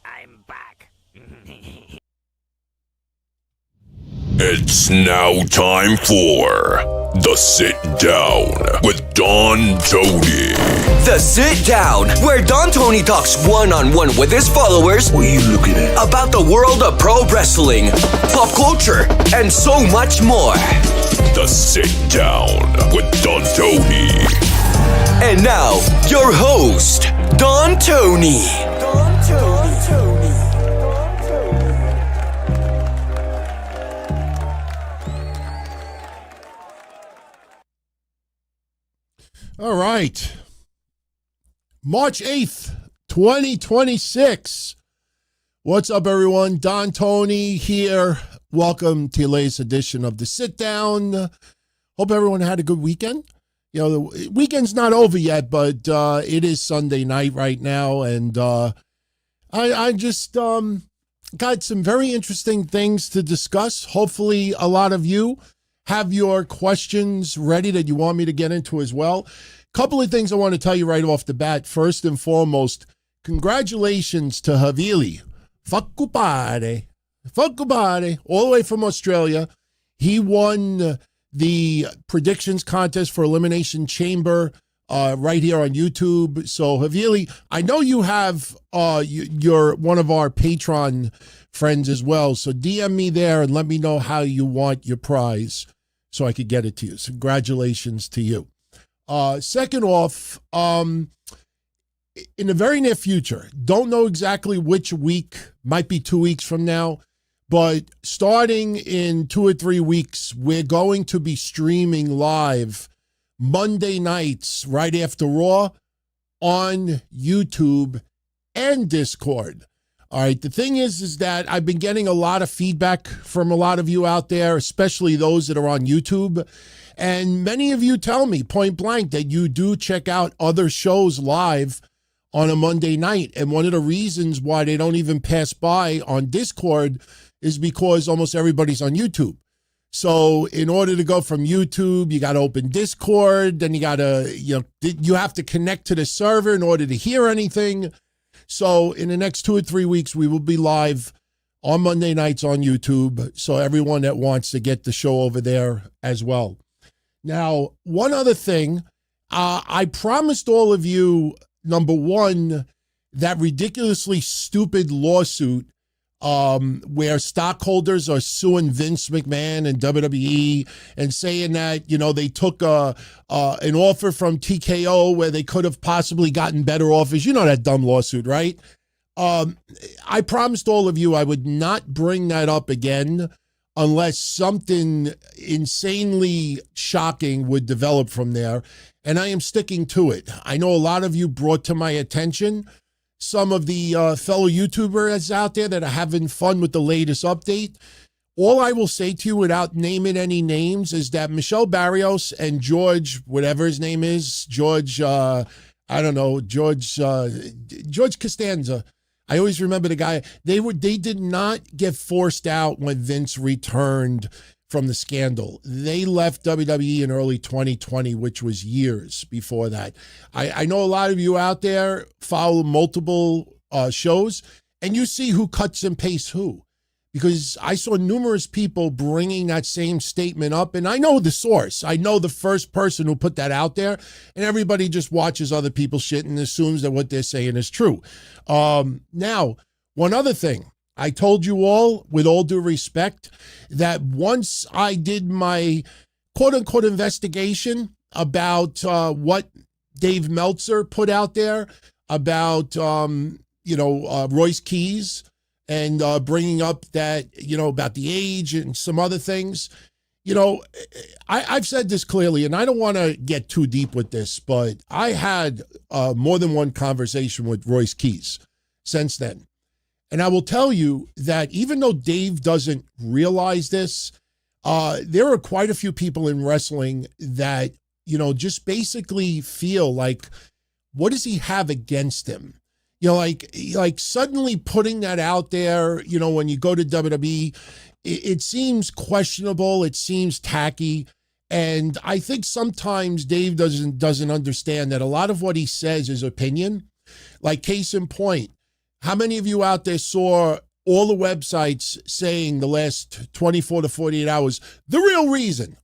I'm back. It's now time for The Sit Down with Don Tony. The Sit Down, where Don Tony talks one-on-one with his followers. What are you looking at? About the world of pro wrestling, pop culture, and so much more. The Sit Down with Don Tony. And now, your host, Don Tony. All right. March 8th, 2026. What's up, everyone? Don Tony here. Welcome to your latest edition of The Sit Down. Hope everyone had a good weekend. You know, the weekend's not over yet, but it is Sunday night right now, and I just got some very interesting things to discuss. Hopefully, a lot of you have your questions ready that you want me to get into as well. Couple of things I want to tell you right off the bat. First and foremost, congratulations to Havili. Fakupare, all the way from Australia. He won the predictions contest for Elimination Chamber right here on YouTube. So Havili, I know you have you're one of our Patreon friends as well. So DM me there and let me know how you want your prize so I could get it to you. So congratulations to you. Second off, in the very near future, don't know exactly which week, might be 2 weeks from now, but starting in 2 or 3 weeks, we're going to be streaming live Monday nights right after Raw on YouTube and Discord. All right, the thing is that I've been getting a lot of feedback from a lot of you out there, especially those that are on YouTube. And many of you tell me point blank that you do check out other shows live on a Monday night. And one of the reasons why they don't even pass by on Discord is because almost everybody's on YouTube. So in order to go from YouTube, you got to open Discord, then you have to connect to the server in order to hear anything. So in the next 2 or 3 weeks, we will be live on Monday nights on YouTube. So everyone that wants to get the show over there as well. Now, one other thing, I promised all of you, number one, that ridiculously stupid lawsuit where stockholders are suing Vince McMahon and WWE and saying that, you know, they took an offer from TKO where they could have possibly gotten better offers. You know that dumb lawsuit, right? I promised all of you I would not bring that up again unless something insanely shocking would develop from there. And I am sticking to it. I know a lot of you brought to my attention some of the fellow YouTubers out there that are having fun with the latest update. All I will say to you without naming any names is that Michelle Barrios and George, whatever his name is, George Costanza, I always remember the guy. They did not get forced out when Vince returned from the scandal. They left WWE in early 2020, which was years before that. I know a lot of you out there follow multiple shows, and you see who cuts and pastes who. Because I saw numerous people bringing that same statement up, and I know the source. I know the first person who put that out there, and everybody just watches other people's shit and assumes that what they're saying is true. Now, one other thing. I told you all, with all due respect, that once I did my quote-unquote investigation about what Dave Meltzer put out there about, Royce Keys, and bringing up that, about the age and some other things. I've said this clearly, and I don't want to get too deep with this, but I had more than one conversation with Royce Keys since then. And I will tell you that even though Dave doesn't realize this, there are quite a few people in wrestling that, just basically feel like, what does he have against him? Like suddenly putting that out there, when you go to WWE, it seems questionable. It seems tacky. And I think sometimes Dave doesn't understand that a lot of what he says is opinion. Like, case in point, how many of you out there saw all the websites saying the last 24 to 48 hours, the real reason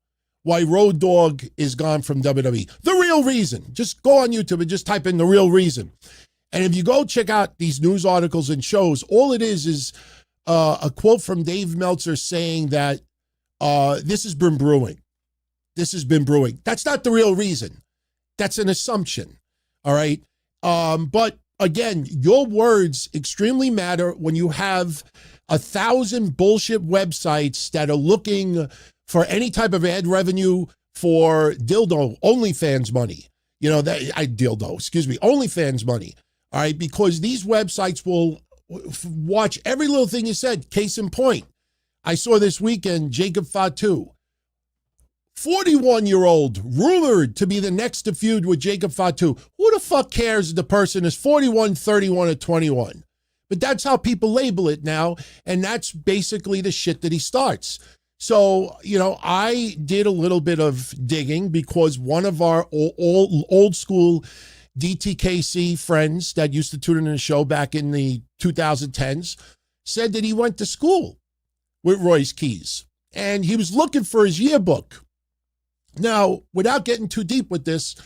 why Road Dogg is gone from WWE? The real reason. Just go on YouTube and just type in the real reason. And if you go check out these news articles and shows, all it is a quote from Dave Meltzer saying that this has been brewing. This has been brewing. That's not the real reason. That's an assumption. All right. But again, your words extremely matter when you have 1,000 bullshit websites that are looking for any type of ad revenue for OnlyFans money. OnlyFans money. All right. Because these websites will watch every little thing you said. Case in point, I saw this weekend Jacob Fatu, 41-year-old, rumored to be the next to feud with Jacob Fatu. Who the fuck cares if the person is 41, 31, or 21? But that's how people label it now, and that's basically the shit that he starts. So, I did a little bit of digging because one of our old school DTKC friends that used to tune in the show back in the 2010s said that he went to school with Royce Keys, and he was looking for his yearbook. Now, without getting too deep with this,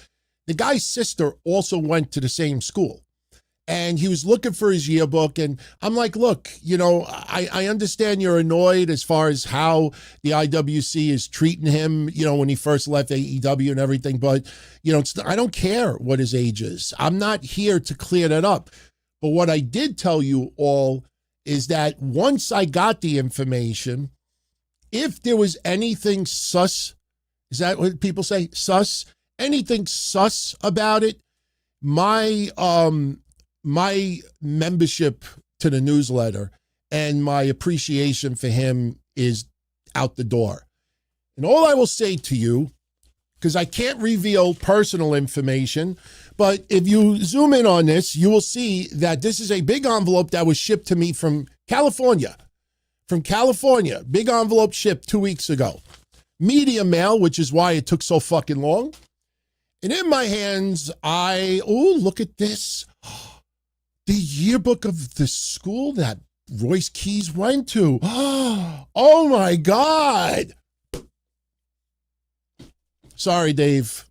the guy's sister also went to the same school, and he was looking for his yearbook. And I'm like, look, I understand you're annoyed as far as how the IWC is treating him, when he first left AEW and everything. But, I don't care what his age is. I'm not here to clear that up. But what I did tell you all is that once I got the information, if there was anything sus, is that what people say? Sus? Anything sus about it? My membership to the newsletter and my appreciation for him is out the door. And all I will say to you, because I can't reveal personal information, but if you zoom in on this, you will see that this is a big envelope that was shipped to me from California. Big envelope shipped 2 weeks ago. Media mail, which is why it took so fucking long. And in my hands, look at this. The yearbook of the school that Royce Keys went to. Oh my God. Sorry, Dave.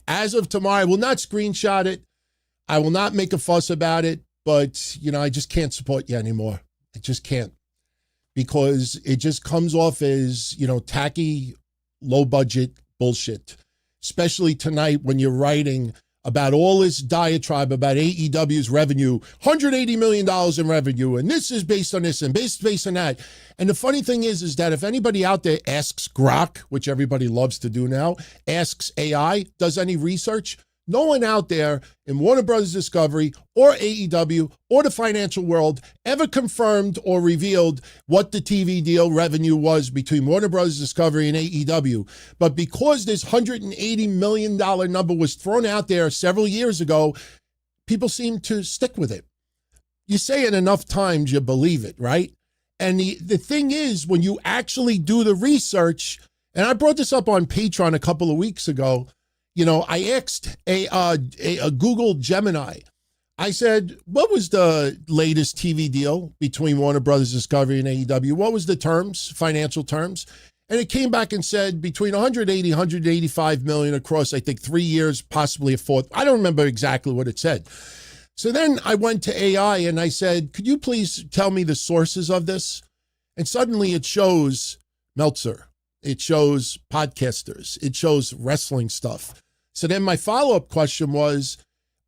As of tomorrow, I will not screenshot it. I will not make a fuss about it, but I just can't support you anymore. I just can't. Because it just comes off as, tacky, low budget bullshit. Especially tonight when you're writing about all this diatribe about AEW's revenue, $180 million in revenue, and this is based on this and based on that. And the funny thing is that if anybody out there asks Grok, which everybody loves to do now, asks AI, does any research, no one out there in Warner Brothers Discovery or AEW or the financial world ever confirmed or revealed what the TV deal revenue was between Warner Brothers Discovery and AEW. But because this $180 million number was thrown out there several years ago, people seem to stick with it. You say it enough times, you believe it, right? And the thing is, when you actually do the research, and I brought this up on Patreon a couple of weeks ago, I asked a Google Gemini. I said, what was the latest TV deal between Warner Brothers Discovery and AEW? What was the terms, financial terms? And it came back and said between 185 million across, I think, 3 years, possibly a fourth. I don't remember exactly what it said. So then I went to AI and I said, could you please tell me the sources of this? And suddenly it shows Meltzer. It shows podcasters. It shows wrestling stuff. So then my follow-up question was,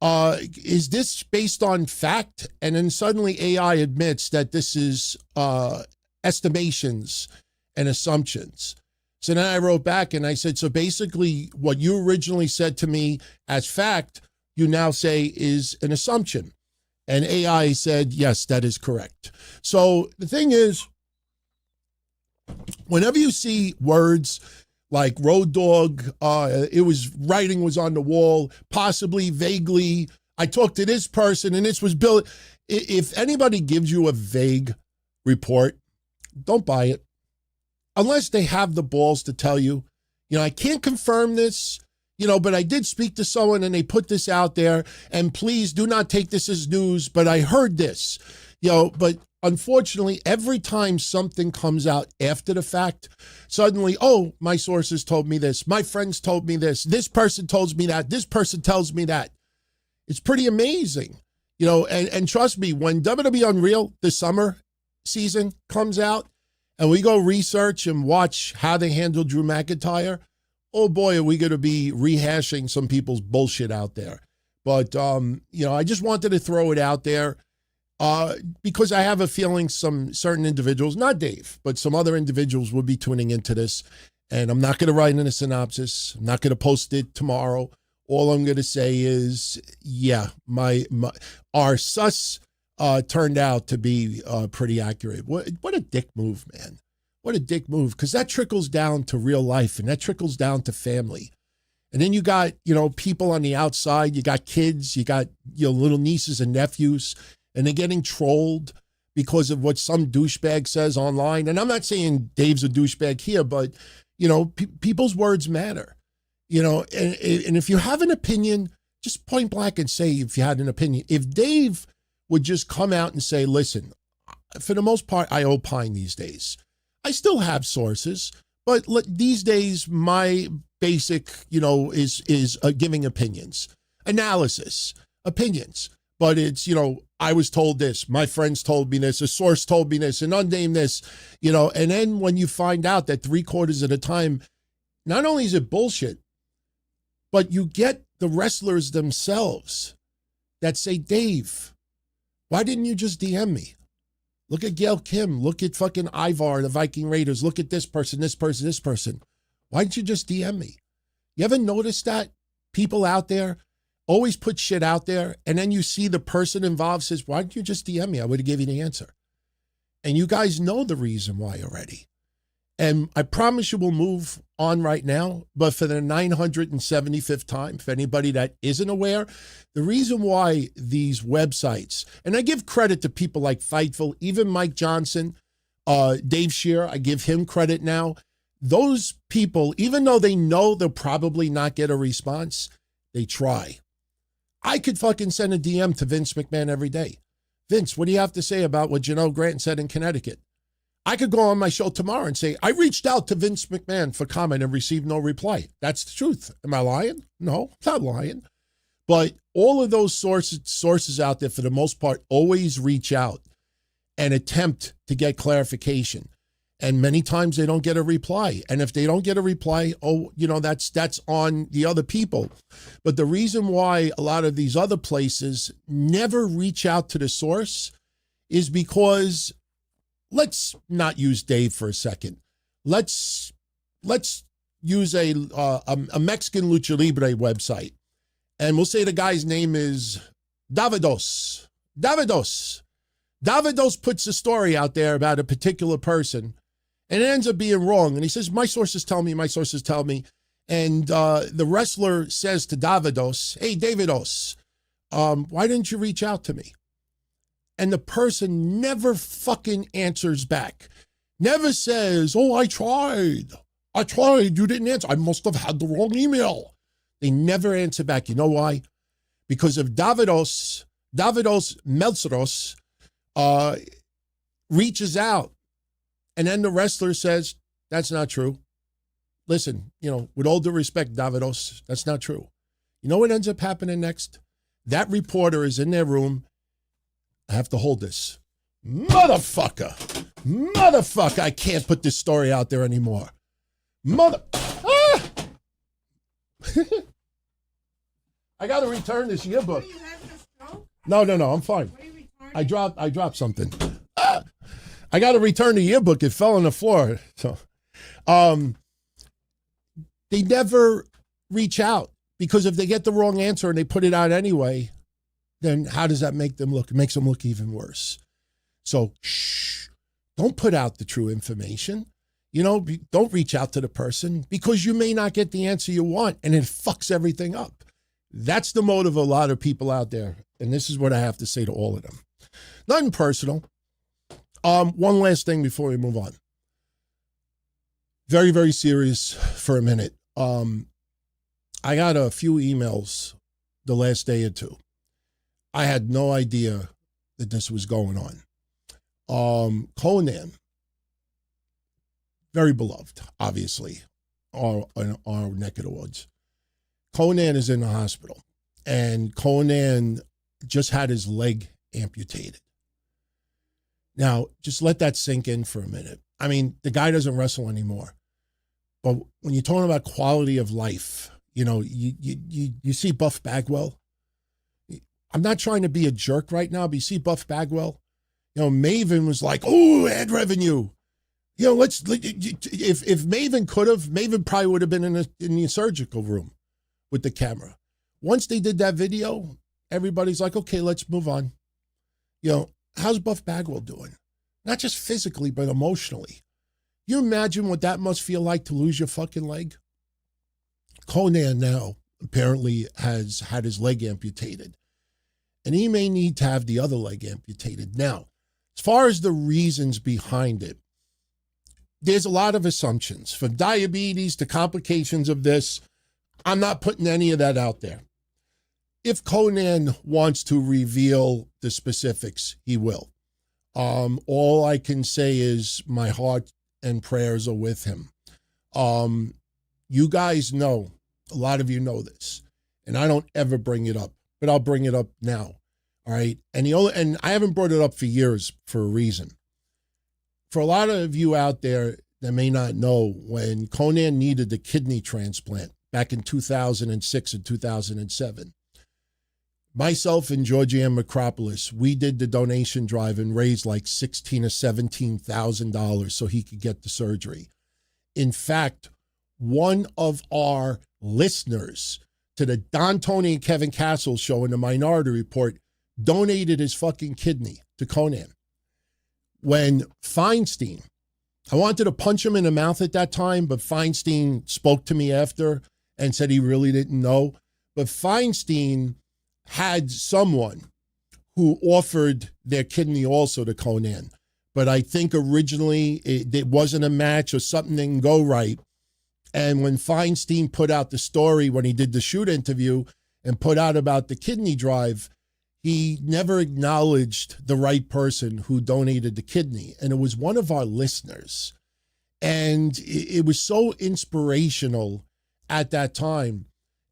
is this based on fact? And then suddenly AI admits that this is estimations and assumptions. So then I wrote back and I said, so basically what you originally said to me as fact, you now say is an assumption. And AI said, yes, that is correct. So the thing is, whenever you see words like Road Dogg, writing was on the wall, possibly, vaguely, I talked to this person and this was built. If anybody gives you a vague report, don't buy it. Unless they have the balls to tell you, I can't confirm this. but I did speak to someone and they put this out there, and please do not take this as news, but I heard this, but unfortunately, every time something comes out after the fact, suddenly, oh, my sources told me this, my friends told me this person tells me that, this person tells me that. It's pretty amazing, and trust me, when WWE Unreal, the summer season comes out, and we go research and watch how they handle Drew McIntyre, oh boy, are we going to be rehashing some people's bullshit out there. But, I just wanted to throw it out there because I have a feeling some certain individuals, not Dave, but some other individuals will be tuning into this. And I'm not going to write in a synopsis. I'm not going to post it tomorrow. All I'm going to say is, yeah, our sus turned out to be pretty accurate. What a dick move, man. What a dick move, because that trickles down to real life, and that trickles down to family. And then you got, people on the outside. You got kids. You got, little nieces and nephews, and they're getting trolled because of what some douchebag says online. And I'm not saying Dave's a douchebag here, but, people's words matter. And if you have an opinion, just point blank and say if you had an opinion. If Dave would just come out and say, listen, for the most part, I opine these days. I still have sources, but these days my basic, is giving opinions, analysis, opinions. But it's, I was told this, my friends told me this, a source told me this, and unnamed this, and then when you find out that 3/4 of the time, not only is it bullshit, but you get the wrestlers themselves that say, Dave, why didn't you just DM me? Look at Gail Kim. Look at fucking Ivar, the Viking Raiders. Look at this person, this person, this person. Why didn't you just DM me? You ever notice that? People out there always put shit out there, and then you see the person involved says, why didn't you just DM me? I would have given you the answer. And you guys know the reason why already. And I promise you we'll move on right now, but for the 975th time, for anybody that isn't aware, the reason why these websites, and I give credit to people like Fightful, even Mike Johnson, Dave Scheer, I give him credit now. Those people, even though they know they'll probably not get a response, they try. I could fucking send a DM to Vince McMahon every day. Vince, what do you have to say about what Janelle Grant said in Connecticut? I could go on my show tomorrow and say, I reached out to Vince McMahon for comment and received no reply. That's the truth. Am I lying? No, I'm not lying. But all of those sources out there, for the most part, always reach out and attempt to get clarification. And many times they don't get a reply. And if they don't get a reply, that's on the other people. But the reason why a lot of these other places never reach out to the source is because, let's not use Dave for a second. Let's use a Mexican Lucha Libre website. And we'll say the guy's name is Davidos. Davidos puts a story out there about a particular person, and it ends up being wrong. And he says, my sources tell me. And the wrestler says to Davidos, hey, Davidos, why didn't you reach out to me? And the person never fucking answers back. Never says, oh, I tried. You didn't answer. I must have had the wrong email. They never answer back. You know why? Because if Davidos Meltzeros reaches out, and then the wrestler says, that's not true. Listen, with all due respect, Davidos, that's not true. You know what ends up happening next? That reporter is in their room. I have to hold this. Motherfucker, I can't put this story out there anymore. I got to return this yearbook. You had this stroke? No, I'm fine. I dropped something. I got to return the yearbook. It fell on the floor. So, they never reach out, because if they get the wrong answer and they put it out anyway, then how does that make them look? It makes them look even worse. So, don't put out the true information. Don't reach out to the person, because you may not get the answer you want, and it fucks everything up. That's the motive of a lot of people out there. And this is what I have to say to all of them. Nothing personal. One last thing before we move on. Very, very serious for a minute. I got a few emails the last day or two. I had no idea that this was going on. Conan, very beloved, obviously, our neck of the woods. Conan is in the hospital, and Conan just had his leg amputated. Now, just let that sink in for a minute. I mean, the guy doesn't wrestle anymore. But when you're talking about quality of life, you know, you see Buff Bagwell. I'm not trying to be a jerk right now, but you see Buff Bagwell. You know, Maven was like, oh, ad revenue. You know, if Maven could have, Maven probably would have been in the surgical room with the camera. Once they did that video, everybody's like, okay, let's move on. You know, how's Buff Bagwell doing? Not just physically, but emotionally. You imagine what that must feel like to lose your fucking leg? Conan now apparently has had his leg amputated, and he may need to have the other leg amputated. Now, as far as the reasons behind it, there's a lot of assumptions. From diabetes to complications of this, I'm not putting any of that out there. If Conan wants to reveal the specifics, he will. All I can say is my heart and prayers are with him. You guys know, a lot of you know this, and I don't ever bring it up, but I'll bring it up now. All right. And I haven't brought it up for years for a reason. For a lot of you out there that may not know, when Conan needed the kidney transplant back in 2006 and 2007, myself and Georgianne Macropolis, we did the donation drive and raised like $16,000 or $17,000 so he could get the surgery. In fact, one of our listeners to the Don, Tony, and Kevin Castle show in the Minority Report donated his fucking kidney to Conan. When Feinstein, I wanted to punch him in the mouth at that time, but Feinstein spoke to me after and said he really didn't know. But Feinstein had someone who offered their kidney also to Conan. But I think originally it wasn't a match or something didn't go right. And when Feinstein put out the story, when he did the shoot interview and put out about the kidney drive, he never acknowledged the right person who donated the kidney. And it was one of our listeners. And it was so inspirational at that time.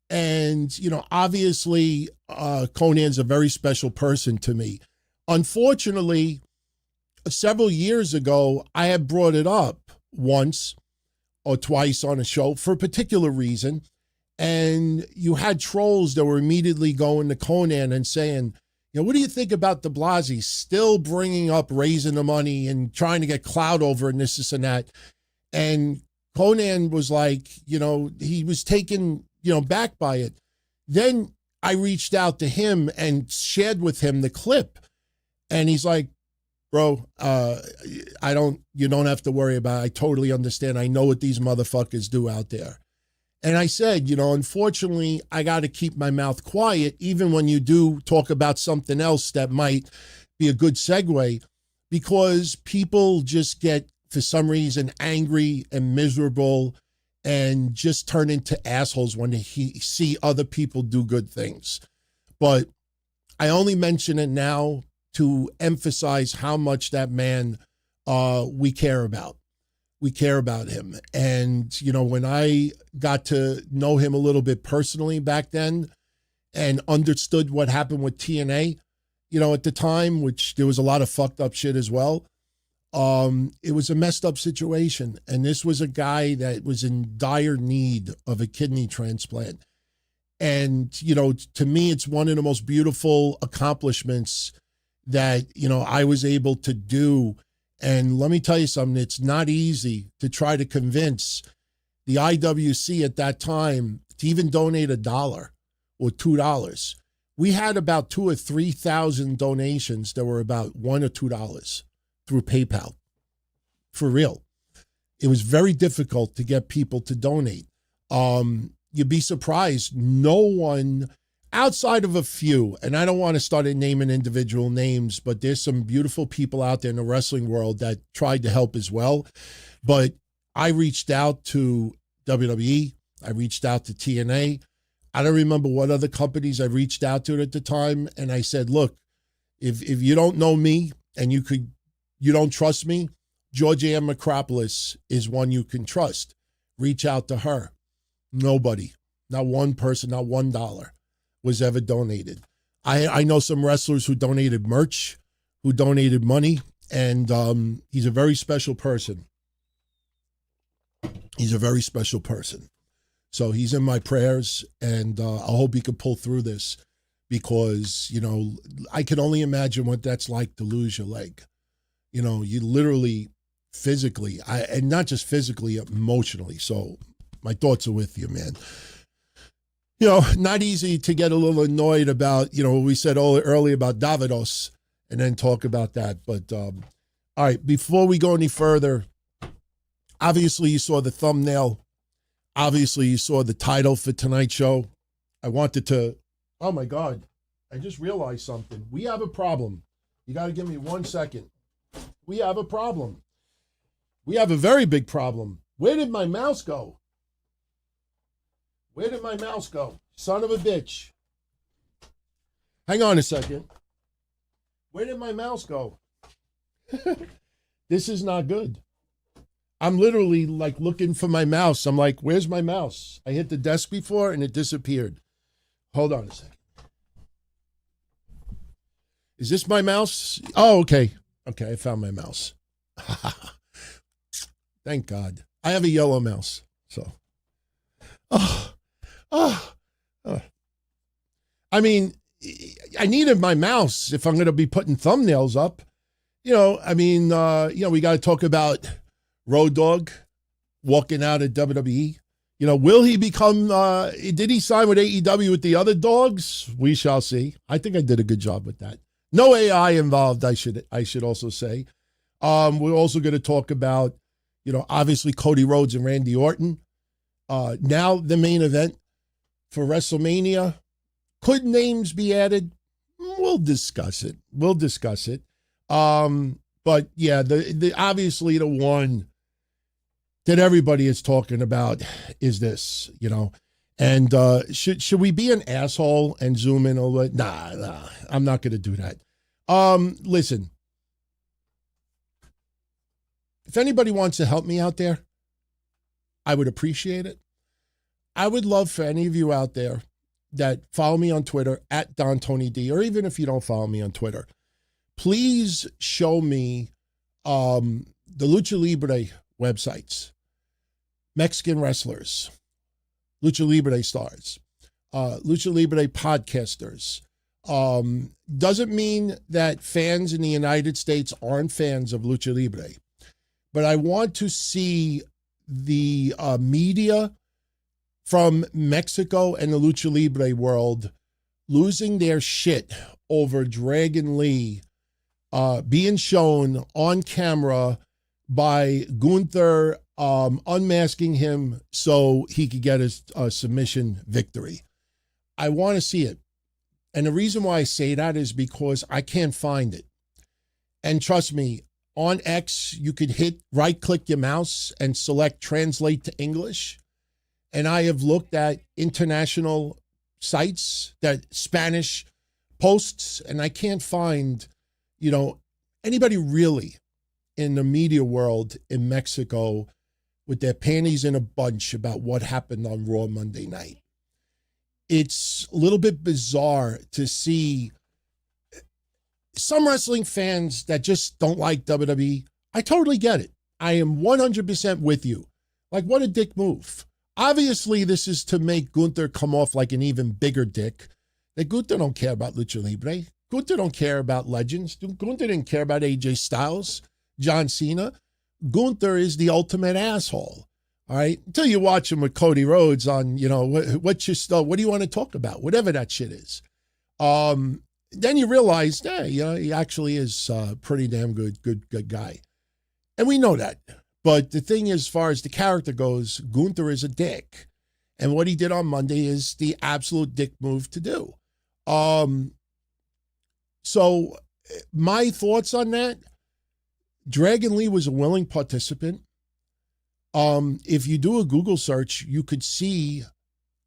And, you know, obviously, Conan's a very special person to me. Unfortunately, several years ago, I had brought it up once or twice on a show for a particular reason. And you had trolls that were immediately going to Conan and saying, you know, what do you think about de Blasi still bringing up raising the money and trying to get clout over and this and that? And Conan was like, you know, he was taken, you know, back by it. Then I reached out to him and shared with him the clip. And he's like, bro, you don't have to worry about it. I totally understand. I know what these motherfuckers do out there. And I said, you know, unfortunately, I got to keep my mouth quiet, even when you do talk about something else that might be a good segue, because people just get, for some reason, angry and miserable and just turn into assholes when they see other people do good things. But I only mention it now to emphasize how much that man we care about. We care about him. And, you know, when I got to know him a little bit personally back then and understood what happened with TNA, you know, at the time, which there was a lot of fucked up shit as well, it was a messed up situation. And this was a guy that was in dire need of a kidney transplant. And, you know, to me, it's one of the most beautiful accomplishments that, you know, I was able to do. And let me tell you something, it's not easy to try to convince the IWC at that time to even donate $1 or $2. We had about 2,000 or 3,000 donations that were about $1 or $2 through PayPal. For real. It was very difficult to get people to donate. You'd be surprised, no one outside of a few, and I don't want to start naming individual names, but there's some beautiful people out there in the wrestling world that tried to help as well. But I reached out to WWE. I reached out to TNA. I don't remember what other companies I reached out to at the time. And I said, look, if you don't know me and you don't trust me, Georgia Ann Macropolis is one you can trust. Reach out to her. Nobody, not one person, not $1 was ever donated. I know some wrestlers who donated merch, who donated money, and he's a very special person. He's a very special person. So he's in my prayers, and I hope he can pull through this because, I can only imagine what that's like to lose your leg. You literally, physically, and not just physically, emotionally. So my thoughts are with you, man. Not easy to get a little annoyed about, what we said earlier about Davidos and then talk about that. But, all right, before we go any further, obviously you saw the thumbnail. Obviously you saw the title for tonight's show. I wanted to, oh my God, I just realized something. We have a problem. You got to give me 1 second. We have a problem. We have a very big problem. Where did my mouse go? Where did my mouse go? Son of a bitch. Hang on a second. Where did my mouse go? This is not good. I'm literally like looking for my mouse. I'm like, where's my mouse? I hit the desk before and it disappeared. Hold on a second. Is this my mouse? Oh, okay. Okay, I found my mouse. Thank God. I have a yellow mouse, so. I mean, I needed my mouse if I'm going to be putting thumbnails up. We got to talk about Road Dogg walking out at WWE. Will he become, did he sign with AEW with the other dogs? We shall see. I think I did a good job with that. No AI involved, I should also say. We're also going to talk about, obviously Cody Rhodes and Randy Orton. Now the main event for WrestleMania. Could names be added? We'll discuss it. But yeah, the obviously the one that everybody is talking about is this, And should we be an asshole and zoom in a little? Nah, I'm not going to do that. Listen, if anybody wants to help me out there, I would appreciate it. I would love for any of you out there that follow me on Twitter at Don Tony D, or even if you don't follow me on Twitter, please show me the Lucha Libre websites, Mexican wrestlers, Lucha Libre stars, Lucha Libre podcasters. Doesn't mean that fans in the United States aren't fans of Lucha Libre, but I want to see the media from Mexico and the Lucha Libre world losing their shit over Dragon Lee being shown on camera by Gunther unmasking him so he could get a submission victory. I want to see it. And the reason why I say that is because I can't find it. And trust me, on X, you could hit right-click your mouse and select Translate to English. And I have looked at international sites, that Spanish posts, and I can't find, anybody really in the media world in Mexico with their panties in a bunch about what happened on Raw Monday night. It's a little bit bizarre to see some wrestling fans that just don't like WWE. I totally get it. I am 100% with you. Like, what a dick move. Obviously, this is to make Gunther come off like an even bigger dick. That Gunther don't care about Lucha Libre. Gunther don't care about legends. Gunther didn't care about AJ Styles, John Cena. Gunther is the ultimate asshole. All right, until you watch him with Cody Rhodes on, what do you want to talk about? Whatever that shit is. Then you realize, he actually is a pretty damn good guy. And we know that. But the thing is, as far as the character goes, Gunther is a dick. And what he did on Monday is the absolute dick move to do. So my thoughts on that, Dragon Lee was a willing participant. If you do a Google search, you could see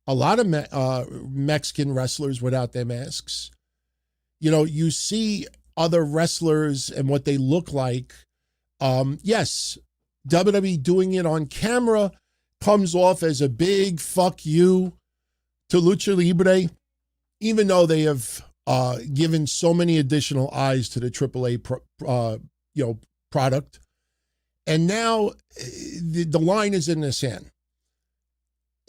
a lot of Mexican wrestlers without their masks. You know, you see other wrestlers and what they look like. Yes, WWE doing it on camera comes off as a big fuck you to Lucha Libre, even though they have given so many additional eyes to the AAA product. And now the line is in the sand.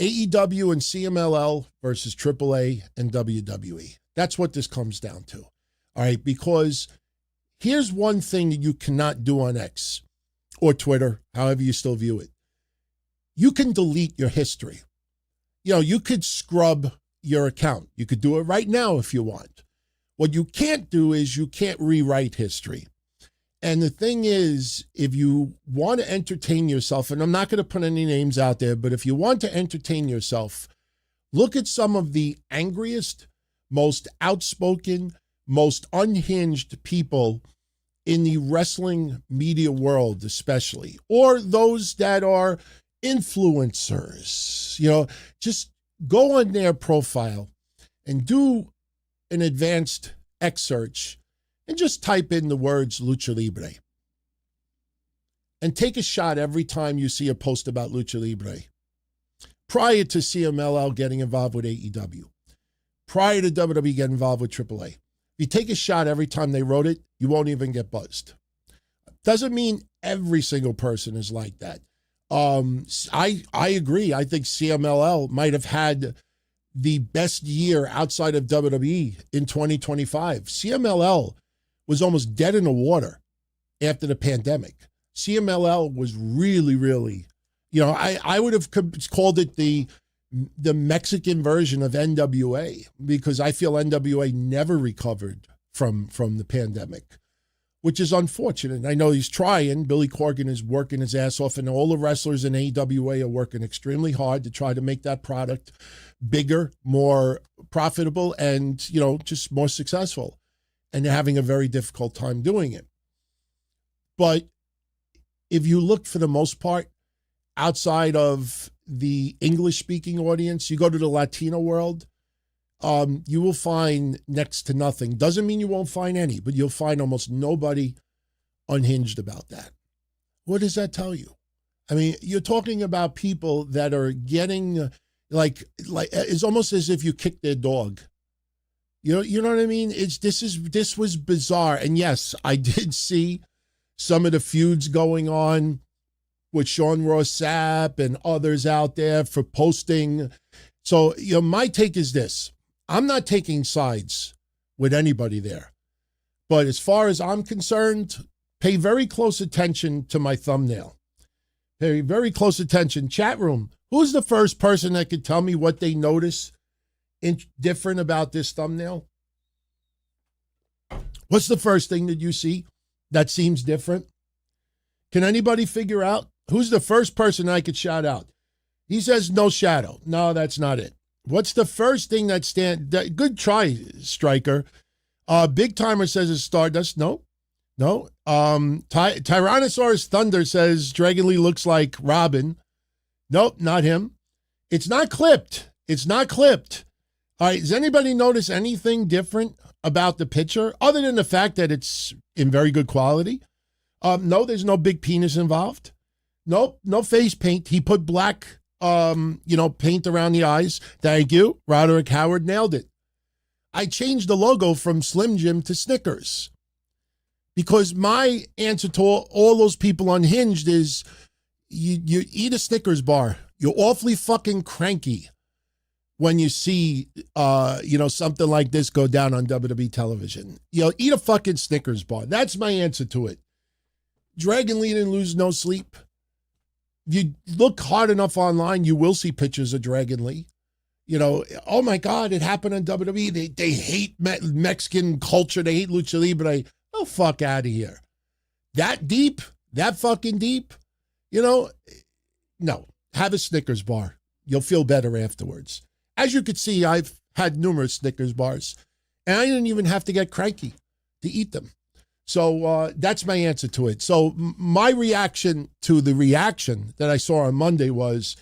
AEW and CMLL versus AAA and WWE. That's what this comes down to. All right, because here's one thing that you cannot do on X or Twitter, however you still view it. You can delete your history. You know, you could scrub your account. You could do it right now if you want. What you can't do is you can't rewrite history. And the thing is, if you want to entertain yourself, and I'm not going to put any names out there, but if you want to entertain yourself, look at some of the angriest, most outspoken, most unhinged people in the wrestling media world, especially, or those that are influencers. You know, just go on their profile and do an advanced X search and just type in the words Lucha Libre. And take a shot every time you see a post about Lucha Libre. Prior to CMLL getting involved with AEW. Prior to WWE getting involved with AAA. If you take a shot every time they wrote it, you won't even get buzzed. Doesn't mean every single person is like that. I agree. I think CMLL might have had the best year outside of WWE in 2025. CMLL was almost dead in the water after the pandemic. CMLL was really, really, you know, I would have called it the Mexican version of NWA, because I feel NWA never recovered from the pandemic, which is unfortunate. I know he's trying. Billy Corgan is working his ass off, and all the wrestlers in AWA are working extremely hard to try to make that product bigger, more profitable, and, you know, just more successful. And they're having a very difficult time doing it. But if you look, for the most part, outside of the English-speaking audience, you go to the Latino world, you will find next to nothing. Doesn't mean you won't find any, but you'll find almost nobody unhinged about that. What does that tell you? I mean, you're talking about people that are getting, like it's almost as if you kicked their dog. You know what I mean? This was bizarre. And yes, I did see some of the feuds going on with Sean Ross Sapp and others out there for posting. So, you know, my take is this. I'm not taking sides with anybody there. But as far as I'm concerned, pay very close attention to my thumbnail. Pay very close attention. Chat room, who's the first person that could tell me what they notice different about this thumbnail? What's the first thing that you see that seems different? Can anybody figure out? Who's the first person I could shout out? He says no shadow. No, that's not it. What's the first thing that good try, Striker. Big Timer says it's Stardust. No. Tyrannosaurus Thunder says Dragon Lee looks like Robin. Nope, not him. It's not clipped. All right, does anybody notice anything different about the picture other than the fact that it's in very good quality? No, there's no big penis involved. Nope, no face paint. He put black, paint around the eyes. Thank you. Roderick Howard nailed it. I changed the logo from Slim Jim to Snickers because my answer to all those people unhinged is you eat a Snickers bar. You're awfully fucking cranky when you see, something like this go down on WWE television. Eat a fucking Snickers bar. That's my answer to it. Dragon Lee didn't lose no sleep. If you look hard enough online, you will see pictures of Dragon Lee. Oh my God, it happened on WWE. They hate Mexican culture. They hate Lucha Libre. Oh, fuck out of here. That deep? That fucking deep? No. Have a Snickers bar. You'll feel better afterwards. As you could see, I've had numerous Snickers bars, and I didn't even have to get cranky to eat them. So that's my answer to it. So my reaction to the reaction that I saw on Monday was,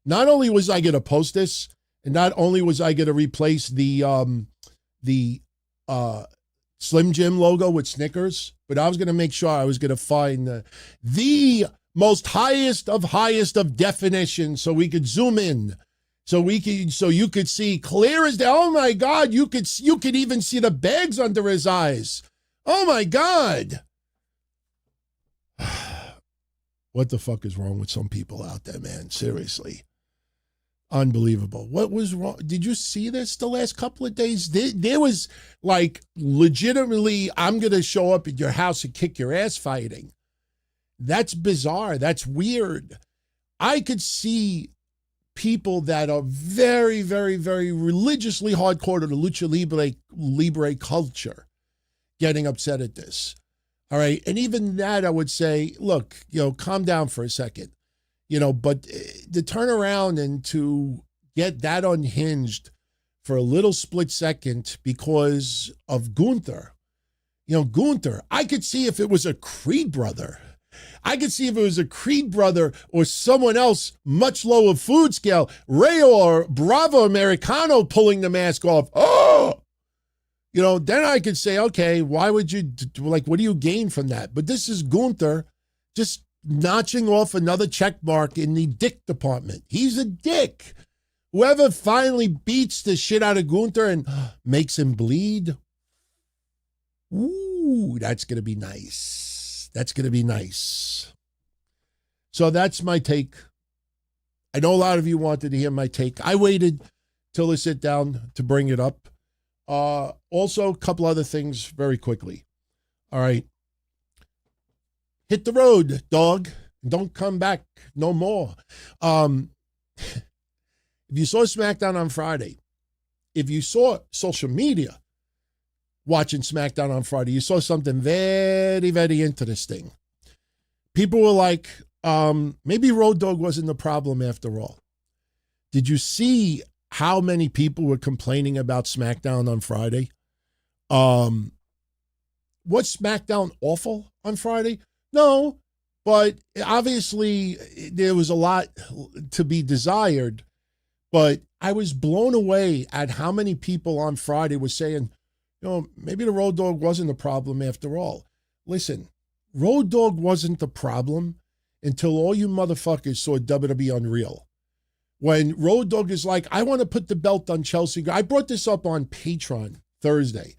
not only was I going to post this, And not only was I going to replace the Slim Jim logo with Snickers, but I was going to make sure I was going to find the most highest of definition so we could zoom in. So you could see clear as day. Oh my God, you could even see the bags under his eyes. Oh my God. What the fuck is wrong with some people out there, man? Seriously. Unbelievable. What was wrong? Did you see this the last couple of days? There was like legitimately, I'm going to show up at your house and kick your ass fighting. That's bizarre. That's weird. I could see people that are very, very, very religiously hardcore to the Lucha Libre culture getting upset at this. All right. And even that, I would say, look, calm down for a second. But to turn around and to get that unhinged for a little split second because of Gunther. Gunther, I could see if it was a Creed brother. I could see if it was a Creed brother or someone else much lower food scale, Ray or Bravo Americano pulling the mask off. Oh! Then I could say, okay, why would you, what do you gain from that? But this is Gunther just notching off another check mark in the dick department. He's a dick. Whoever finally beats the shit out of Gunther and makes him bleed, ooh, that's going to be nice. That's going to be nice. So that's my take. I know a lot of you wanted to hear my take. I waited till I sit down to bring it up. Also, a couple other things very quickly. All right. Hit the road, dog. Don't come back no more. If you saw SmackDown on Friday, if you saw social media watching SmackDown on Friday, you saw something very, very interesting. People were like, maybe Road Dogg wasn't the problem after all. Did you see how many people were complaining about SmackDown on Friday? Was SmackDown awful on Friday? No, but obviously there was a lot to be desired. But I was blown away at how many people on Friday were saying, maybe the Road Dogg wasn't the problem after all. Listen, Road Dogg wasn't the problem until all you motherfuckers saw WWE Unreal. When Road Dogg is like, I want to put the belt on Chelsea. I brought this up on Patreon Thursday.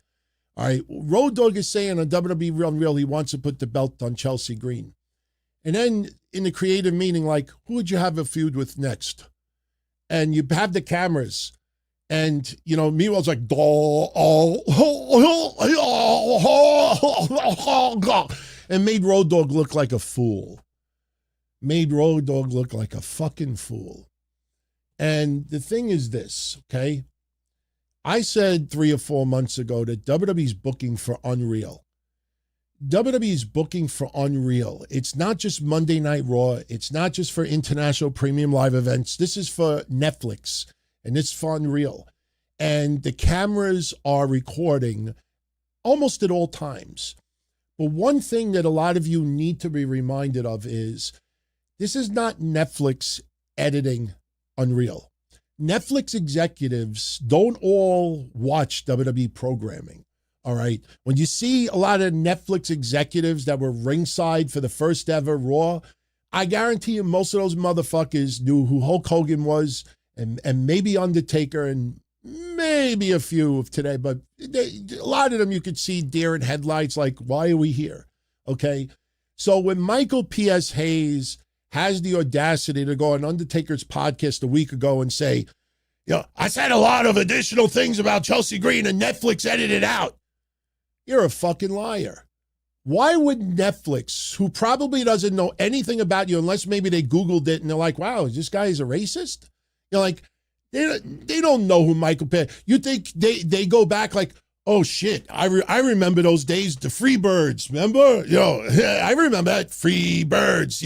All right, Road Dogg is saying on WWE Unreal he wants to put the belt on Chelsea Green. And then in the creative meeting, like, who would you have a feud with next? And you have the cameras. And, Meanwhil's like, and made Road Dogg look like a fool. Made Road Dogg look like a fucking fool. And the thing is this, okay? I said 3 or 4 months ago that WWE's booking for Unreal. WWE's booking for Unreal. It's not just Monday Night Raw. It's not just for international premium live events. This is for Netflix, and it's for Unreal. And the cameras are recording almost at all times. But one thing that a lot of you need to be reminded of is this is not Netflix editing Unreal. Netflix executives don't all watch WWE programming, all right? When you see a lot of Netflix executives that were ringside for the first ever Raw, I guarantee you most of those motherfuckers knew who Hulk Hogan was and maybe Undertaker and maybe a few of today, but a lot of them you could see deer in headlights like, why are we here? Okay? So when Michael P.S. Hayes has the audacity to go on Undertaker's podcast a week ago and say, I said a lot of additional things about Chelsea Green and Netflix edited it out. You're a fucking liar. Why would Netflix, who probably doesn't know anything about you unless maybe they Googled it and they're like, wow, this guy is a racist? Like, they don't know who Michael P. You think they go back like, oh shit, I remember those days, the Freebirds, remember? I remember that, Freebirds,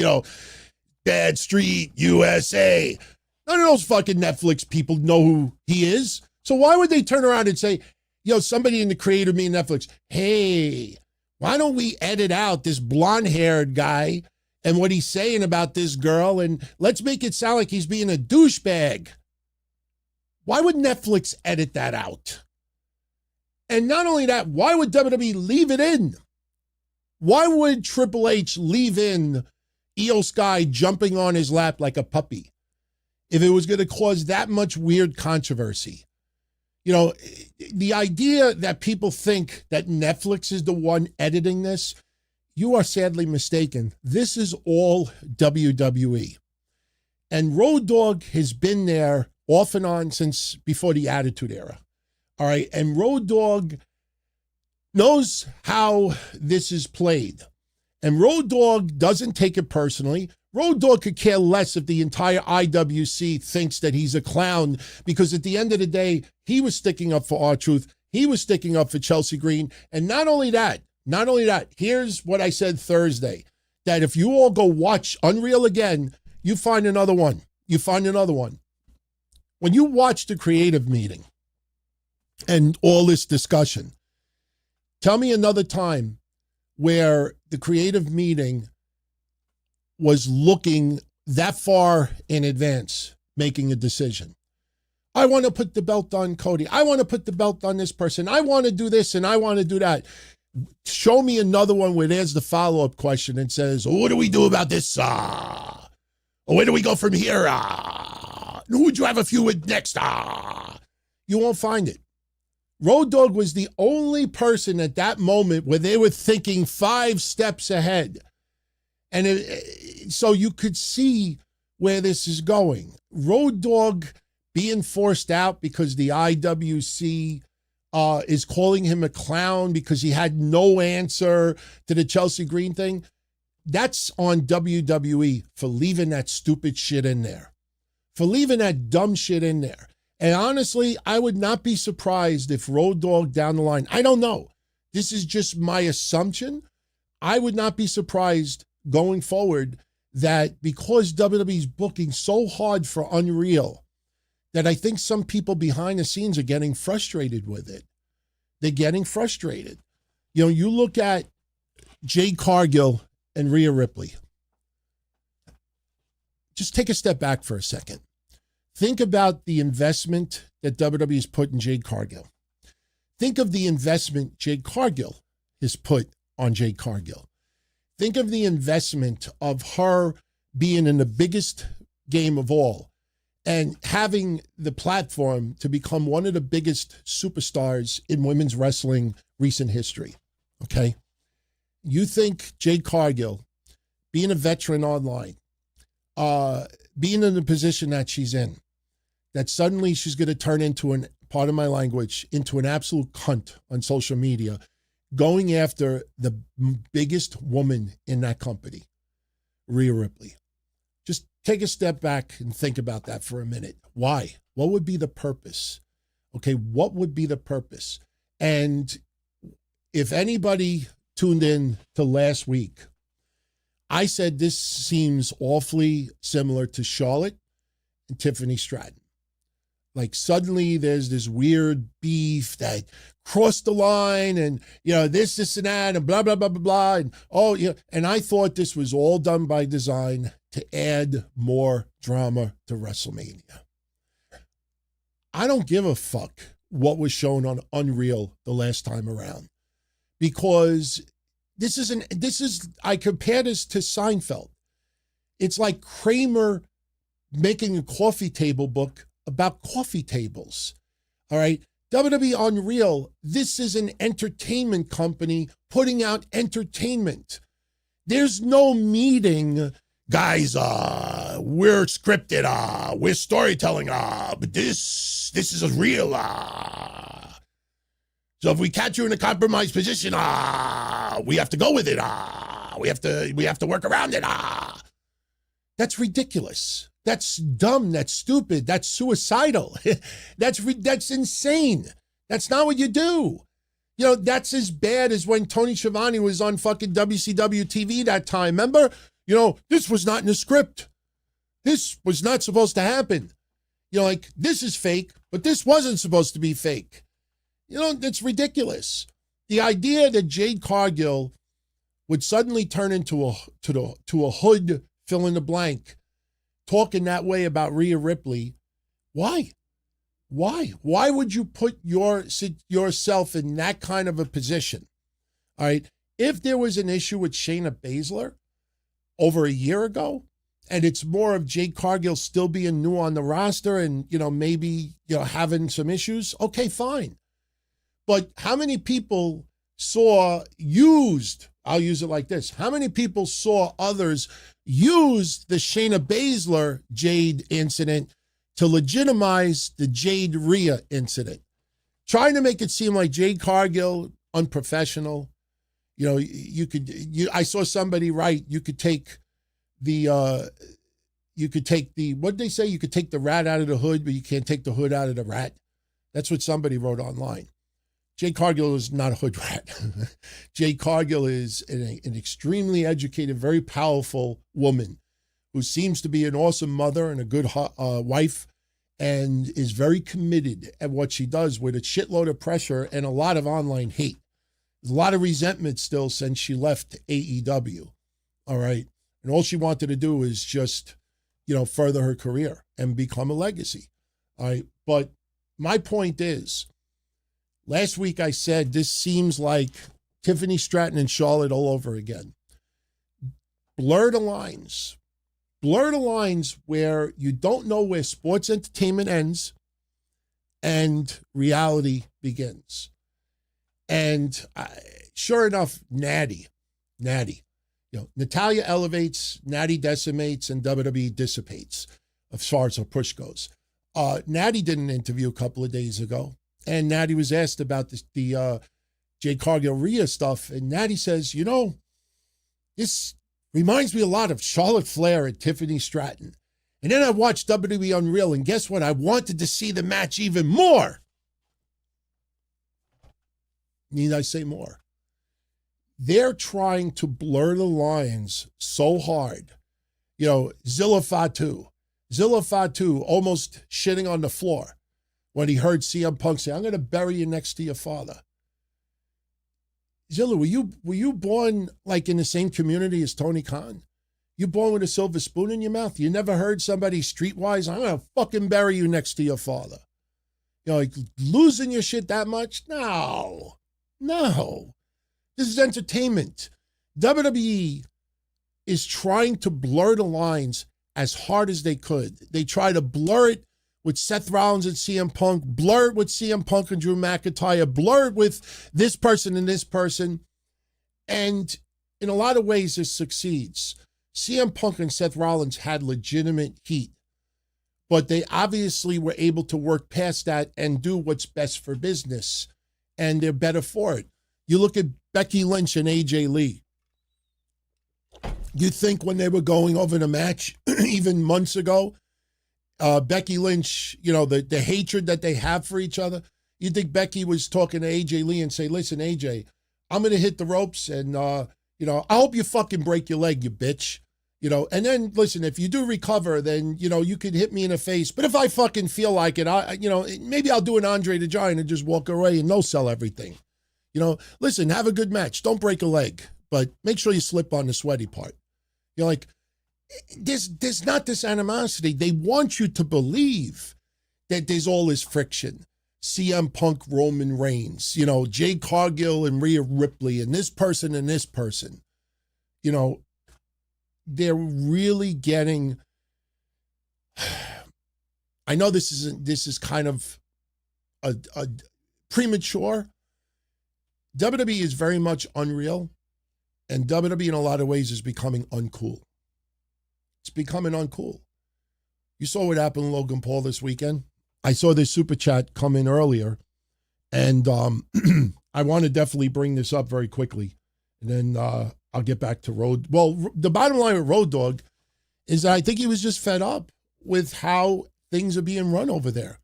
Bad Street, USA. None of those fucking Netflix people know who he is. So why would they turn around and say, somebody in the creative meeting Netflix, hey, why don't we edit out this blonde-haired guy and what he's saying about this girl and let's make it sound like he's being a douchebag. Why would Netflix edit that out? And not only that, why would WWE leave it in? Why would Triple H leave in Io Sky jumping on his lap like a puppy if it was going to cause that much weird controversy? You know, the idea that people think that Netflix is the one editing this, you are sadly mistaken. This is all WWE. And Road Dogg has been there off and on since before the Attitude Era. All right. And Road Dogg knows how this is played. And Road Dogg doesn't take it personally. Road Dogg could care less if the entire IWC thinks that he's a clown, because at the end of the day, he was sticking up for R-Truth. He was sticking up for Chelsea Green. And not only that, here's what I said Thursday, that if you all go watch Unreal again, you find another one. When you watch the creative meeting and all this discussion, tell me another time where the creative meeting was looking that far in advance, making a decision. I want to put the belt on Cody. I want to put the belt on this person. I want to do this and I want to do that. Show me another one where there's the follow-up question and says, what do we do about this? Where do we go from here? Who would you have a feud with next? You won't find it. Road Dogg was the only person at that moment where they were thinking 5 steps ahead. And so you could see where this is going. Road Dogg being forced out because the IWC is calling him a clown because he had no answer to the Chelsea Green thing. That's on WWE for leaving that stupid shit in there, for leaving that dumb shit in there. And honestly, I would not be surprised if Road Dogg down the line, I don't know, this is just my assumption, I would not be surprised going forward that because WWE's booking so hard for Unreal, that I think some people behind the scenes are getting frustrated with it. They're getting frustrated. You know, you look at Jade Cargill and Rhea Ripley. Just take a step back for a second. Think about the investment that WWE has put in Jade Cargill. Think of the investment Jade Cargill has put on Jade Cargill. Think of the investment of her being in the biggest game of all and having the platform to become one of the biggest superstars in women's wrestling recent history, okay? You think Jade Cargill, being a veteran online, being in the position that she's in, that suddenly she's going to turn into an, pardon my language, into an absolute cunt on social media, going after the biggest woman in that company, Rhea Ripley. Just take a step back and think about that for a minute. Why? What would be the purpose? Okay, what would be the purpose? And if anybody tuned in to last week, I said this seems awfully similar to Charlotte and Tiffany Stratton. Like suddenly there's this weird beef that crossed the line and, you know, this and that and blah, blah, blah, blah, blah. And, oh, you know, and I thought this was all done by design to add more drama to WrestleMania. I don't give a fuck what was shown on Unreal the last time around, because I compare this to Seinfeld. It's like Kramer making a coffee table book about coffee tables. All right. WWE Unreal, this is an entertainment company putting out entertainment. There's no meeting, guys, we're scripted, we're storytelling, but this is real. So if we catch you in a compromised position, we have to go with it. We have to work around it. That's ridiculous. That's dumb. That's stupid. That's suicidal. That's insane. That's not what you do. You know, that's as bad as when Tony Schiavone was on fucking WCW TV that time. Remember? You know, this was not in the script. This was not supposed to happen. You know, like, this is fake, but this wasn't supposed to be fake. You know, it's ridiculous. The idea that Jade Cargill would suddenly turn into a hood fill in the blank, talking that way about Rhea Ripley. Why? Why? Why would you put yourself in that kind of a position? All right. If there was an issue with Shayna Baszler over a year ago, and it's more of Jade Cargill still being new on the roster and, maybe, having some issues, okay, fine. But how many people saw used, I'll use it like this, how many people saw others use the Shayna Baszler Jade incident to legitimize the Jade Rhea incident? Trying to make it seem like Jade Cargill, unprofessional. I saw somebody write, you could take the, what did they say? You could take the rat out of the hood, but you can't take the hood out of the rat. That's what somebody wrote online. Jade Cargill is not a hood rat. Jade Cargill is an extremely educated, very powerful woman who seems to be an awesome mother and a good wife, and is very committed at what she does with a shitload of pressure and a lot of online hate. There's a lot of resentment still since she left AEW. All right. And all she wanted to do is just, further her career and become a legacy. All right. But my point is, last week I said this seems like Tiffany Stratton and Charlotte all over again. Blur the lines. Blur the lines where you don't know where sports entertainment ends and reality begins. And sure enough, Natty. Natalia elevates, Natty decimates, and WWE dissipates as far as her push goes. Natty did an interview a couple of days ago, and Natty was asked about the Jade Cargill Rhea stuff, and Natty says, this reminds me a lot of Charlotte Flair and Tiffany Stratton. And then I watched WWE Unreal, and guess what? I wanted to see the match even more. Need I say more? They're trying to blur the lines so hard. Zilla Fatu almost shitting on the floor when he heard CM Punk say, I'm going to bury you next to your father. Zilla, were you born like in the same community as Tony Khan? You born with a silver spoon in your mouth? You never heard somebody streetwise, I'm going to fucking bury you next to your father. Like losing your shit that much? No. This is entertainment. WWE is trying to blur the lines as hard as they could. They try to blur it with Seth Rollins and CM Punk, blur it with CM Punk and Drew McIntyre, blur it with this person and this person. And in a lot of ways, this succeeds. CM Punk and Seth Rollins had legitimate heat, but they obviously were able to work past that and do what's best for business, and they're better for it. You look at Becky Lynch and AJ Lee. You think when they were going over the match, even months ago, Becky Lynch, the hatred that they have for each other, you think Becky was talking to AJ Lee and say, listen, AJ, I'm going to hit the ropes and, I hope you fucking break your leg, you bitch. And then, listen, if you do recover, then, you could hit me in the face. But if I fucking feel like it, maybe I'll do an Andre the Giant and just walk away and no-sell everything. Listen, have a good match. Don't break a leg, but make sure you slip on the sweaty part. Like, there's not this animosity. They want you to believe that there's all this friction. CM Punk, Roman Reigns, Jade Cargill and Rhea Ripley and this person and this person. They're really getting, I know this is kind of a premature. WWE is very much unreal, and WWE in a lot of ways is becoming uncool. It's becoming uncool. You saw what happened to Logan Paul this weekend. I saw this super chat come in earlier, and I want to definitely bring this up very quickly, and then I'll get back to Road. Well, the bottom line with Road Dogg is that I think he was just fed up with how things are being run over there.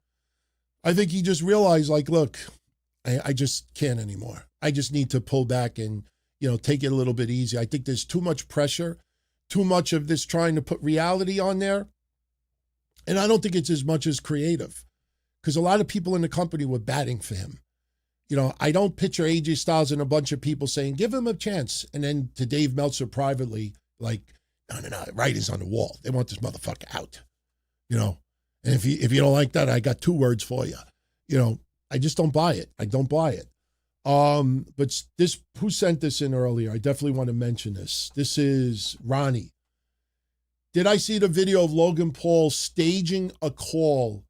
I think he just realized, like, look, I just can't anymore. I just need to pull back and, take it a little bit easy. I think there's too much pressure, too much of this trying to put reality on there. And I don't think it's as much as creative, because a lot of people in the company were batting for him. I don't picture AJ Styles and a bunch of people saying, give him a chance. And then to Dave Meltzer privately, like, no, writing's on the wall. They want this motherfucker out, And if you don't like that, I got 2 words for you. I just don't buy it. I don't buy it. But this, who sent this in earlier? I definitely want to mention this. This is Ronnie. Did I see the video of Logan Paul staging a call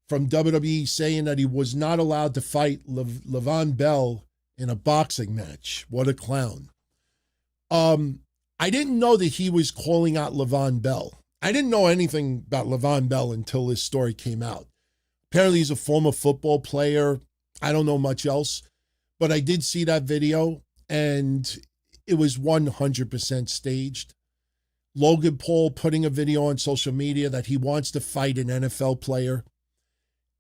from WWE saying that he was not allowed to fight Le'Veon Bell in a boxing match? What a clown. I didn't know that he was calling out Le'Veon Bell. I didn't know anything about Le'Veon Bell until this story came out. Apparently he's a former football player. I don't know much else, but I did see that video and it was 100% staged. Logan Paul putting a video on social media that he wants to fight an NFL player.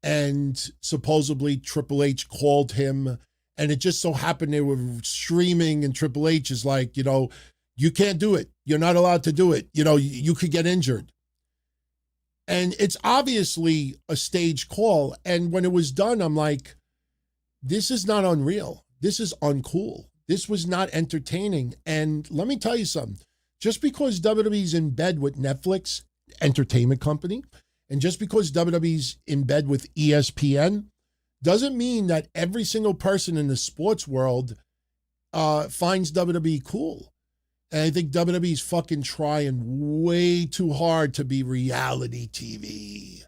And supposedly Triple H called him. And it just so happened they were streaming and Triple H is like, you can't do it. You're not allowed to do it. You could get injured. And it's obviously a staged call. And when it was done, I'm like, this is not unreal. This is uncool. This was not entertaining. And let me tell you something. Just because WWE's in bed with Netflix, entertainment company, and just because WWE's in bed with ESPN, doesn't mean that every single person in the sports world finds WWE cool. And I think WWE's fucking trying way too hard to be reality TV.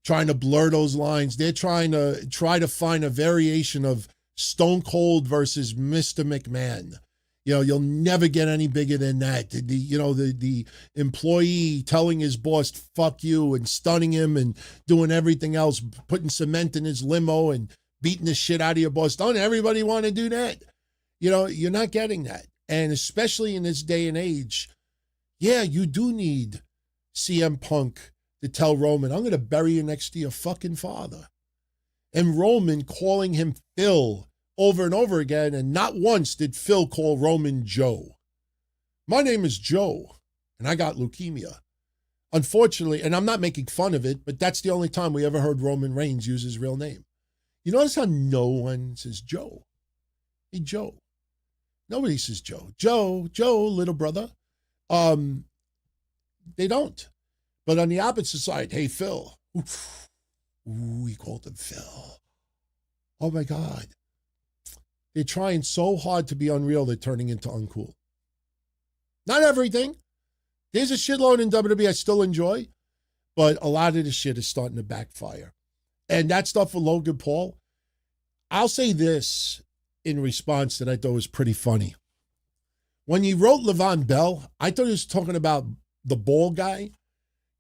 Trying to blur those lines. They're trying to find a variation of Stone Cold versus Mr. McMahon. You'll never get any bigger than that. The employee telling his boss, fuck you, and stunning him and doing everything else, putting cement in his limo and beating the shit out of your boss. Don't everybody want to do that? You're not getting that. And especially in this day and age, yeah, you do need CM Punk to tell Roman, I'm going to bury you next to your fucking father. And Roman calling him Phil over and over again, and not once did Phil call Roman Joe. My name is Joe, and I got leukemia. Unfortunately, and I'm not making fun of it, but that's the only time we ever heard Roman Reigns use his real name. You notice how no one says Joe? Hey, Joe. Nobody says Joe. Joe, little brother. They don't. But on the opposite side, hey, Phil. Oof. Ooh, he called him Phil. Oh, my God. They're trying so hard to be unreal, they're turning into uncool. Not everything. There's a shitload in WWE I still enjoy, but a lot of the shit is starting to backfire. And that stuff for Logan Paul, I'll say this in response that I thought was pretty funny. When he wrote Le'Veon Bell, I thought he was talking about the ball guy.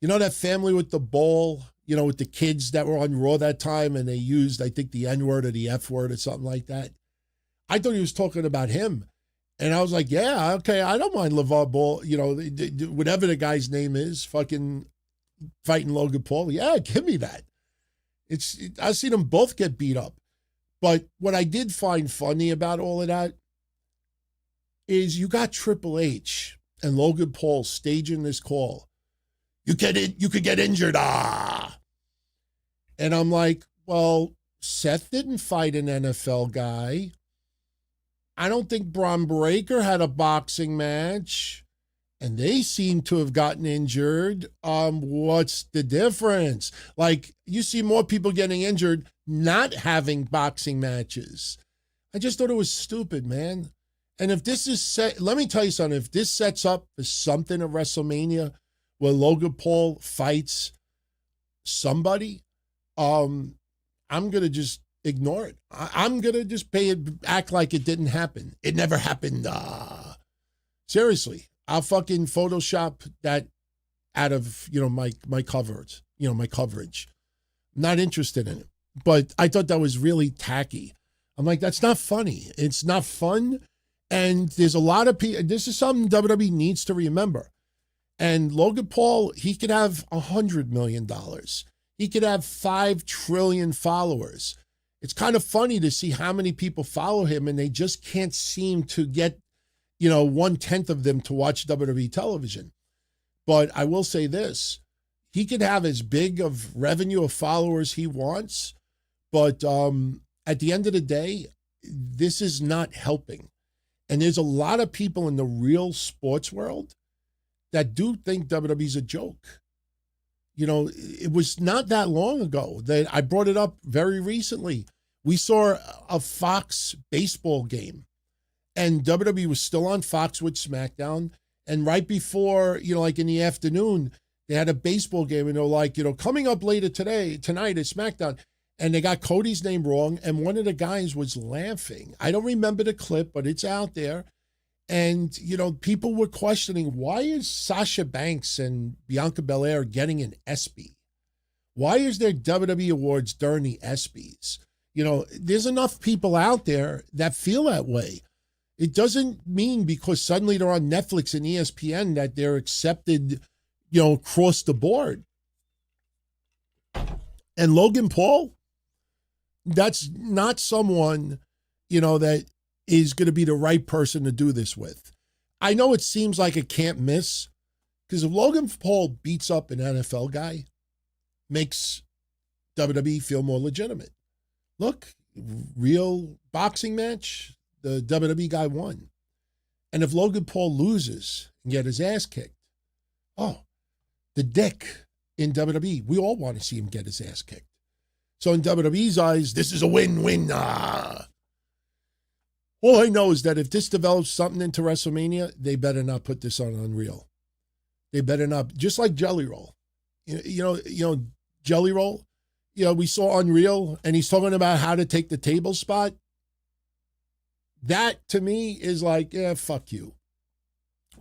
That family with the ball, with the kids that were on Raw that time, and they used, I think, the N-word or the F-word or something like that. I thought he was talking about him. And I was like, yeah, okay, I don't mind LeVar Ball, whatever the guy's name is, fucking fighting Logan Paul. Yeah, give me that. I've seen them both get beat up. But what I did find funny about all of that is you got Triple H and Logan Paul staging this call. You could get injured. And I'm like, well, Seth didn't fight an NFL guy. I don't think Braun Breaker had a boxing match, and they seem to have gotten injured. What's the difference? Like, you see more people getting injured not having boxing matches. I just thought it was stupid, man. And if this is set, let me tell you something. If this sets up for something at WrestleMania where Logan Paul fights somebody, I'm going to just ignore it. I'm going to just act like it didn't happen. It never happened. Seriously, I'll fucking Photoshop that out of, my coverage, my coverage. Not interested in it. But I thought that was really tacky. I'm like, that's not funny. It's not fun. And there's a lot of people, this is something WWE needs to remember. And Logan Paul, he could have $100 million. He could have 5 trillion followers. It's kind of funny to see how many people follow him and they just can't seem to get, 1/10 of them to watch WWE television. But I will say this, he could have as big of revenue of followers he wants, but at the end of the day, this is not helping. And there's a lot of people in the real sports world that do think WWE's a joke. it was not that long ago that I brought it up very recently. We saw a Fox baseball game, and WWE was still on Fox with SmackDown. And right before, like in the afternoon, they had a baseball game, and they're like, coming up later tonight is SmackDown. And they got Cody's name wrong, and one of the guys was laughing. I don't remember the clip, but it's out there. And, people were questioning, why is Sasha Banks and Bianca Belair getting an ESPY? Why is there WWE awards during the ESPYs? There's enough people out there that feel that way. It doesn't mean because suddenly they're on Netflix and ESPN that they're accepted, across the board. And Logan Paul, that's not someone, that is going to be the right person to do this with. I know it seems like it can't miss, because if Logan Paul beats up an NFL guy, makes WWE feel more legitimate. Look, real boxing match, the WWE guy won. And if Logan Paul loses and get his ass kicked, the dick in WWE, we all want to see him get his ass kicked. So in WWE's eyes, this is a win-win. All I know is that if this develops something into WrestleMania, they better not put this on Unreal. They better not. Just like Jelly Roll. Jelly Roll, we saw Unreal, and he's talking about how to take the table spot. That, to me, is like, fuck you.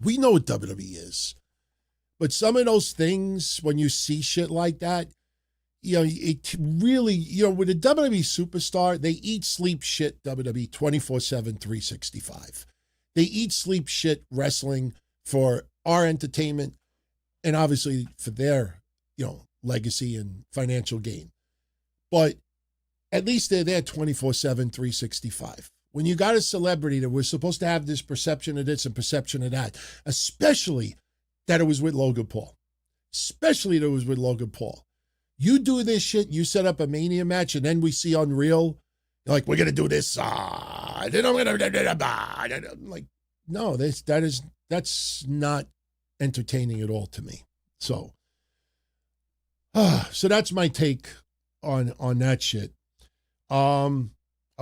We know what WWE is. But some of those things, when you see shit like that, it really, with a WWE superstar, they eat, sleep, shit WWE 24/7, 365. They eat, sleep, shit wrestling for our entertainment and obviously for their, legacy and financial gain. But at least they're there 24/7, 365. When you got a celebrity that was supposed to have this perception of this and perception of that, especially that it was with Logan Paul. Especially that it was with Logan Paul. You do this shit, you set up a Mania match, and then we see Unreal, you're like, we're going to do this. Then I'm going to, like, no, that's not entertaining at all to me. So that's my take on that shit. Are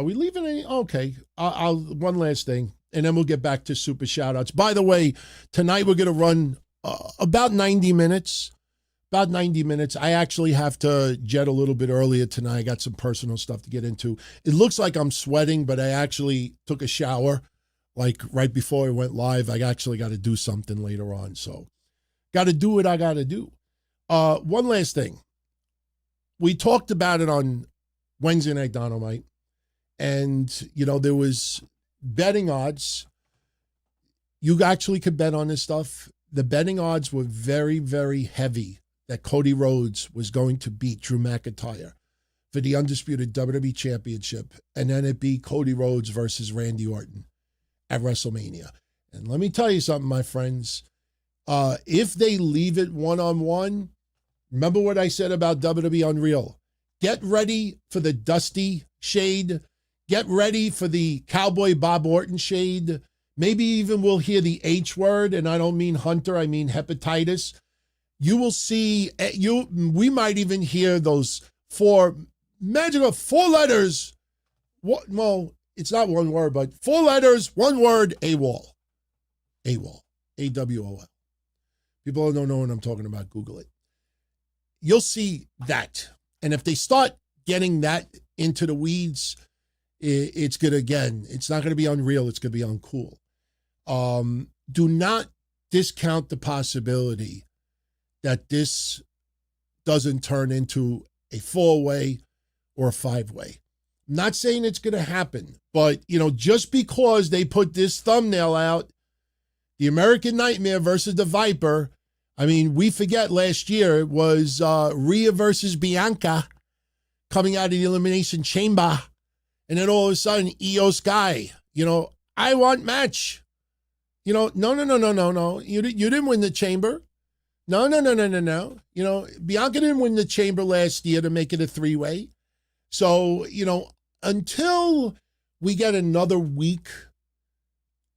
we leaving any? Okay. I'll one last thing, and then we'll get back to super shout-outs. By the way, tonight we're going to run about 90 minutes. About 90 minutes. I actually have to jet a little bit earlier tonight. I got some personal stuff to get into. It looks like I'm sweating, but I actually took a shower like right before I went live. I actually got to do something later on. So got to do what I got to do. One last thing. We talked about it on Wednesday Night Dynamite, and, there was betting odds. You actually could bet on this stuff. The betting odds were very, very heavy that Cody Rhodes was going to beat Drew McIntyre for the Undisputed WWE Championship, and then it be Cody Rhodes versus Randy Orton at WrestleMania. And let me tell you something, my friends. If they leave it one-on-one, remember what I said about WWE Unreal. Get ready for the Dusty shade. Get ready for the Cowboy Bob Orton shade. Maybe even we'll hear the H word, and I don't mean Hunter, I mean hepatitis. You will see, we might even hear those magical four letters. Well, it's not one word, but 4 letters, 1 word, AWOL. AWOL. AWOL. People don't know what I'm talking about, Google it. You'll see that. And if they start getting that into the weeds, it's going to, again, it's not going to be Unreal, it's going to be uncool. Do not discount the possibility that this doesn't turn into a 4-way or a 5-way. I'm not saying it's going to happen, but, just because they put this thumbnail out, the American Nightmare versus the Viper, I mean, we forget last year it was Rhea versus Bianca coming out of the Elimination Chamber, and then all of a sudden, Io Sky, I want match. No. You didn't win the Chamber. No. Bianca didn't win the Chamber last year to make it a 3-way. So, until we get another week,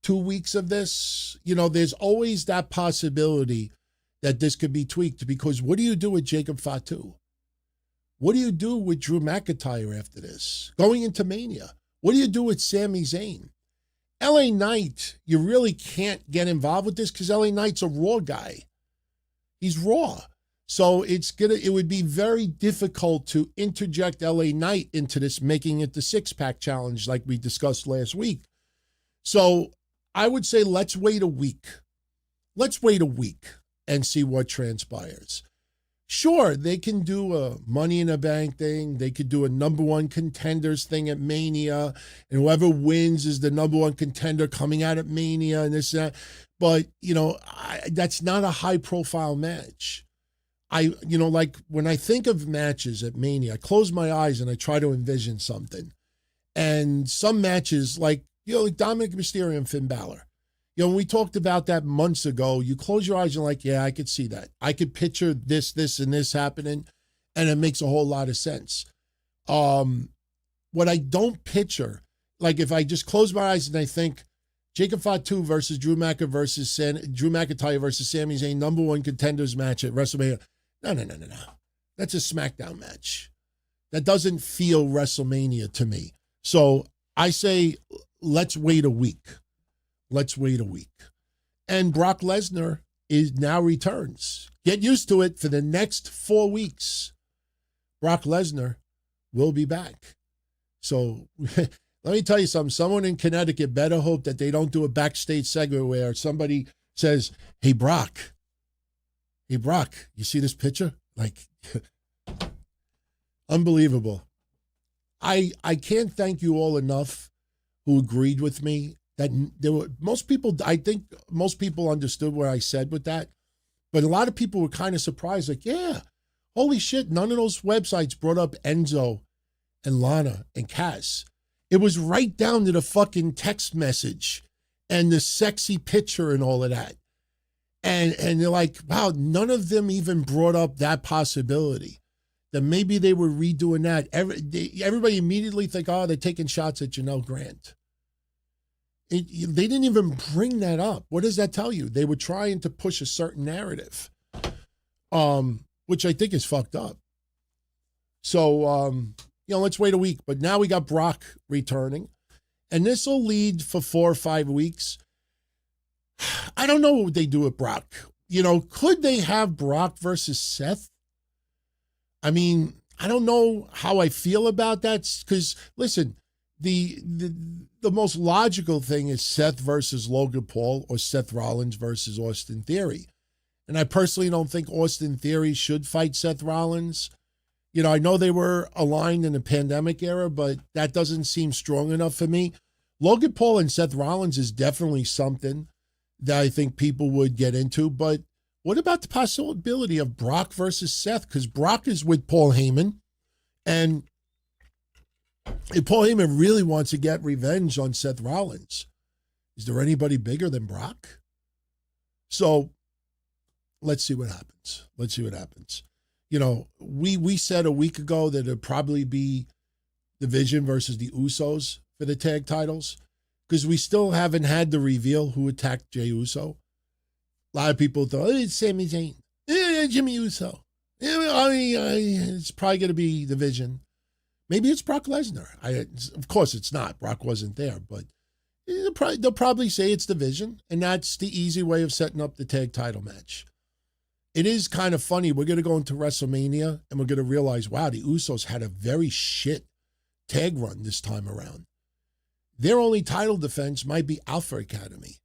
2 weeks of this, there's always that possibility that this could be tweaked, because what do you do with Jacob Fatu? What do you do with Drew McIntyre after this? Going into Mania, what do you do with Sami Zayn? LA Knight, you really can't get involved with this because LA Knight's a Raw guy. He's Raw. So it would be very difficult to interject LA Knight into this, making it the six-pack challenge like we discussed last week. So I would say let's wait a week. Let's wait a week and see what transpires. Sure, they can do a Money in the Bank thing. They could do a number one contenders thing at Mania, and whoever wins is the number one contender coming out at Mania and this and that. But, that's not a high-profile match. Like when I think of matches at Mania, I close my eyes and I try to envision something. And some matches, like Dominic Mysterio and Finn Balor. When we talked about that months ago, you close your eyes and like, yeah, I could see that. I could picture this, and this happening, and it makes a whole lot of sense. What I don't picture, like if I just close my eyes and I think Jacob Fatu versus Drew McIntyre versus Sami Zayn, number one contenders match at WrestleMania. No. That's a SmackDown match. That doesn't feel WrestleMania to me. So I say, let's wait a week. Let's wait a week. And Brock Lesnar now returns. Get used to it for the next 4 weeks. Brock Lesnar will be back. So let me tell you something. Someone in Connecticut better hope that they don't do a backstage segment where somebody says, hey, Brock, you see this picture? Like, unbelievable. I can't thank you all enough who agreed with me. That there were I think most people understood what I said with that, but a lot of people were kind of surprised, like, yeah, holy shit, none of those websites brought up Enzo and Lana and Cass. It was right down to the fucking text message and the sexy picture and all of that. And they're like, wow, none of them even brought up that possibility, that maybe they were redoing that. Everybody immediately think, oh, they're taking shots at Janelle Grant. They didn't even bring that up. What does that tell you? They were trying to push a certain narrative, which I think is fucked up. So, let's wait a week. But now we got Brock returning, and this will lead for 4 or 5 weeks. I don't know what they do with Brock. Could they have Brock versus Seth? I mean, I don't know how I feel about that, because, listen, the most logical thing is Seth versus Logan Paul or Seth Rollins versus Austin Theory. And I personally don't think Austin Theory should fight Seth Rollins. I know they were aligned in the pandemic era, but that doesn't seem strong enough for me. Logan Paul and Seth Rollins is definitely something that I think people would get into. But what about the possibility of Brock versus Seth? Because Brock is with Paul Heyman, and if Paul Heyman really wants to get revenge on Seth Rollins, is there anybody bigger than Brock? So let's see what happens. We said a week ago that it'd probably be Division versus the Usos for the tag titles, because we still haven't had the reveal who attacked Jey Uso. A lot of people thought, it's Sami Zayn, Jimmy Uso. It's probably going to be Division. Maybe it's Brock Lesnar. Of course it's not. Brock wasn't there, but they'll probably say it's Division, and that's the easy way of setting up the tag title match. It is kind of funny. We're going to go into WrestleMania, and we're going to realize, wow, the Usos had a very shit tag run this time around. Their only title defense might be Alpha Academy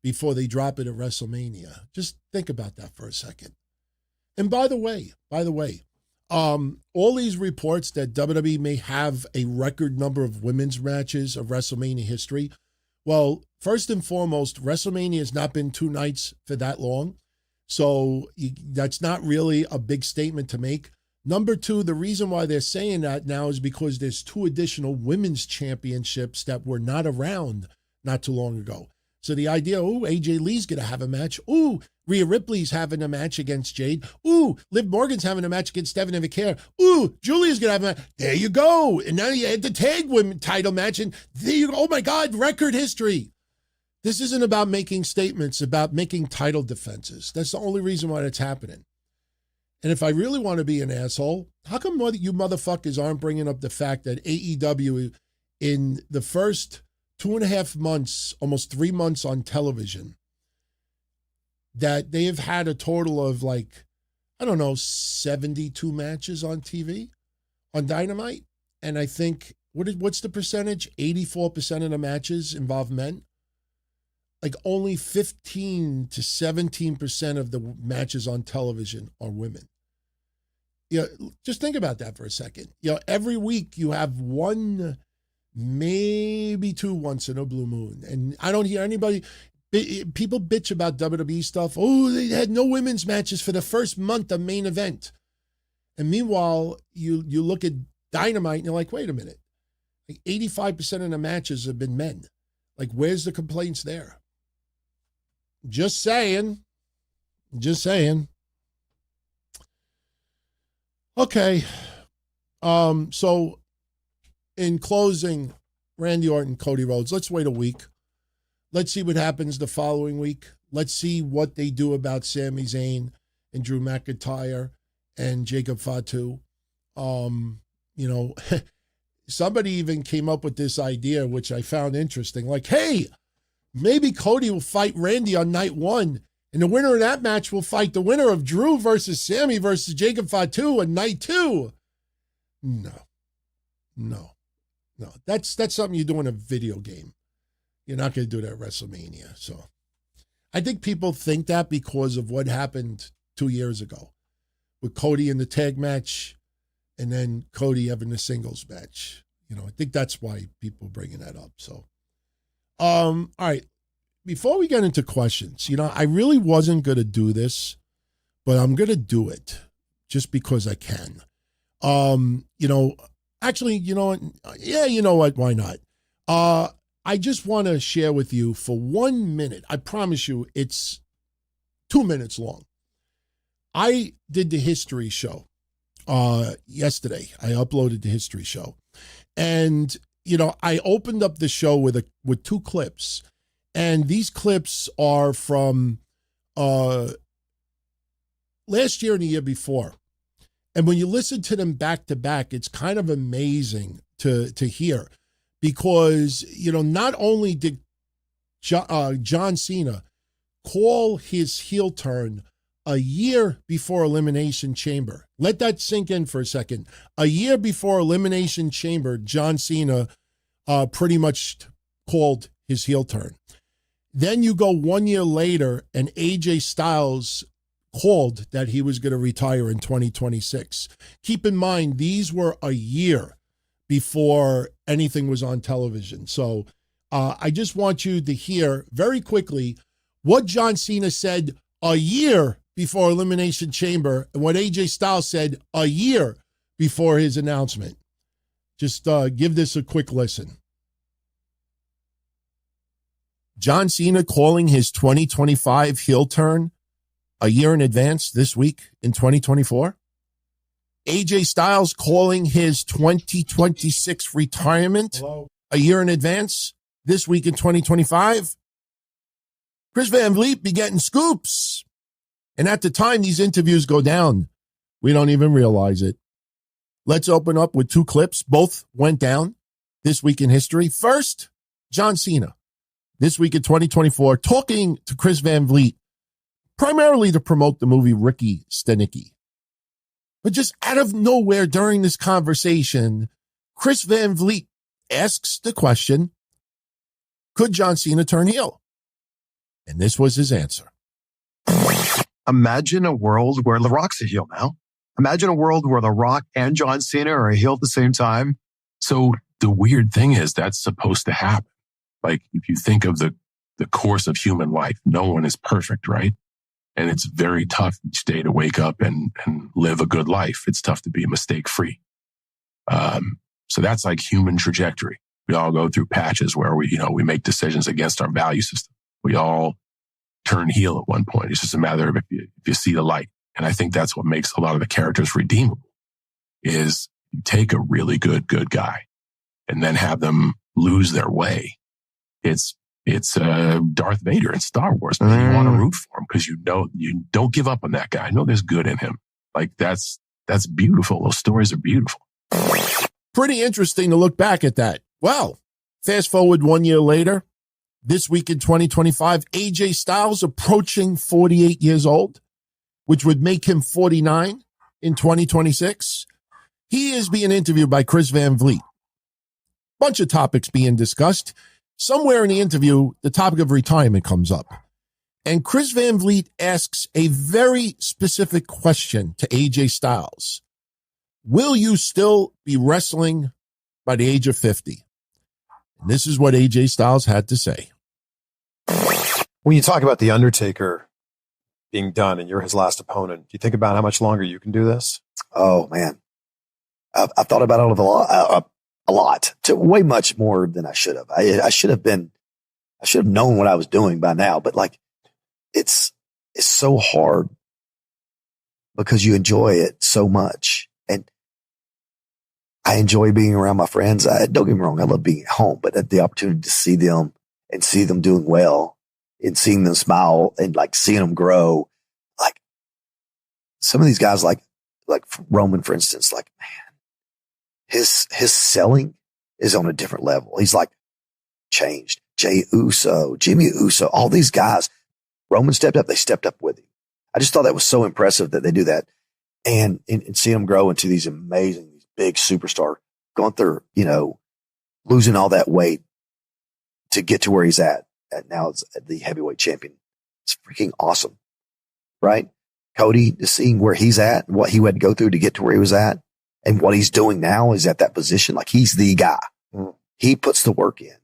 before they drop it at WrestleMania. Just think about that for a second. And by the way, all these reports that WWE may have a record number of women's matches of WrestleMania history. Well, first and foremost, WrestleMania has not been 2 nights for that long. So that's not really a big statement to make. Number 2, the reason why they're saying that now is because there's 2 additional women's championships that were not around not too long ago. So the idea, AJ Lee's going to have a match. Rhea Ripley's having a match against Jade. Liv Morgan's having a match against Stephanie McCare. Julia's going to have a match. There you go. And now you had the tag women title match. And there you go. Oh, my God, record history. This isn't about making statements, about making title defenses. That's the only reason why that's happening. And if I really want to be an asshole, how come you motherfuckers aren't bringing up the fact that AEW in the first 2.5 months, almost 3 months on television, that they have had a total of 72 matches on TV, on Dynamite? And I think, what's the percentage? 84% of the matches involve men? Only 15 to 17% of the matches on television are women. Just think about that for a second. Every week you have one, maybe two once in a blue moon. And I don't hear anybody, people bitch about WWE stuff. Oh, they had no women's matches for the first month of main event. And meanwhile, you look at Dynamite and you're like, wait a minute. 85% of the matches have been men. Where's the complaints there? Just saying. Okay. So in closing, Randy Orton, Cody Rhodes, let's wait a week. Let's see what happens the following week. Let's see what they do about Sami Zayn and Drew McIntyre and Jacob Fatu. Somebody even came up with this idea, which I found interesting. Hey, maybe Cody will fight Randy on night one, and the winner of that match will fight the winner of Drew versus Sammy versus Jacob Fatu on night two. No. That's something you do in a video game. You're not going to do that at WrestleMania. So I think people think that because of what happened 2 years ago with Cody in the tag match and then Cody having the singles match. I think that's why people are bringing that up. So, all right. Before we get into questions, I really wasn't going to do this, but I'm going to do it just because I can. Actually, you know what? Yeah, you know what? Why not? I just want to share with you for 1 minute. I promise you it's 2 minutes long. I did the history show yesterday. I uploaded the history show. And, I opened up the show with two clips. And these clips are from last year and the year before. And when you listen to them back to back, it's kind of amazing to hear. Because, not only did John Cena call his heel turn a year before Elimination Chamber. Let that sink in for a second. A year before Elimination Chamber, John Cena pretty much called his heel turn. Then you go 1 year later, and AJ Styles called that he was going to retire in 2026. Keep in mind, these were a year before anything was on television. So I just want you to hear very quickly what John Cena said a year before Elimination Chamber and what AJ Styles said a year before his announcement. Just give this a quick listen. John Cena calling his 2025 heel turn a year in advance this week in 2024. AJ Styles calling his 2026 retirement a year in advance this week in 2025. Chris Van Vliet be getting scoops. And at the time these interviews go down, we don't even realize it. Let's open up with two clips. Both went down this week in history. First, John Cena, this week in 2024, talking to Chris Van Vliet, primarily to promote the movie Ricky Stenicki. But just out of nowhere during this conversation, Chris Van Vliet asks the question, could John Cena turn heel? And this was his answer. Imagine a world where The Rock's a heel now. Imagine a world where The Rock and John Cena are a heel at the same time. So the weird thing is that's supposed to happen. If you think of the course of human life, no one is perfect, right? And it's very tough each day to wake up and live a good life. It's tough to be mistake-free. So that's like human trajectory. We all go through patches where we make decisions against our value system. We all turn heel at one point. It's just a matter of if you see the light. And I think that's what makes a lot of the characters redeemable is you take a really good guy and then have them lose their way. It's It's Darth Vader in Star Wars. Man, you want to root for him because you know you don't give up on that guy. I know there's good in him. Like that's beautiful. Those stories are beautiful. Pretty interesting to look back at that. Well, fast forward 1 year later, this week in 2025, AJ Styles approaching 48 years old, which would make him 49 in 2026. He is being interviewed by Chris Van Vliet. Bunch of topics being discussed. Somewhere in the interview, the topic of retirement comes up. And Chris Van Vliet asks a very specific question to AJ Styles. Will you still be wrestling by the age of 50? And this is what AJ Styles had to say. When you talk about The Undertaker being done and you're his last opponent, do you think about how much longer you can do this? Oh, man. I've thought about it a lot, to way much more than I should have. I should have known what I was doing by now, but like, it's so hard because you enjoy it so much. And I enjoy being around my friends. Don't get me wrong. I love being at home, but the opportunity to see them and see them doing well and seeing them smile and like seeing them grow. Like some of these guys, like Roman, for instance, like, man, his selling is on a different level. He's like changed. Jey Uso, Jimmy Uso, all these guys, Roman stepped up. They stepped up with him. I just thought that was so impressive that they do that. And seeing him grow into these amazing, these big superstar. Gunther, losing all that weight to get to where he's at now as the heavyweight champion. It's freaking awesome. Right? Cody, seeing where he's at, what he had to go through to get to where he was at. And what he's doing now is at that position. Like he's the guy. He puts the work in.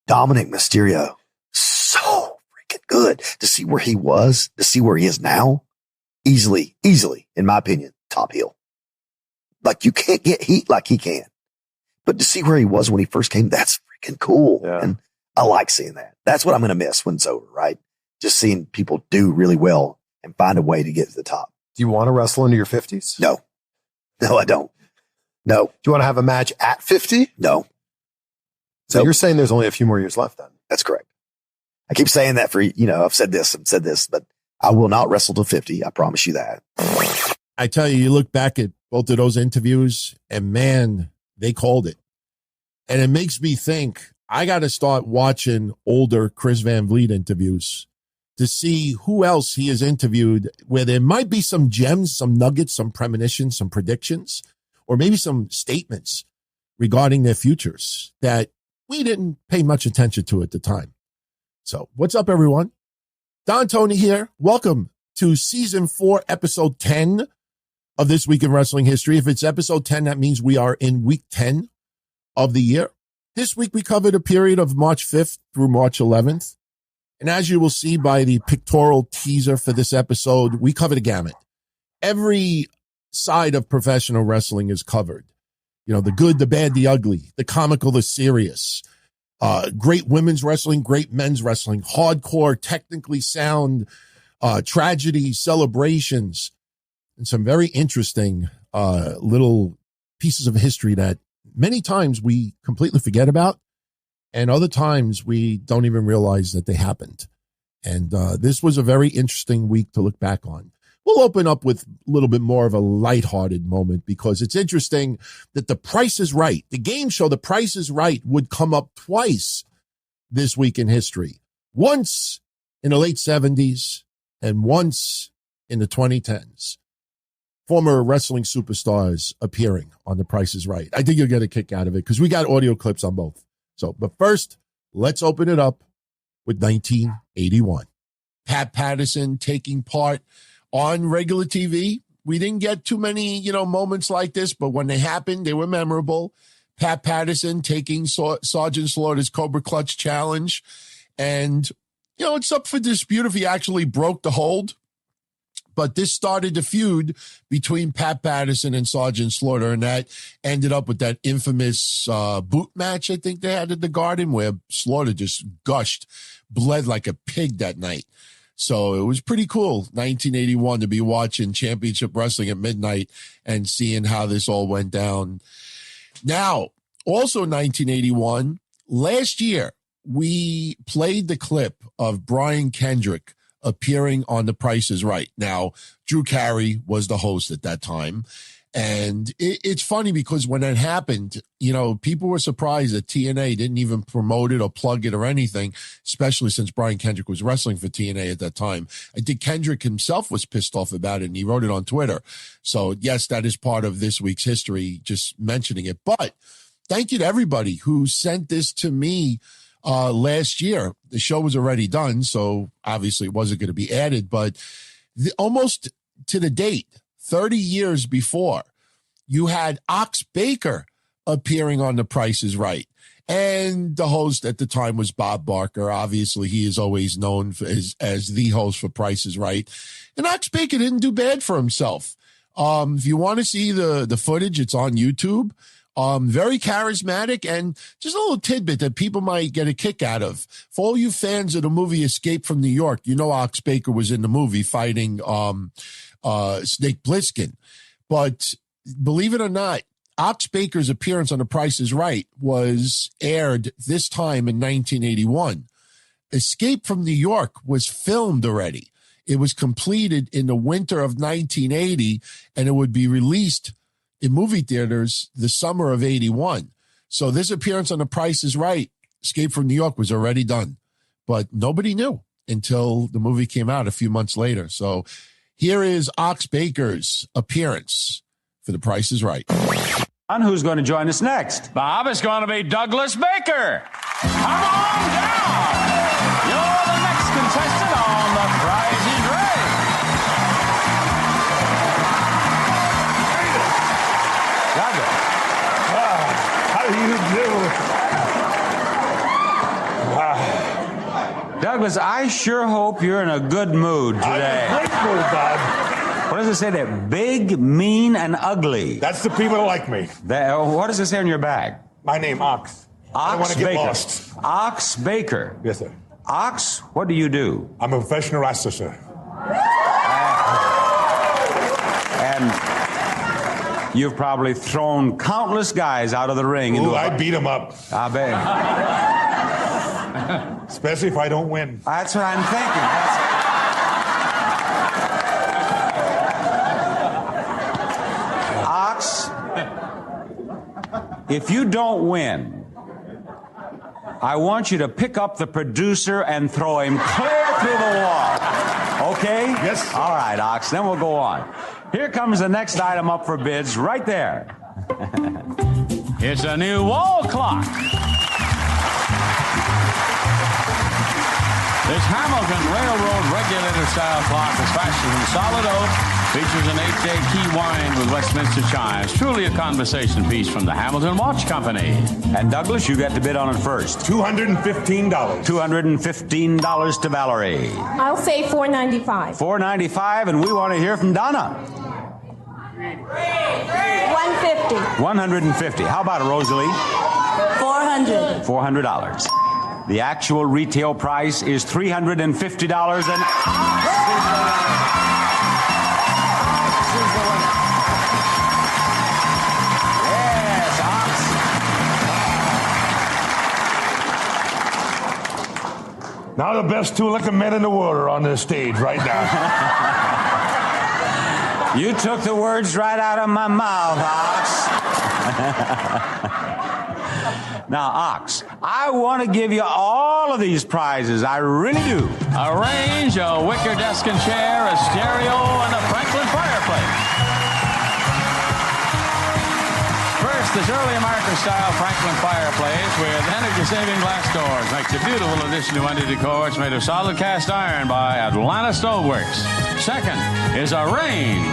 Dominic Mysterio, so freaking good to see where he was, to see where he is now. Easily, in my opinion, top heel. Like you can't get heat like he can, but to see where he was when he first came, that's freaking cool. Yeah. And I like seeing that. That's what I'm going to miss when it's over, right? Just seeing people do really well and find a way to get to the top. Do you want to wrestle into your 50s? No, I don't. No. Do you want to have a match at 50? No. So you're saying there's only a few more years left then? That's correct. I keep saying that I've said this, but I will not wrestle to 50. I promise you that. I tell you, you look back at both of those interviews and man, they called it. And it makes me think I got to start watching older Chris Van Vliet interviews to see who else he has interviewed where there might be some gems, some nuggets, some premonitions, some predictions, or maybe some statements regarding their futures that we didn't pay much attention to at the time. So what's up, everyone? Don Tony here. Welcome to season 4, episode 10 of This Week in Wrestling History. If it's episode 10, that means we are in week 10 of the year. This week, we covered a period of March 5th through March 11th. And as you will see by the pictorial teaser for this episode, we covered a gamut. Every side of professional wrestling is covered. The good, the bad, the ugly, the comical, the serious. Great women's wrestling, great men's wrestling, hardcore, technically sound, tragedy, celebrations, and some very interesting little pieces of history that many times we completely forget about, and other times we don't even realize that they happened. And this was a very interesting week to look back on. We'll open up with a little bit more of a lighthearted moment because it's interesting that The Price is Right, the game show The Price is Right, would come up twice this week in history. Once in the late 70s and once in the 2010s. Former wrestling superstars appearing on The Price is Right. I think you'll get a kick out of it because we got audio clips on both. But first, let's open it up with 1981. Pat Patterson taking part on regular TV. We didn't get too many, moments like this, but when they happened, they were memorable. Pat Patterson taking Sergeant Slaughter's Cobra Clutch challenge. And, it's up for dispute if he actually broke the hold. But this started the feud between Pat Patterson and Sergeant Slaughter, and that ended up with that infamous boot match I think they had at the Garden where Slaughter just bled like a pig that night. So it was pretty cool, 1981, to be watching Championship Wrestling at midnight and seeing how this all went down. Now, also 1981, last year, we played the clip of Brian Kendrick appearing on The Price is Right. Now, Drew Carey was the host at that time. And it's funny because when that happened, people were surprised that TNA didn't even promote it or plug it or anything, especially since Brian Kendrick was wrestling for TNA at that time. I think Kendrick himself was pissed off about it, and he wrote it on Twitter. So, yes, that is part of this week's history, just mentioning it. But thank you to everybody who sent this to me last year. The show was already done, so obviously it wasn't going to be added. But almost to the date, 30 years before, you had Ox Baker appearing on The Price is Right. And the host at the time was Bob Barker. Obviously, he is always known as the host for Price is Right. And Ox Baker didn't do bad for himself. If you want to see the footage, it's on YouTube. Very charismatic, and just a little tidbit that people might get a kick out of. For all you fans of the movie Escape from New York, Ox Baker was in the movie fighting Snake Plissken. But believe it or not, Ox Baker's appearance on The Price is Right was aired this time in 1981. Escape from New York was filmed already. It was completed in the winter of 1980, and it would be released in movie theaters the summer of 81. So this appearance on The Price is Right, Escape from New York, was already done. But nobody knew until the movie came out a few months later. So here is Ox Baker's appearance for The Price is Right. Who's going to join us next? Bob, it's going to be Douglas Baker. Come on down. You're the next contestant on The Price is Right. Douglas. How do you do? Douglas, I sure hope you're in a good mood today. I'm in a great mood, Bob. What does it say there? Big, mean, and ugly. That's the people that like me. What does it say on your bag? My name, Ox. I don't want to get lost. Ox Baker. Yes, sir. Ox, what do you do? I'm a professional wrestler, sir. And you've probably thrown countless guys out of the ring. Ooh, I beat them up. I bet. Especially if I don't win. That's what I'm thinking. Ox, if you don't win, I want you to pick up the producer and throw him clear through the wall. Okay? Yes, sir. All right, Ox, then we'll go on. Here comes the next item up for bids right there. It's a new wall clock. This Hamilton Railroad regulator-style clock is fashioned in solid oak, features an 8-day key wind with Westminster chimes. Truly a conversation piece from the Hamilton Watch Company. And Douglas, you got to bid on it first. $215. $215 to Valerie. I'll say $495. $495, and we want to hear from Donna. $150. $150. How about it, Rosalie? $400. $400. The actual retail price is $350, and Ox is the winner. Yes, Ox. Now the best two-looking men in the world are on this stage right now. You took the words right out of my mouth, Ox. Now, Ox, I want to give you all of these prizes. I really do. A range, a wicker desk and chair, a stereo, and a Franklin fireplace. First, this early American-style Franklin fireplace with energy-saving glass doors makes a beautiful addition to any decor. It's made of solid cast iron by Atlanta Stoveworks. Second is a range.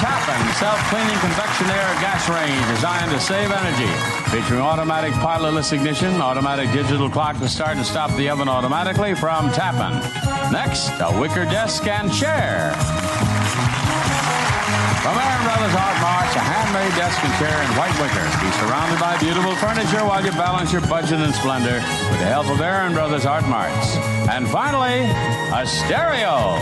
Tappan self-cleaning convection air gas range designed to save energy. Featuring automatic pilotless ignition, automatic digital clock to start and stop the oven automatically from Tappan. Next, a wicker desk and chair. From Aaron Brothers Art Marts, a handmade desk and chair in white wicker. Be surrounded by beautiful furniture while you balance your budget and splendor with the help of Aaron Brothers Art Marts. And finally, a stereo.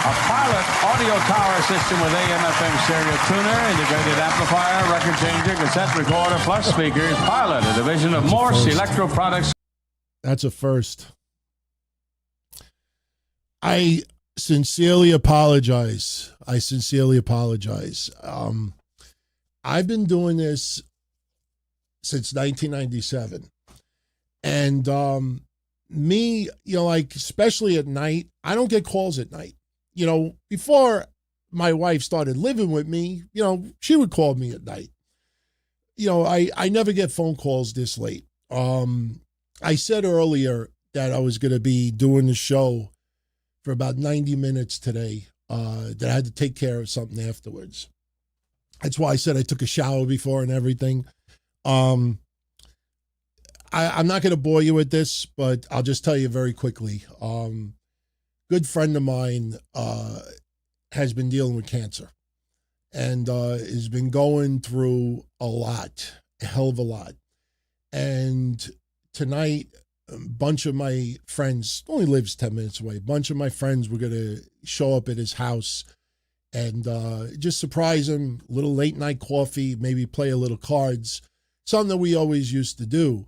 A Pilot audio tower system with AM/FM stereo tuner, integrated amplifier, record changer, cassette recorder, plus speakers. Pilot, a division of Morse Electro Products. That's a first. I sincerely apologize. I've been doing this since 1997. And me, like, especially at night, I don't get calls at night. Before my wife started living with me, she would call me at night. I never get phone calls this late. I said earlier that I was going to be doing the show for about 90 minutes today, that I had to take care of something afterwards. That's why I said I took a shower before and everything. I'm not going to bore you with this, but I'll just tell you very quickly. Good friend of mine has been dealing with cancer and has been going through a hell of a lot. And tonight, a bunch of my friends, only lives 10 minutes away, a bunch of my friends were going to show up at his house and just surprise him, a little late night coffee, maybe play a little cards, something that we always used to do.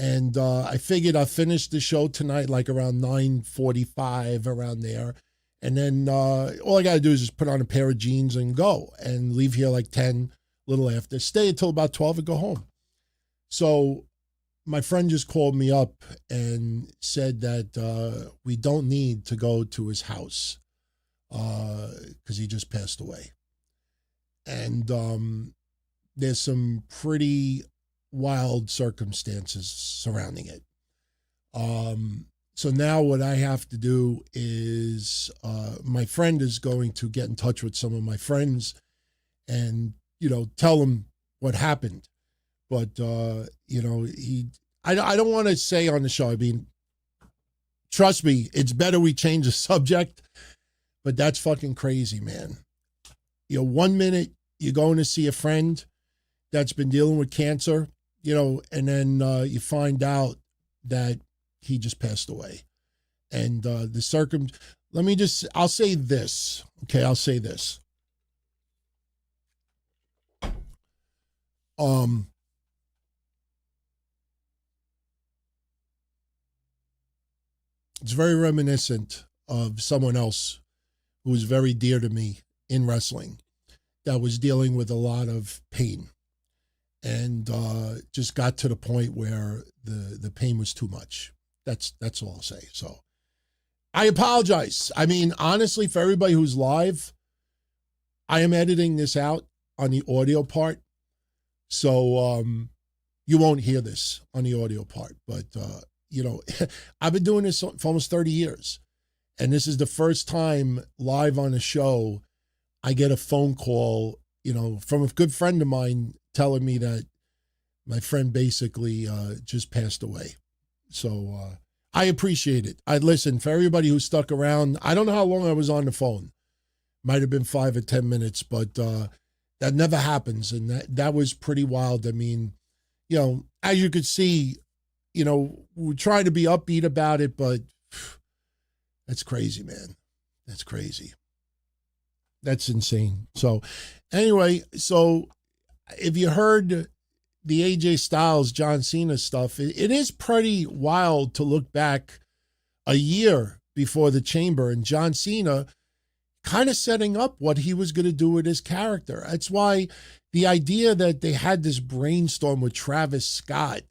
And I figured I'd finish the show tonight like around 9:45, around there. And then all I got to do is just put on a pair of jeans and go and leave here like 10, a little after. Stay until about 12 and go home. So my friend just called me up and said that we don't need to go to his house because he just passed away. And there's some pretty wild circumstances surrounding it. So now what I have to do is my friend is going to get in touch with some of my friends and, tell them what happened. But, I don't want to say on the show, I mean, trust me, it's better we change the subject, but that's fucking crazy, man. 1 minute you're going to see a friend that's been dealing with cancer, and then you find out that he just passed away. And I'll say this, okay, it's very reminiscent of someone else who was very dear to me in wrestling that was dealing with a lot of pain and just got to the point where the pain was too much. That's all I'll say. So I apologize. I mean, honestly, for everybody who's live, I am editing this out on the audio part. So you won't hear this on the audio part, but I've been doing this for almost 30 years. And this is the first time live on a show I get a phone call, from a good friend of mine telling me that my friend basically just passed away. So I appreciate it. Listen, for everybody who stuck around, I don't know how long I was on the phone. Might have been 5 or 10 minutes, but that never happens. And that was pretty wild. I mean, as you could see, we try to be upbeat about it, but that's crazy, man. That's crazy. That's insane. So anyway, if you heard the AJ Styles, John Cena stuff, it is pretty wild to look back a year before the Chamber and John Cena kind of setting up what he was going to do with his character. That's why the idea that they had this brainstorm with Travis Scott,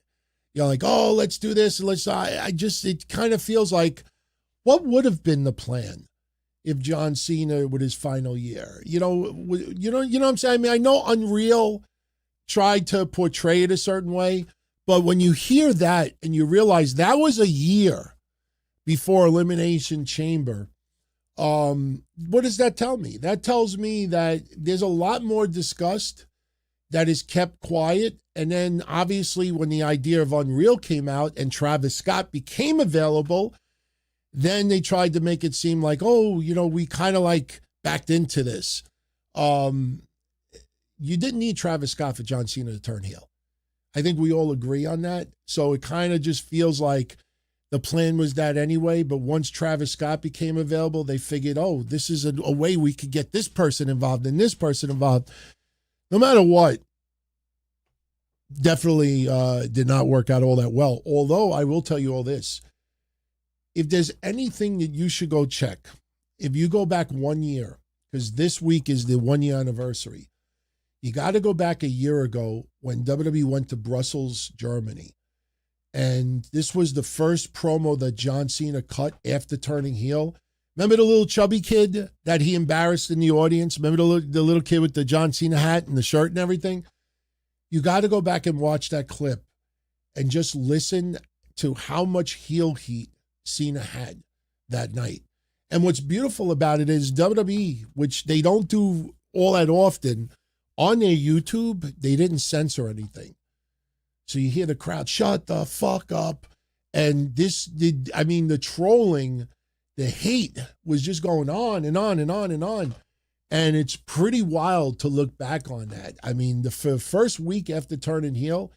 like, oh, let's do this. It kind of feels like, what would have been the plan if John Cena with his final year? You know what I'm saying? I mean, I know Unreal tried to portray it a certain way, but when you hear that and you realize that was a year before Elimination Chamber, what does that tell me? That tells me that there's a lot more discussed that is kept quiet. And then obviously when the idea of Unreal came out and Travis Scott became available, then they tried to make it seem like, oh, we kind of like backed into this. You didn't need Travis Scott for John Cena to turn heel. I think we all agree on that. So it kind of just feels like the plan was that anyway, but once Travis Scott became available, they figured, oh, this is a way we could get this person involved and this person involved. No matter what, definitely did not work out all that well. Although I will tell you all this. If there's anything that you should go check, if you go back 1 year, because this week is the 1 year anniversary, you got to go back a year ago when WWE went to Brussels, Germany. And this was the first promo that John Cena cut after turning heel. Remember the little chubby kid that he embarrassed in the audience? Remember the little kid with the John Cena hat and the shirt and everything? You got to go back and watch that clip and just listen to how much heel heat Cena had that night. And what's beautiful about it is WWE, which they don't do all that often, on their YouTube, they didn't censor anything. So you hear the crowd, shut the fuck up. And the trolling, the hate was just going on and on and on and on. And it's pretty wild to look back on that. I mean, the first week after turning heel,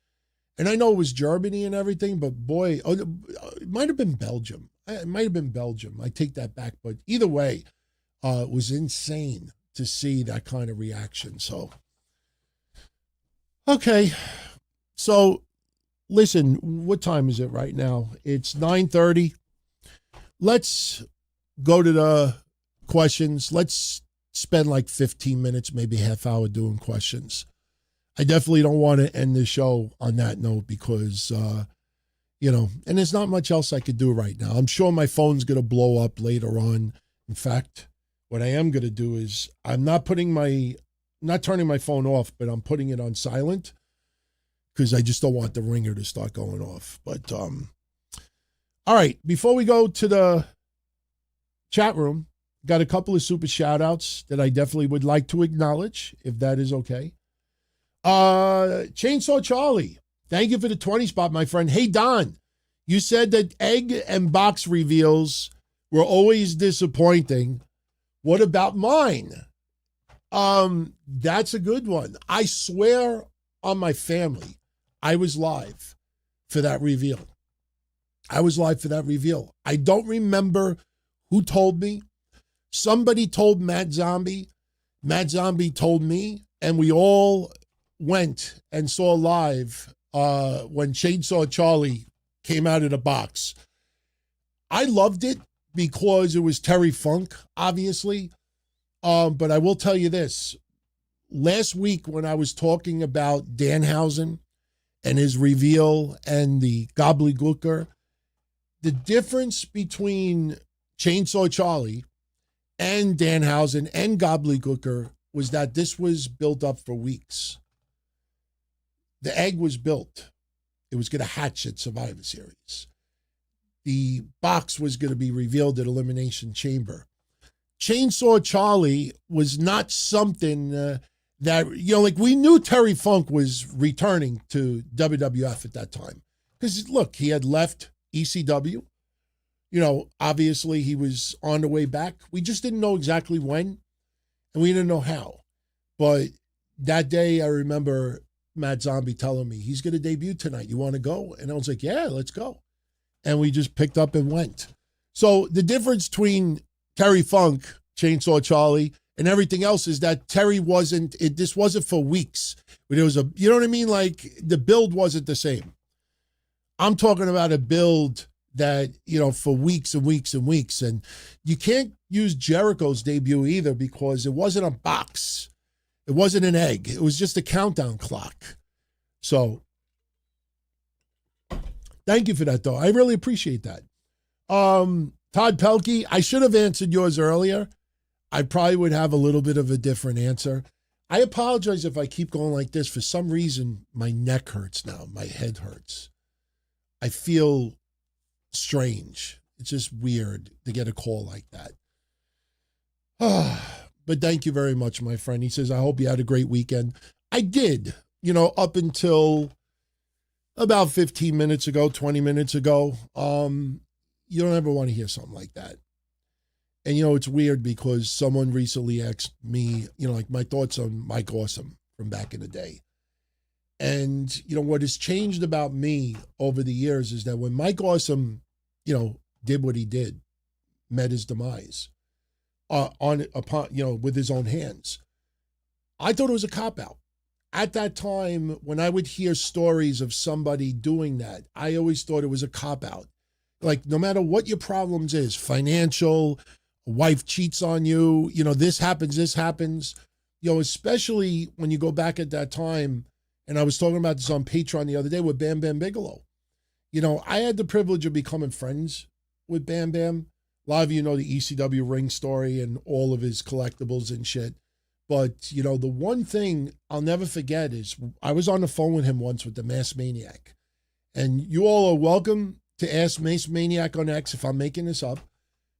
and I know it was Germany and everything, but boy, it might have been Belgium. It might have been Belgium. I take that back. But either way, it was insane to see that kind of reaction. So, okay. So, listen, what time is it right now? It's 9:30. Let's go to the questions. Let's spend like 15 minutes, maybe half hour doing questions. I definitely don't want to end the show on that note because, and there's not much else I could do right now. I'm sure my phone's going to blow up later on. In fact, what I am going to do is I'm not turning my phone off, but I'm putting it on silent because I just don't want the ringer to start going off. But, all right, before we go to the chat room, got a couple of super shout outs that I definitely would like to acknowledge, if that is okay. Chainsaw Charlie, thank you for the 20 spot, my friend. Hey, Don, you said that egg and box reveals were always disappointing. What about mine? That's a good one. I swear on my family, I was live for that reveal. I don't remember who told me. Somebody told Matt Zombie. Matt Zombie told me, and we all went and saw live when Chainsaw Charlie came out of the box. I loved it because it was Terry Funk, obviously. But I will tell you this. Last week when I was talking about Danhausen and his reveal and the gobbledygooker, the difference between Chainsaw Charlie and Danhausen and gobbledygooker was that this was built up for weeks. The egg was built. It was going to hatch at Survivor Series. The box was going to be revealed at Elimination Chamber. Chainsaw Charlie was not something that, like we knew Terry Funk was returning to WWF at that time. Because, look, he had left ECW. Obviously he was on the way back. We just didn't know exactly when, and we didn't know how. But that day, I remember Matt Zombie telling me, he's going to debut tonight. You want to go? And I was like, yeah, let's go. And we just picked up and went. So the difference between Terry Funk, Chainsaw Charlie, and everything else is that Terry this wasn't for weeks. But it was you know what I mean? Like the build wasn't the same. I'm talking about a build that, for weeks and weeks and weeks. And you can't use Jericho's debut either because it wasn't a box. It wasn't an egg. It was just a countdown clock. So thank you for that, though. I really appreciate that. Todd Pelkey, I should have answered yours earlier. I probably would have a little bit of a different answer. I apologize if I keep going like this. For some reason, my neck hurts now. My head hurts. I feel strange. It's just weird to get a call like that. But thank you very much, my friend. He says, I hope you had a great weekend. I did, up until about 15 minutes ago, 20 minutes ago. You don't ever want to hear something like that. And, it's weird because someone recently asked me, like my thoughts on Mike Awesome from back in the day. And, what has changed about me over the years is that when Mike Awesome did what he did, met his demise with his own hands. I thought it was a cop-out. At that time, when I would hear stories of somebody doing that, I always thought it was a cop-out. Like, no matter what your problems is, financial, a wife cheats on you, this happens, especially when you go back at that time, and I was talking about this on Patreon the other day with Bam Bam Bigelow. I had the privilege of becoming friends with Bam Bam. A lot of you know the ECW ring story and all of his collectibles and shit. But, the one thing I'll never forget is I was on the phone with him once with the Masked Maniac. And you all are welcome to ask Masked Maniac on X if I'm making this up.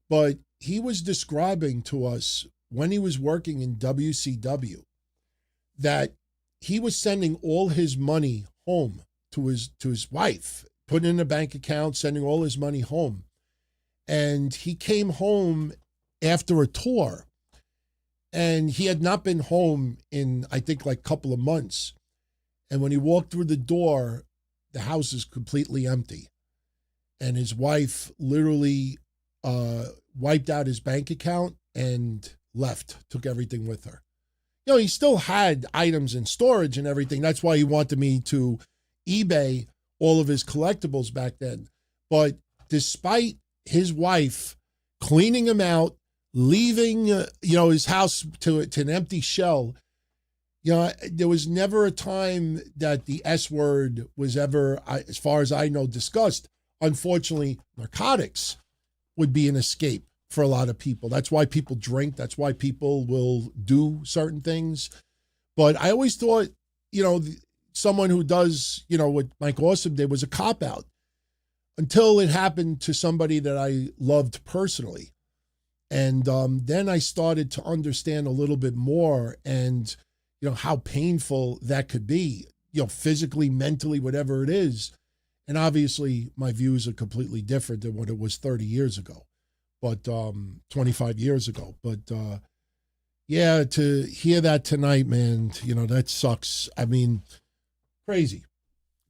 But he was describing to us when he was working in WCW that he was sending all his money home to his wife, putting in a bank account, sending all his money home. And he came home after a tour. And he had not been home in, I think, like a couple of months. And when he walked through the door, the house is completely empty. And his wife literally wiped out his bank account and left, took everything with her. He still had items in storage and everything. That's why he wanted me to eBay all of his collectibles back then. But despite his wife cleaning him out, leaving, his house to an empty shell, there was never a time that the S word was ever, as far as I know, discussed. Unfortunately, narcotics would be an escape for a lot of people. That's why people drink. That's why people will do certain things. But I always thought, someone who does, what Mike Awesome did was a cop-out until it happened to somebody that I loved personally. And then I started to understand a little bit more and, how painful that could be, physically, mentally, whatever it is. And obviously my views are completely different than what it was 30 years ago, but 25 years ago. But yeah, to hear that tonight, man, that sucks. I mean, crazy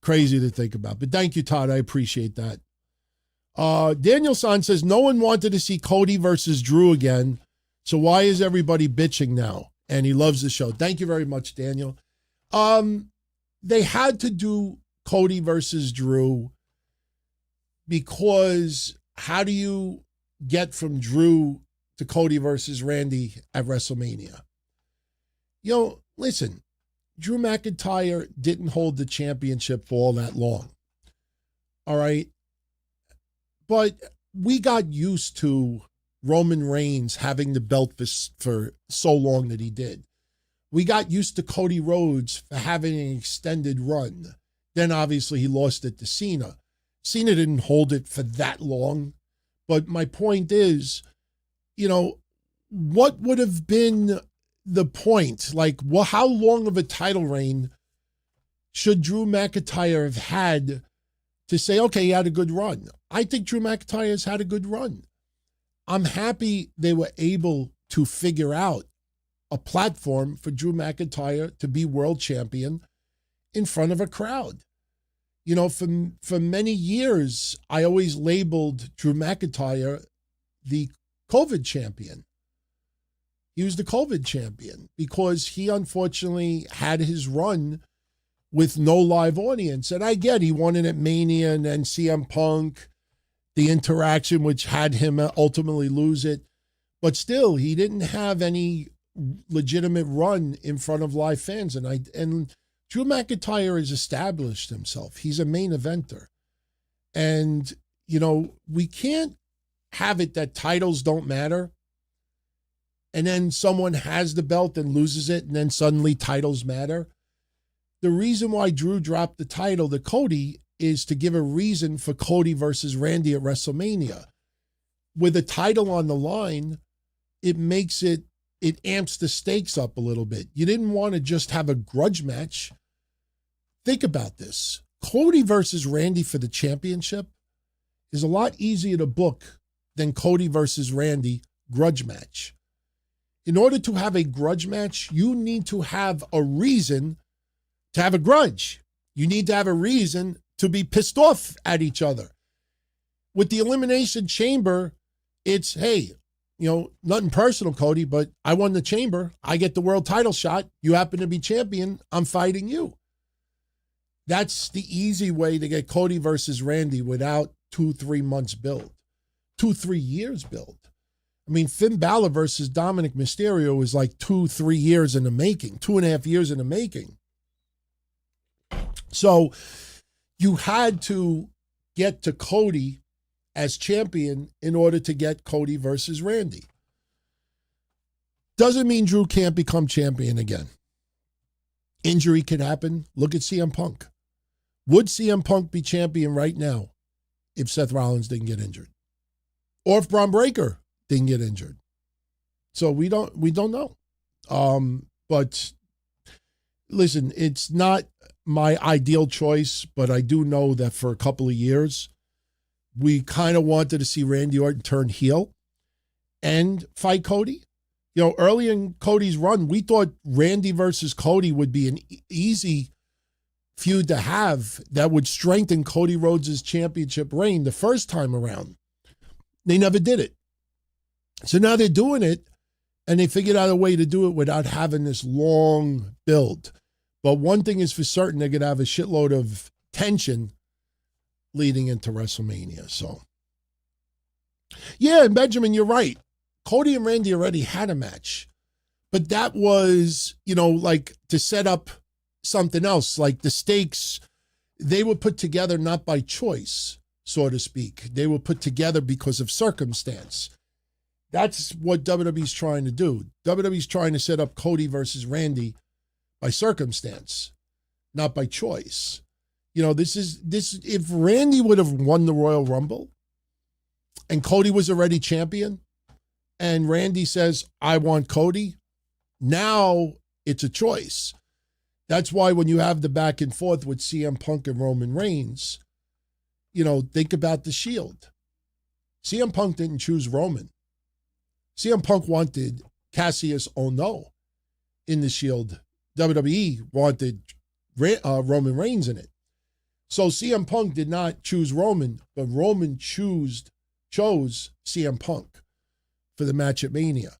to think about. But thank you, Todd. I appreciate that. Daniel San says, no one wanted to see Cody versus Drew again. So why is everybody bitching now? And he loves the show. Thank you very much, Daniel. They had to do Cody versus Drew because how do you get from Drew to Cody versus Randy at WrestleMania? Listen, Drew McIntyre didn't hold the championship for all that long. All right. But we got used to Roman Reigns having the belt for so long that he did. We got used to Cody Rhodes for having an extended run. Then obviously he lost it to Cena. Cena didn't hold it for that long. But my point is, what would have been the point? Like, how long of a title reign should Drew McIntyre have had to say, okay, he had a good run? I think Drew McIntyre has had a good run. I'm happy they were able to figure out a platform for Drew McIntyre to be world champion in front of a crowd. For many years, I always labeled Drew McIntyre the COVID champion. He was the COVID champion because he unfortunately had his run with no live audience. And I get he won it at Mania and then CM Punk, the interaction which had him ultimately lose it. But still, he didn't have any legitimate run in front of live fans. And Drew McIntyre has established himself. He's a main eventer. And, we can't have it that titles don't matter. And then someone has the belt and loses it, and then suddenly titles matter. The reason why Drew dropped the title to Cody is to give a reason for Cody versus Randy at WrestleMania. With a title on the line, it amps the stakes up a little bit. You didn't want to just have a grudge match. Think about this. Cody versus Randy for the championship is a lot easier to book than Cody versus Randy grudge match. In order to have a grudge match, you need to have a reason to have a grudge. You need to have a reason to be pissed off at each other. With the Elimination Chamber, it's, hey, nothing personal, Cody, but I won the chamber. I get the world title shot. You happen to be champion. I'm fighting you. That's the easy way to get Cody versus Randy without 2-3 months build, 2-3 years build. I mean, Finn Balor versus Dominic Mysterio was like 2-3 years in the making, 2.5 years in the making. So you had to get to Cody as champion in order to get Cody versus Randy. Doesn't mean Drew can't become champion again. Injury could happen. Look at CM Punk. Would CM Punk be champion right now if Seth Rollins didn't get injured? Or if Braun Breaker didn't get injured? So we don't know. But listen, it's not my ideal choice, but I do know that for a couple of years, we kind of wanted to see Randy Orton turn heel and fight Cody. Early in Cody's run, we thought Randy versus Cody would be an easy feud to have that would strengthen Cody Rhodes' championship reign the first time around. They never did it. So now they're doing it, and they figured out a way to do it without having this long build. But one thing is for certain, they're going to have a shitload of tension leading into WrestleMania. So, yeah, and Benjamin, you're right. Cody and Randy already had a match. But that was, like to set up something else. Like the stakes, they were put together not by choice, so to speak. They were put together because of circumstance. That's what WWE's trying to do. WWE's trying to set up Cody versus Randy by circumstance, not by choice. If Randy would have won the Royal Rumble and Cody was already champion and Randy says, I want Cody, now it's a choice. That's why when you have the back and forth with CM Punk and Roman Reigns, think about the Shield. CM Punk didn't choose Roman. CM Punk wanted Cassius Ohno in the Shield. WWE wanted Roman Reigns in it. So CM Punk did not choose Roman, but Roman chose CM Punk for the match at Mania.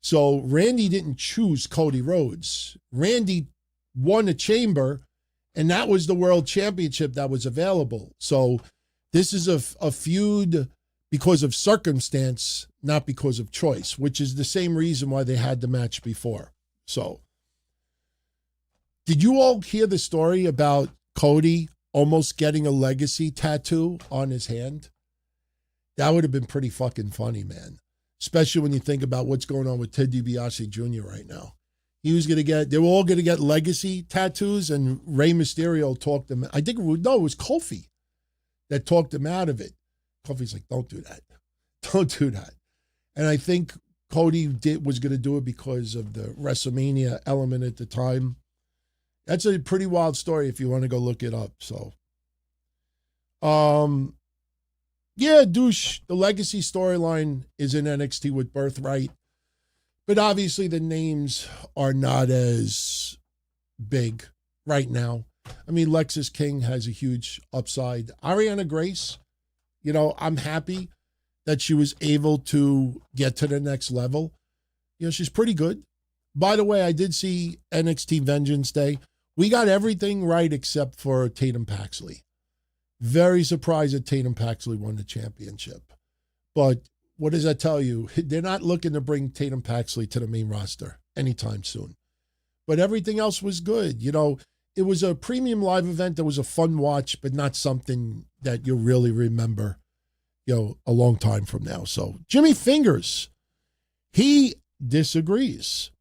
So Randy didn't choose Cody Rhodes. Randy won a chamber, and that was the world championship that was available. So this is a feud because of circumstance, not because of choice, which is the same reason why they had the match before. So, did you all hear the story about Cody almost getting a legacy tattoo on his hand? That would have been pretty fucking funny, man. Especially when you think about what's going on with Ted DiBiase Jr. right now. They were all going to get legacy tattoos, and Rey Mysterio talked them. It was Kofi that talked him out of it. Kofi's like, don't do that. Don't do that. And I think Cody was going to do it because of the WrestleMania element at the time. That's a pretty wild story if you want to go look it up. So, yeah, douche. The legacy storyline is in NXT with Birthright. But obviously the names are not as big right now. I mean, Lexis King has a huge upside. Ariana Grace, I'm happy that she was able to get to the next level. She's pretty good. By the way, I did see NXT Vengeance Day. We got everything right except for Tatum Paxley. Very surprised that Tatum Paxley won the championship. But what does that tell you? They're not looking to bring Tatum Paxley to the main roster anytime soon. But everything else was good. It was a premium live event that was a fun watch, but not something that you'll really remember, a long time from now. So Jimmy Fingers, he disagrees.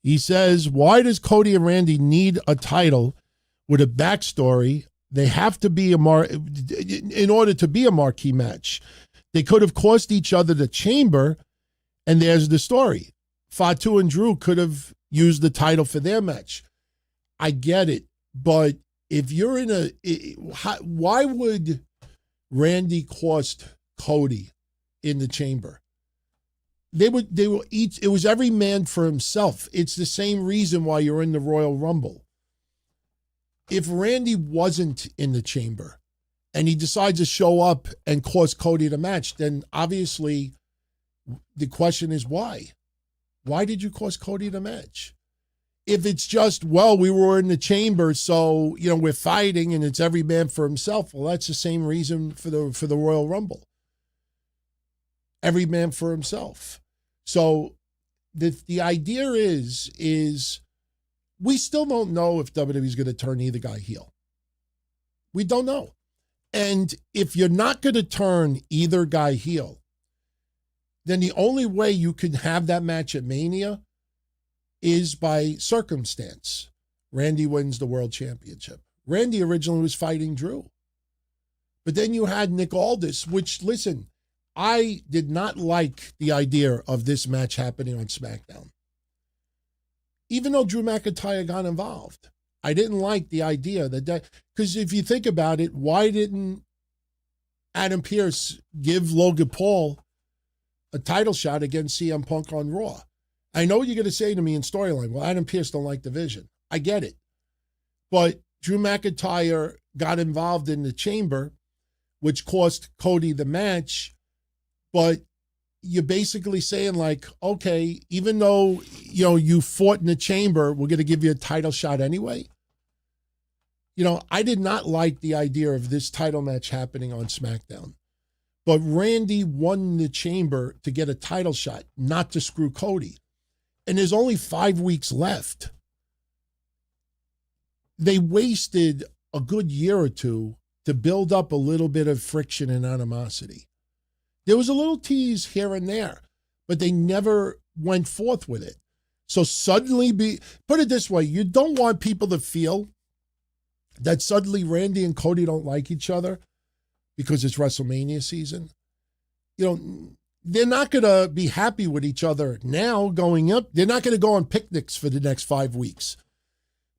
He says, why does Cody and Randy need a title with a backstory? They have to be in order to be a marquee match. They could have cost each other the chamber, and there's the story. Fatu and Drew could have used the title for their match. I get it, but if you're why would Randy cost Cody in the chamber? They were each, it was every man for himself. It's the same reason why you're in the Royal Rumble. If Randy wasn't in the chamber and he decides to show up and cause Cody the match, then obviously the question is why? Why did you cause Cody the match? If it's just, well, we were in the chamber, so, we're fighting and it's every man for himself, well, that's the same reason for the Royal Rumble. Every man for himself. So the idea is we still don't know if WWE's going to turn either guy heel. We don't know. And if you're not going to turn either guy heel, then the only way you can have that match at Mania is by circumstance. Randy wins the world championship. Randy originally was fighting Drew. But then you had Nick Aldis, which, listen, I did not like the idea of this match happening on SmackDown. Even though Drew McIntyre got involved, I didn't like the idea that because if you think about it, why didn't Adam Pearce give Logan Paul a title shot against CM Punk on Raw? I know what you're going to say to me in storyline. Well, Adam Pearce don't like division. I get it. But Drew McIntyre got involved in the chamber, which cost Cody the match. But you're basically saying like, okay, even though, you fought in the chamber, we're going to give you a title shot anyway. I did not like the idea of this title match happening on SmackDown. But Randy won the chamber to get a title shot, not to screw Cody. And there's only 5 weeks left. They wasted a good year or two to build up a little bit of friction and animosity. There was a little tease here and there, but they never went forth with it. So suddenly, put it this way, you don't want people to feel that suddenly Randy and Cody don't like each other because it's WrestleMania season. They're not going to be happy with each other now going up. They're not going to go on picnics for the next 5 weeks.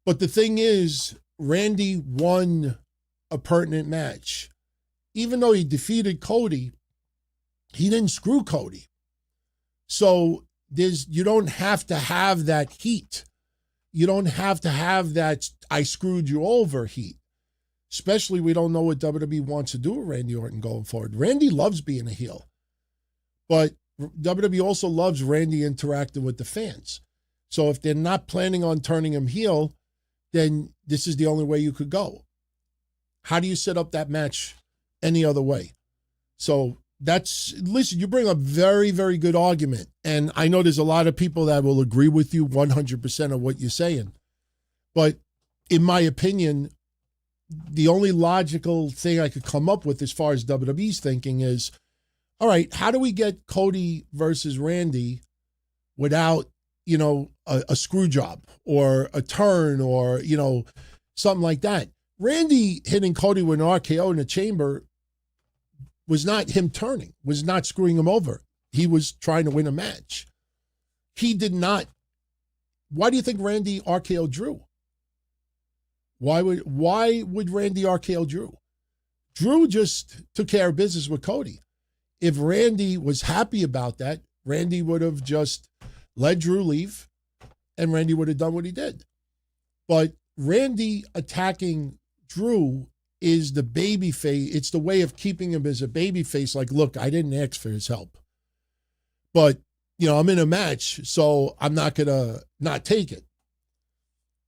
But the thing is, Randy won a pertinent match. Even though he defeated Cody, he didn't screw Cody. So you don't have to have that heat. You don't have to have that I screwed you over heat. Especially we don't know what WWE wants to do with Randy Orton going forward. Randy loves being a heel. But WWE also loves Randy interacting with the fans. So if they're not planning on turning him heel, then this is the only way you could go. How do you set up that match any other way? So listen, you bring up very, very good argument. And I know there's a lot of people that will agree with you 100% of what you're saying. But in my opinion, the only logical thing I could come up with as far as WWE's thinking is, all right, how do we get Cody versus Randy without, a screw job or a turn or, something like that? Randy hitting Cody with an RKO in the chamber was not him turning, was not screwing him over. He was trying to win a match. He did not. Why do you think Randy RKO Drew? Why would Randy RKO Drew? Drew just took care of business with Cody. If Randy was happy about that, Randy would have just let Drew leave and Randy would have done what he did. But Randy attacking Drew is the baby face. It's the way of keeping him as a baby face. Like, look, I didn't ask for his help, but I'm in a match, so I'm not going to not take it.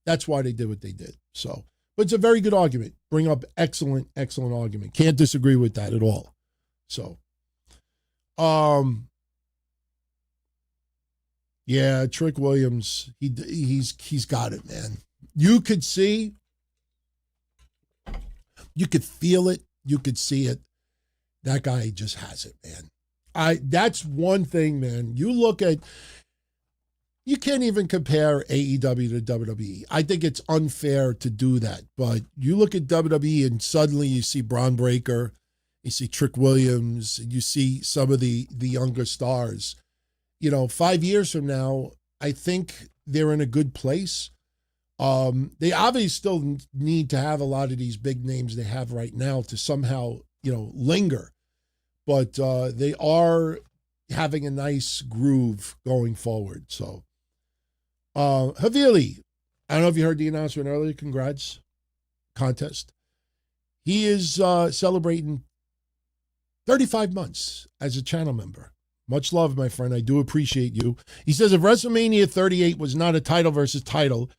That's why they did what they did. So, but it's a very good argument. Bring up excellent, excellent argument. Can't disagree with that at all. So, yeah, Trick Williams, he's got it, man. You could see, you could feel it, you could see it. That guy just has it, man. That's one thing, man. You can't even compare AEW to WWE. I think it's unfair to do that. But you look at WWE and suddenly you see Braun Breaker, you see Trick Williams, and you see some of the younger stars. 5 years from now, I think they're in a good place. They obviously still need to have a lot of these big names they have right now to somehow, linger. But they are having a nice groove going forward. So, Havili, I don't know if you heard the announcement earlier. Congrats. Contest. He is celebrating 35 months as a channel member. Much love, my friend. I do appreciate you. He says, if WrestleMania 38 was not a title versus title,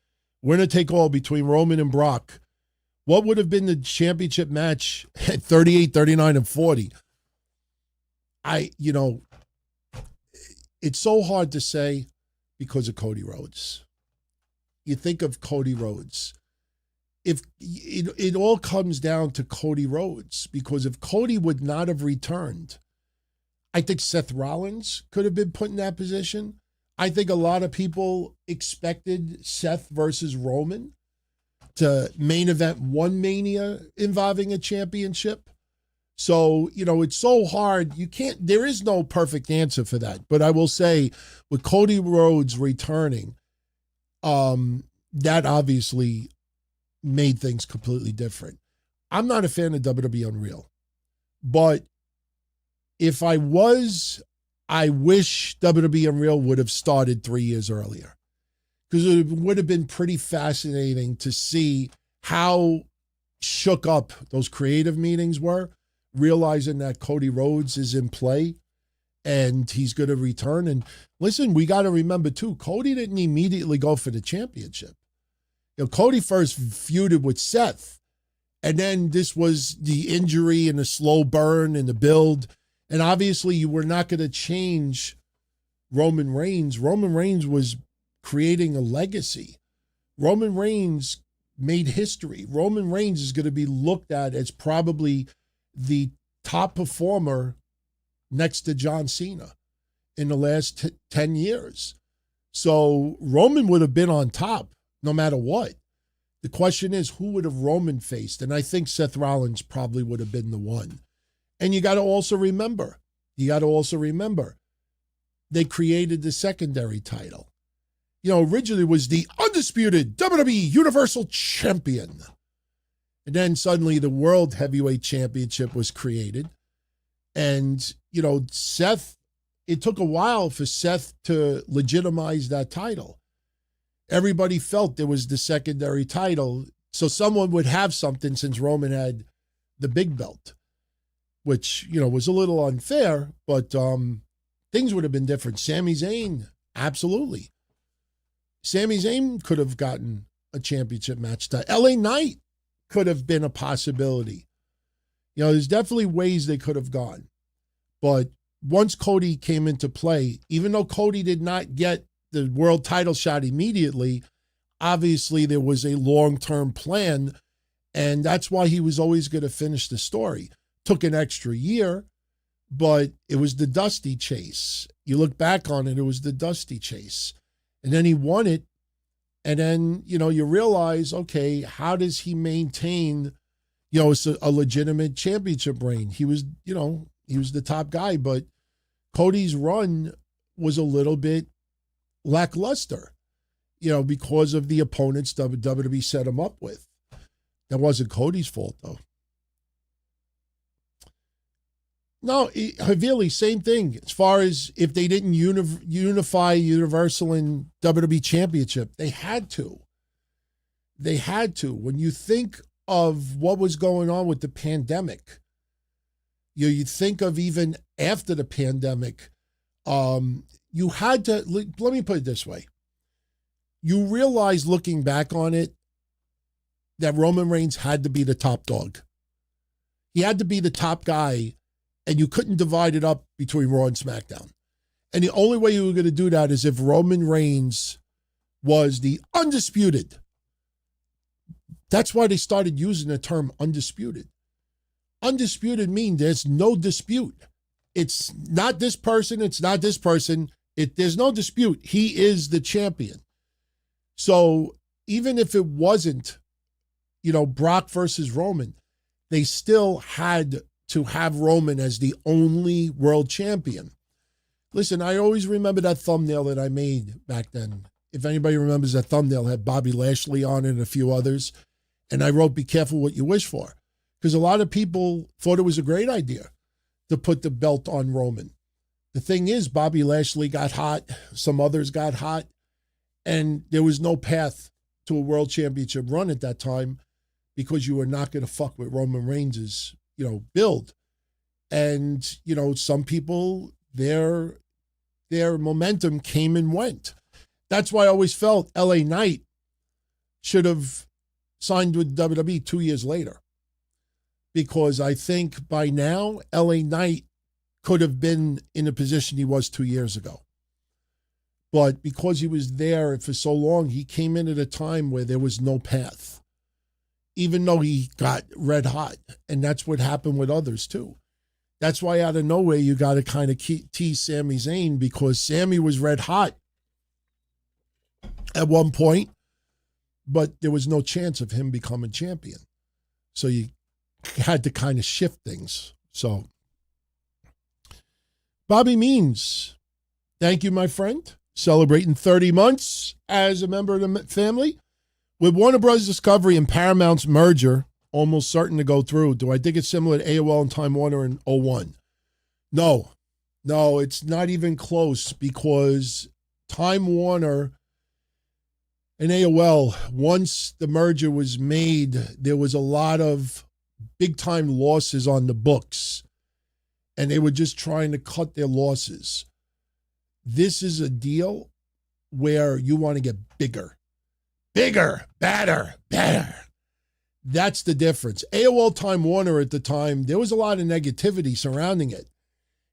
winner take all between Roman and Brock, what would have been the championship match at 38, 39, and 40? It's so hard to say because of Cody Rhodes. You think of Cody Rhodes. If it all comes down to Cody Rhodes, because if Cody would not have returned, I think Seth Rollins could have been put in that position. I think a lot of people expected Seth versus Roman to main event one Mania involving a championship. So, it's so hard. There is no perfect answer for that. But I will say with Cody Rhodes returning, that obviously made things completely different. I'm not a fan of WWE Unreal, but if I was, I wish WWE Unreal would have started 3 years earlier, because it would have been pretty fascinating to see how shook up those creative meetings were, realizing that Cody Rhodes is in play and he's going to return. And listen, we got to remember too, Cody didn't immediately go for the championship. Cody first feuded with Seth, and then this was the injury and the slow burn and the build. And obviously you were not going to change Roman Reigns. Roman Reigns was creating a legacy. Roman Reigns made history. Roman Reigns is going to be looked at as probably the top performer next to John Cena in the last 10 years. So Roman would have been on top no matter what. The question is, who would have Roman faced? And I think Seth Rollins probably would have been the one. And you got to also remember, they created the secondary title. Originally it was the undisputed WWE Universal Champion. And then suddenly the World Heavyweight Championship was created. And, Seth, it took a while for Seth to legitimize that title. Everybody felt there was the secondary title, so someone would have something since Roman had the big belt, which, was a little unfair, but things would have been different. Sami Zayn, absolutely. Sami Zayn could have gotten a championship match. The LA Knight could have been a possibility. There's definitely ways they could have gone. But once Cody came into play, even though Cody did not get the world title shot immediately, obviously there was a long-term plan, and that's why he was always going to finish the story. Took an extra year, but it was the Dusty chase. You look back on it, it was the Dusty chase. And then he won it, and then, you realize, okay, how does he maintain, it's a legitimate championship reign? He was, he was the top guy, but Cody's run was a little bit lackluster, because of the opponents WWE set him up with. That wasn't Cody's fault, though. No, Havili, same thing. As far as if they didn't unify Universal and WWE Championship, they had to. They had to. When you think of what was going on with the pandemic, you think of even after the pandemic, you had to, let me put it this way. You realize looking back on it that Roman Reigns had to be the top dog. He had to be the top guy, and you couldn't divide it up between Raw and SmackDown. And the only way you were going to do that is if Roman Reigns was the undisputed. That's why they started using the term undisputed. Undisputed means there's no dispute. It's not this person, it's not this person. There's no dispute. He is the champion. So even if it wasn't, Brock versus Roman, they still had to have Roman as the only world champion. Listen, I always remember that thumbnail that I made back then. If anybody remembers, that thumbnail had Bobby Lashley on it and a few others. And I wrote, be careful what you wish for. Because a lot of people thought it was a great idea to put the belt on Roman. The thing is, Bobby Lashley got hot. Some others got hot. And there was no path to a world championship run at that time because you were not going to fuck with Roman Reigns' build. And, some people, their momentum came and went. That's why I always felt LA Knight should have signed with WWE 2 years later. Because I think by now, LA Knight could have been in the position he was 2 years ago. But because he was there for so long, he came in at a time where there was no path. Even though he got red hot. And that's what happened with others too. That's why out of nowhere, you got to kind of tease Sami Zayn, because Sami was red hot at one point, but there was no chance of him becoming champion. So you had to kind of shift things. So Bobby Means, thank you, my friend. Celebrating 30 months as a member of the family. With Warner Bros. Discovery and Paramount's merger almost certain to go through, do I think it's similar to AOL and Time Warner in 01? No, it's not even close, because Time Warner and AOL, once the merger was made, there was a lot of big-time losses on the books, and they were just trying to cut their losses. This is a deal where you want to get bigger, better. That's the difference. AOL Time Warner at the time, there was a lot of negativity surrounding it,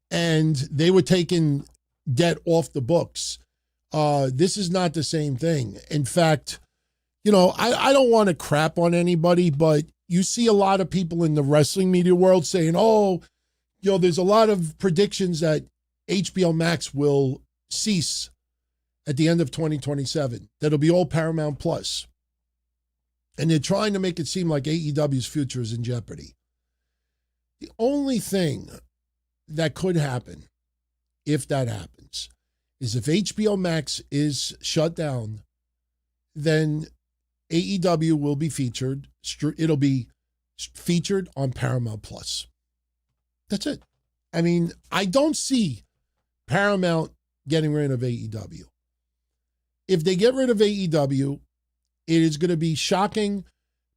and they were taking debt off the books. This is not the same thing. In fact, I don't want to crap on anybody, but you see a lot of people in the wrestling media world saying, there's a lot of predictions that HBO Max will cease at the end of 2027. That'll be all Paramount Plus. And they're trying to make it seem like AEW's future is in jeopardy. The only thing that could happen, if that happens, is if HBO Max is shut down, then AEW will be featured. It'll be featured on Paramount Plus. That's it. I mean, I don't see Paramount getting rid of AEW. If they get rid of AEW, it is going to be shocking,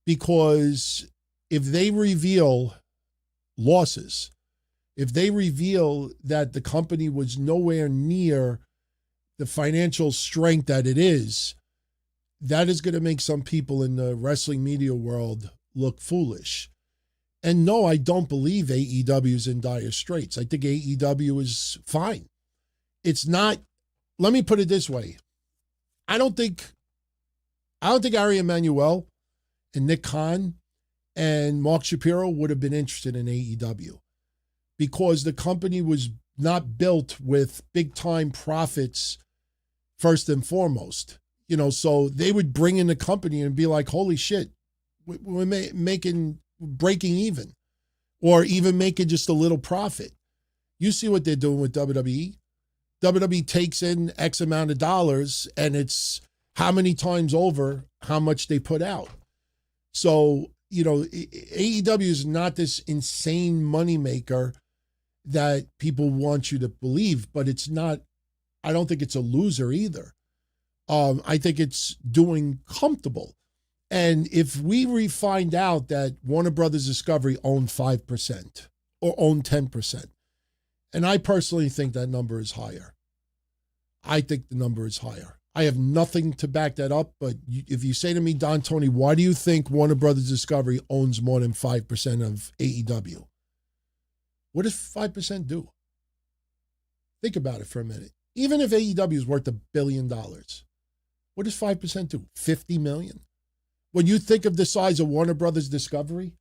because if they reveal losses, if they reveal that the company was nowhere near the financial strength that it is, that is going to make some people in the wrestling media world look foolish. And no, I don't believe AEW is in dire straits. I think AEW is fine. It's not, let me put it this way. I don't think Ari Emanuel and Nick Khan and Mark Shapiro would have been interested in AEW, because the company was not built with big time profits first and foremost. So they would bring in the company and be like, holy shit, we're breaking even, or even making just a little profit. You see what they're doing with WWE. WWE takes in X amount of dollars, and it's how many times over how much they put out. So, AEW is not this insane moneymaker that people want you to believe, but it's not, I don't think it's a loser either. I think it's doing comfortable. And if we find out that Warner Brothers Discovery owned 5% or owned 10%, and I personally think that number is higher. I think the number is higher. I have nothing to back that up, but if you say to me, Don Tony, why do you think Warner Brothers Discovery owns more than 5% of AEW? What does 5% do? Think about it for a minute. Even if AEW is worth $1 billion, what does 5% do? $50 million? When you think of the size of Warner Brothers Discovery,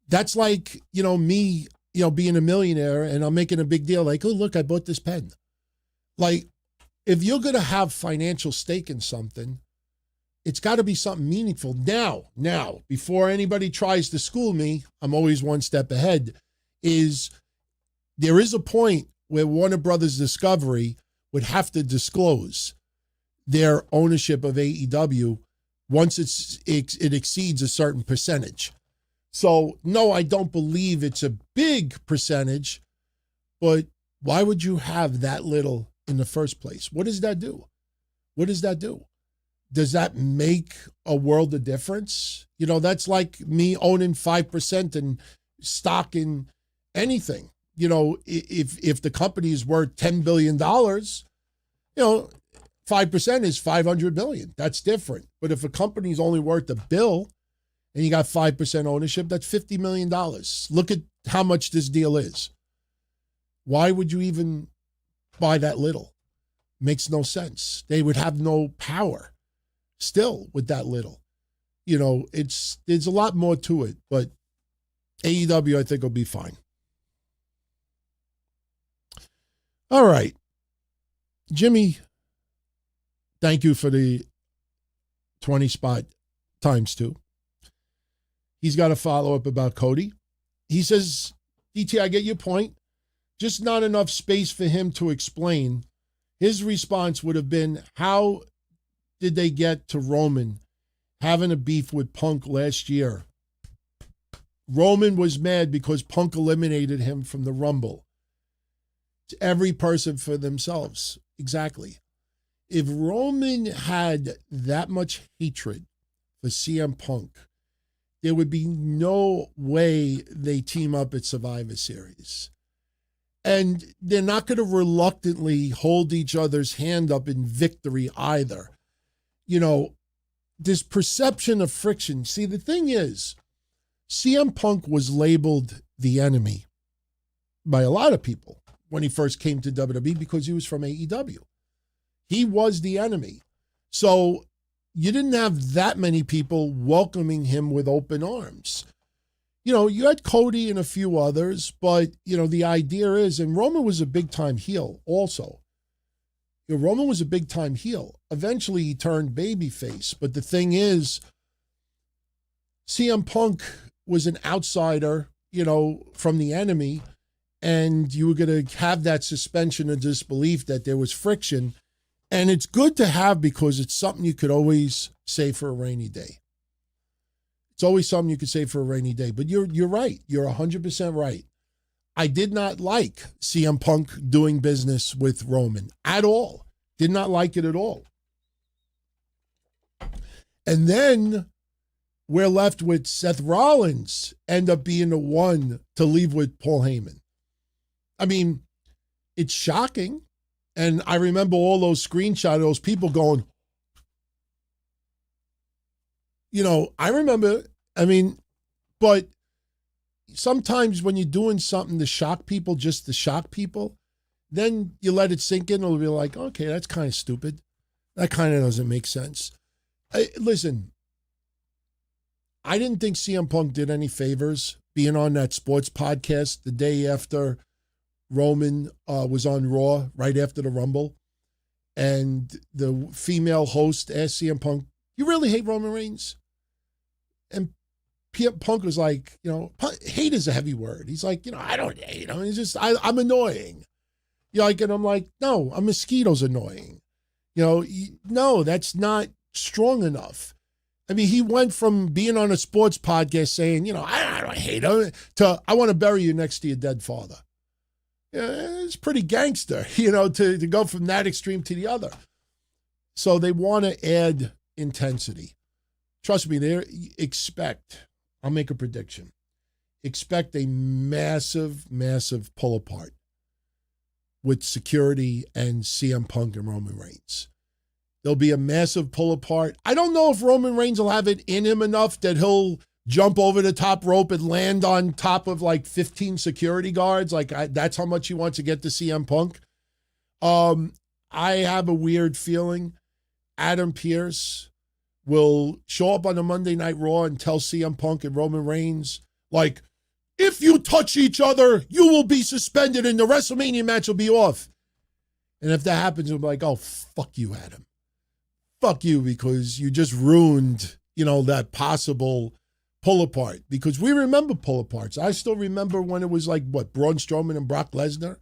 that's like, me, being a millionaire and I'm making a big deal like, oh, look, I bought this pen. Like, if you're going to have financial stake in something, it's got to be something meaningful. Now, before anybody tries to school me, I'm always one step ahead, there is a point where Warner Brothers Discovery would have to disclose their ownership of AEW once it exceeds a certain percentage. So, no, I don't believe it's a big percentage, but why would you have that little in the first place? What does that do? does that make a world of difference? You know, that's like me owning 5% in stock in anything. You know, if the company is worth $10 billion, you know, 5% is $500 million. That's different. But if a company is only worth $1 billion and you got 5% ownership, that's $50 million. Look at how much this deal is. Why would you even buy that little? Makes no sense. They would have no power still with that little. You know, there's a lot more to it, but AEW, I think, will be fine. All right. Jimmy, thank you for the 20 spot times 2. He's got a follow-up about Cody. He says, DT, I get your point. Just not enough space for him to explain. His response would have been, how did they get to Roman having a beef with Punk last year? Roman was mad because Punk eliminated him from the Rumble. It's every person for themselves. Exactly. If Roman had that much hatred for CM Punk, there would be no way they team up at Survivor Series. And they're not going to reluctantly hold each other's hand up in victory either. You know, this perception of friction. See, the thing is, CM Punk was labeled the enemy by a lot of people when he first came to WWE because he was from AEW. He was the enemy. So you didn't have that many people welcoming him with open arms. You know, you had Cody and a few others, but, you know, the idea is, and Roman was a big-time heel also. You know, Roman was a big-time heel. Eventually, he turned babyface. But the thing is, CM Punk was an outsider, you know, from the enemy, and you were going to have that suspension of disbelief that there was friction. And it's good to have because it's something you could always say for a rainy day. It's always something you could say for a rainy day. But you're right. You're 100% right. I did not like CM Punk doing business with Roman at all. Did not like it at all. And then we're left with Seth Rollins end up being the one to leave with Paul Heyman. I mean, it's shocking. And I remember all those screenshots of those people going, you know, I remember, I mean, but sometimes when you're doing something to shock people, just to shock people, then you let it sink in, it'll be like, okay, that's kind of stupid. That kind of doesn't make sense. Listen, I didn't think CM Punk did any favors being on that sports podcast the day after Roman was on Raw, right after the Rumble. And the female host asked CM Punk, you really hate Roman Reigns? And Punk was like, you know, hate is a heavy word. He's like, you know, I don't hate him. He's just, I'm annoying. You know, like, and I'm like, no, a mosquito's annoying. You know, no, that's not strong enough. I mean, he went from being on a sports podcast saying, you know, I don't hate him, to I want to bury you next to your dead father. Yeah, it's pretty gangster, you know, to go from that extreme to the other. So they want to add intensity. Trust me, I'll make a prediction. Expect a massive, massive pull apart with security and CM Punk and Roman Reigns. There'll be a massive pull apart. I don't know if Roman Reigns will have it in him enough that he'll jump over the top rope and land on top of like 15 security guards. Like that's how much he wants to get to CM Punk. I have a weird feeling Adam Pearce will show up on a Monday Night Raw and tell CM Punk and Roman Reigns, like, if you touch each other, you will be suspended and the WrestleMania match will be off. And if that happens, we'll be like, oh, fuck you, Adam. Fuck you, because you just ruined, you know, that possible pull apart. Because we remember pull aparts. I still remember when it was like, what, Braun Strowman and Brock Lesnar?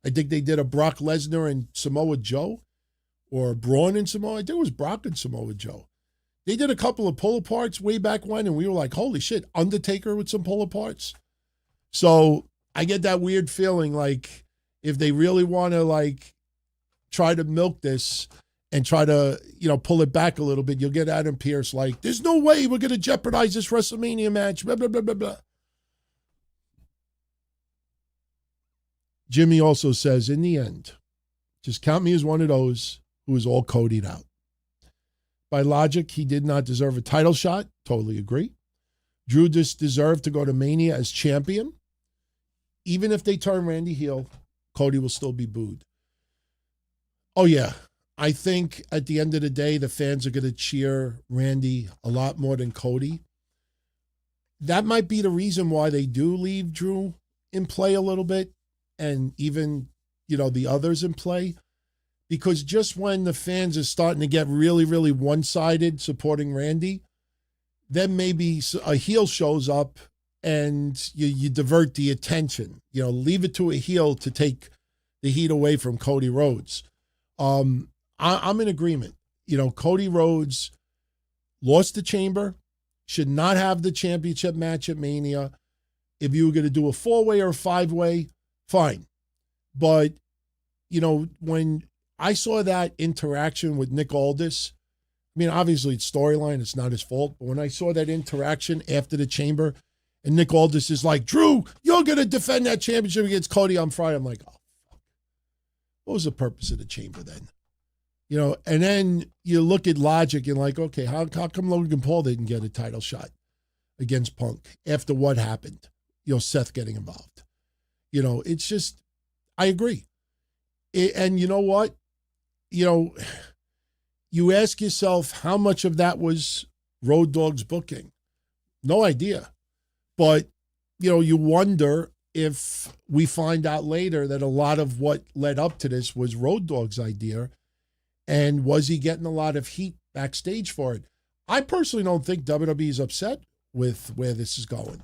I think they did a Brock Lesnar and Samoa Joe, or Braun and Samoa. I think it was Brock and Samoa Joe. They did a couple of pull aparts way back when, and we were like, holy shit, Undertaker with some pull aparts. So I get that weird feeling like if they really want to like try to milk this and try to, pull it back a little bit, you'll get Adam Pearce like, there's no way we're going to jeopardize this WrestleMania match, blah, blah, blah, blah, blah. Jimmy also says, in the end, just count me as one of those who is all Cody'd out. By logic, he did not deserve a title shot. Totally agree. Drew just deserved to go to Mania as champion. Even if they turn Randy heel, Cody will still be booed. Oh, yeah. I think at the end of the day, the fans are going to cheer Randy a lot more than Cody. That might be the reason why they do leave Drew in play a little bit, and even, the others in play. Because just when the fans are starting to get really, really one-sided supporting Randy, then maybe a heel shows up and you divert the attention. Leave it to a heel to take the heat away from Cody Rhodes. I'm in agreement. Cody Rhodes lost the chamber, should not have the championship match at Mania. If you were going to do a 4-way or a 5-way, fine. But, when I saw that interaction with Nick Aldis, obviously it's storyline, it's not his fault, but when I saw that interaction after the chamber, and Nick Aldis is like, Drew, you're going to defend that championship against Cody on Friday. I'm like, oh, fuck. What was the purpose of the chamber then? And then you look at logic and like, okay, how come Logan Paul didn't get a title shot against Punk after what happened? Seth getting involved. It's just, I agree. And you know what? You ask yourself how much of that was Road Dogg's booking. No idea. But, you wonder if we find out later that a lot of what led up to this was Road Dogg's idea. And was he getting a lot of heat backstage for it? I personally don't think WWE is upset with where this is going.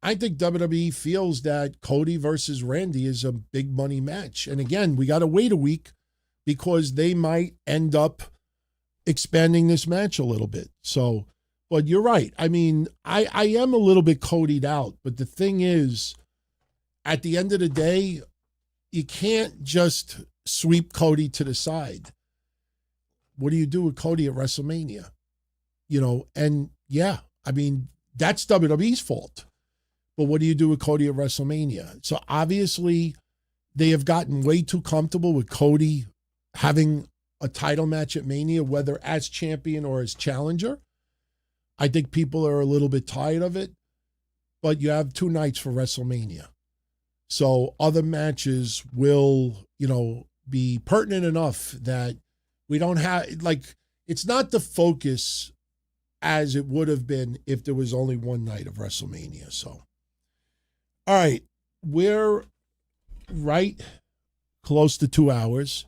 I think WWE feels that Cody versus Randy is a big money match. And again, we got to wait a week because they might end up expanding this match a little bit. So, but you're right. I am a little bit Cody'd out. But the thing is, at the end of the day, you can't just sweep Cody to the side. What do you do with Cody at WrestleMania? And yeah, that's WWE's fault. But what do you do with Cody at WrestleMania? So obviously, they have gotten way too comfortable with Cody having a title match at Mania, whether as champion or as challenger. I think people are a little bit tired of it, but you have 2 nights for WrestleMania. So other matches will, be pertinent enough that we don't have, it's not the focus as it would have been if there was only 1 night of WrestleMania. So, all right, we're right close to 2 hours.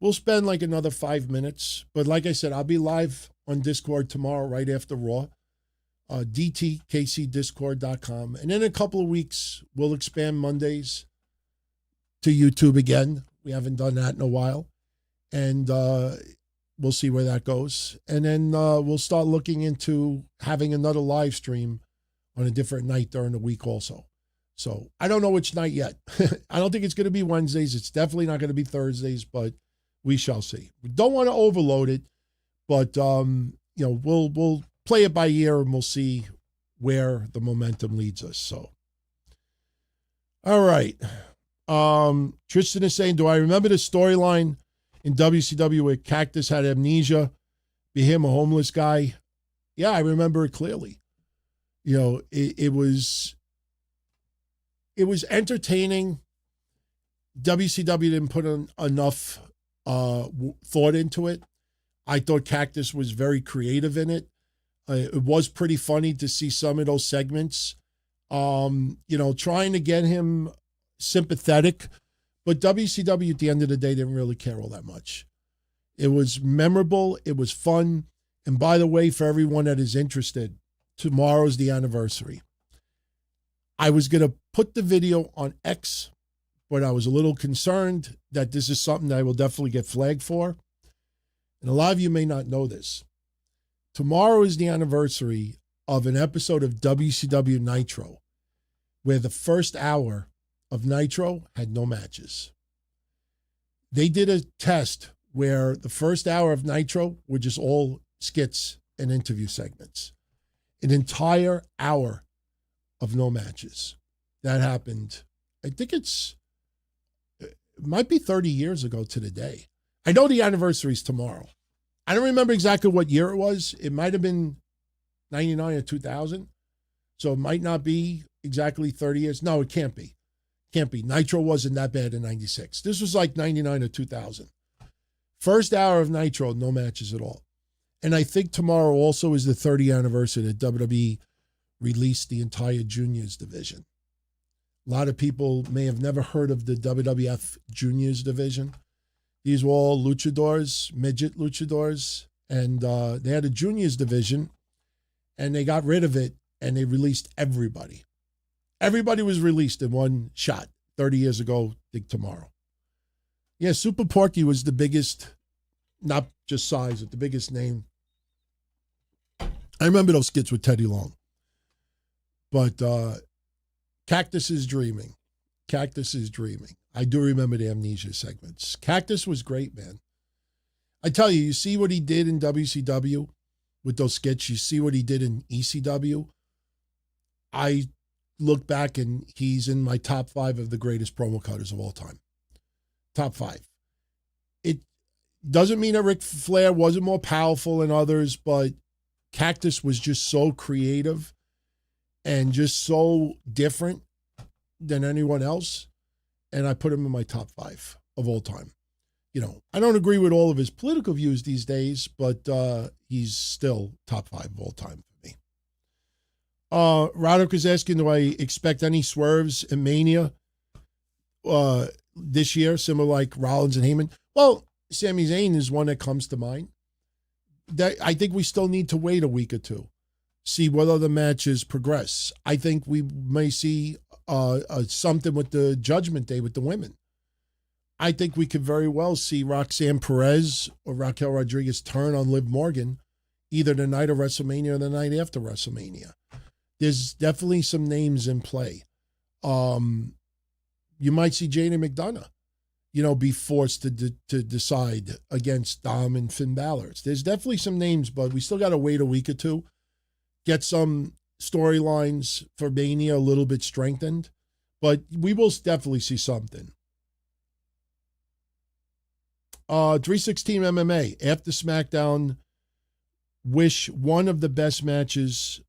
We'll spend another 5 minutes. But like I said, I'll be live on Discord tomorrow right after Raw. DTKCDiscord.com. And in a couple of weeks, we'll expand Mondays to YouTube again. We haven't done that in a while. And we'll see where that goes. And then we'll start looking into having another live stream on a different night during the week also. So I don't know which night yet. I don't think it's going to be Wednesdays. It's definitely not going to be Thursdays, but we shall see. We don't want to overload it, but we'll play it by ear and we'll see where the momentum leads us. So, all right. Tristan is saying, do I remember the storyline in WCW where Cactus had amnesia, became a homeless guy? Yeah, I remember it clearly. It was entertaining. WCW didn't put enough thought into it. I thought Cactus was very creative in it. It was pretty funny to see some of those segments, trying to get him sympathetic. But WCW at the end of the day didn't really care all that much. It was memorable. It was fun. And by the way, for everyone that is interested, tomorrow's the anniversary. I was going to put the video on X, but I was a little concerned that this is something that I will definitely get flagged for. And a lot of you may not know this. Tomorrow is the anniversary of an episode of WCW Nitro, where the first hour of Nitro had no matches. They did a test where the first hour of Nitro were just all skits and interview segments. An entire hour of no matches. That happened, I think it might be 30 years ago to the day. I know the anniversary is tomorrow. I don't remember exactly what year it was. It might have been 99 or 2000. So it might not be exactly 30 years. No, it can't be. Can't be. Nitro wasn't that bad in 96. This was like 99 or 2000. First hour of Nitro, no matches at all. And I think tomorrow also is the 30th anniversary that WWE released the entire juniors division. A lot of people may have never heard of the WWF juniors division. These were all luchadors, midget luchadors, and they had a juniors division, and they got rid of it, and they released everybody. Everybody was released in one shot 30 years ago, I think tomorrow. Yeah, Super Porky was the biggest, not just size, but the biggest name. I remember those skits with Teddy Long. But Cactus is Dreaming. Cactus is Dreaming. I do remember the Amnesia segments. Cactus was great, man. I tell you, you see what he did in WCW with those skits. You see what he did in ECW. I look back and he's in my top 5 of the greatest promo cutters of all time. Top 5. It doesn't mean that Ric Flair wasn't more powerful than others, but Cactus was just so creative and just so different than anyone else. And I put him in my top 5 of all time. You know, I don't agree with all of his political views these days, but he's still top 5 of all time for me. Roderick is asking, do I expect any swerves in Mania this year, similar like Rollins and Heyman? Well, Sami Zayn is one that comes to mind. I think we still need to wait a week or two, see what other matches progress. I think we may see something with the Judgment Day with the women. I think we could very well see Roxanne Perez or Raquel Rodriguez turn on Liv Morgan either the night of WrestleMania or the night after WrestleMania. There's definitely some names in play. You might see Jade McDonough, be forced to decide against Dom and Finn Balor. There's definitely some names, but we still got to wait a week or two, get some storylines for Mania a little bit strengthened, but we will definitely see something. 316 MMA, after SmackDown, wish one of the best matches.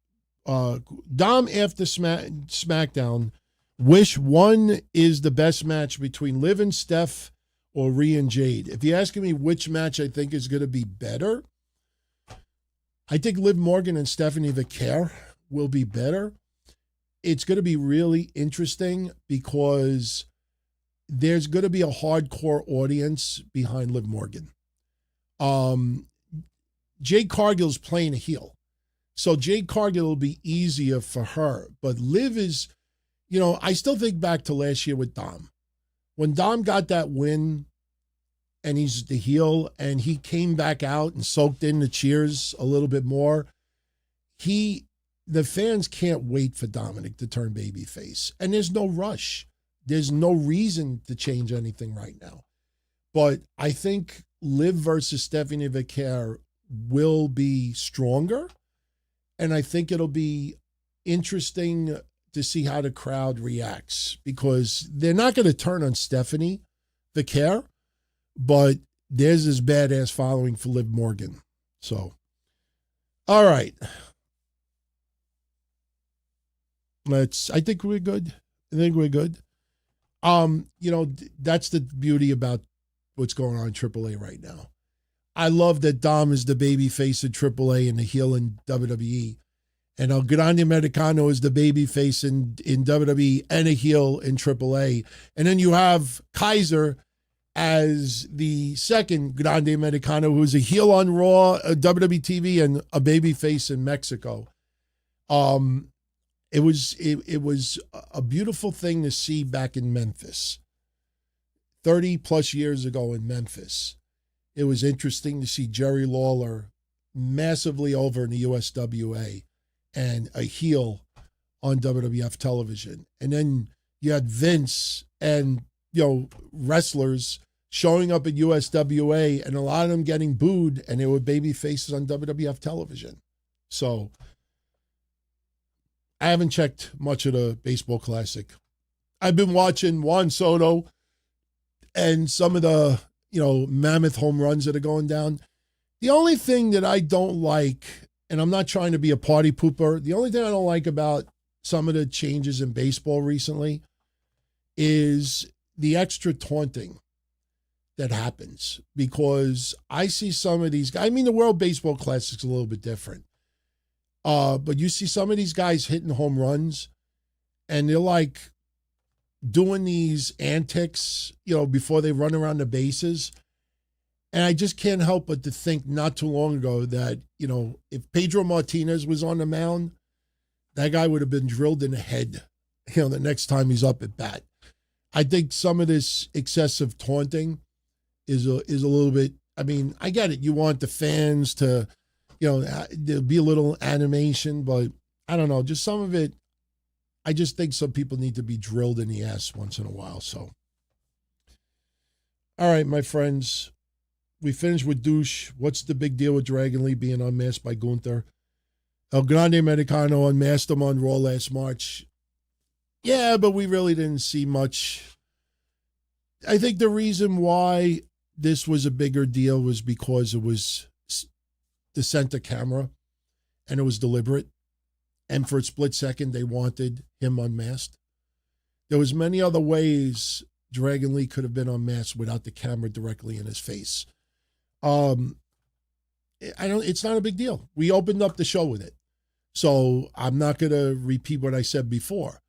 Dom after SmackDown, wish one is the best match between Liv and Steph or Rhea and Jade. If you're asking me which match I think is going to be better, I think Liv Morgan and Stephanie Vaquer will be better. It's going to be really interesting because there's going to be a hardcore audience behind Liv Morgan. Jade Cargill's playing a heel. So Jade Cargill will be easier for her. But Liv is, I still think back to last year with Dom. When Dom got that win and he's the heel and he came back out and soaked in the cheers a little bit more, the fans can't wait for Dominic to turn babyface. And there's no rush. There's no reason to change anything right now. But I think Liv versus Stephanie Vaquer will be stronger. And I think it'll be interesting to see how the crowd reacts because they're not going to turn on Stephanie Vaquer, but there's this badass following for Liv Morgan. So, all right. I think we're good. That's the beauty about what's going on in AAA right now. I love that Dom is the baby face in AAA and the heel in WWE. And El Grande Americano is the baby face in WWE and a heel in AAA. And then you have Kaiser as the second Grande Americano, who's a heel on Raw, WWE TV, and a baby face in Mexico. It was a beautiful thing to see back in Memphis. 30 plus years ago in Memphis. It was interesting to see Jerry Lawler massively over in the USWA and a heel on WWF television. And then you had Vince and, wrestlers showing up at USWA and a lot of them getting booed, and they were baby faces on WWF television. So I haven't checked much of the Baseball Classic. I've been watching Juan Soto and some of the, mammoth home runs that are going down. The only thing that I don't like, and I'm not trying to be a party pooper, the only thing I don't like about some of the changes in baseball recently is the extra taunting that happens, because I see some of these guys. I mean, the World Baseball Classic is a little bit different. But you see some of these guys hitting home runs, and they're like doing these antics, before they run around the bases. And I just can't help but to think not too long ago that, if Pedro Martinez was on the mound, that guy would have been drilled in the head, the next time he's up at bat. I think some of this excessive taunting is a little bit, I mean, I get it. You want the fans to, there'll be a little animation, but I don't know, just some of it, I just think some people need to be drilled in the ass once in a while. So, all right, my friends, we finished with douche. What's the big deal with Dragon Lee being unmasked by Gunther? El Grande Americano unmasked him on Raw last March. Yeah, but we really didn't see much. I think the reason why this was a bigger deal was because it was the center camera and it was deliberate. And for a split second, they wanted him unmasked. There was many other ways Dragon Lee could have been unmasked without the camera directly in his face. It's not a big deal. We opened up the show with it. So I'm not going to repeat what I said before,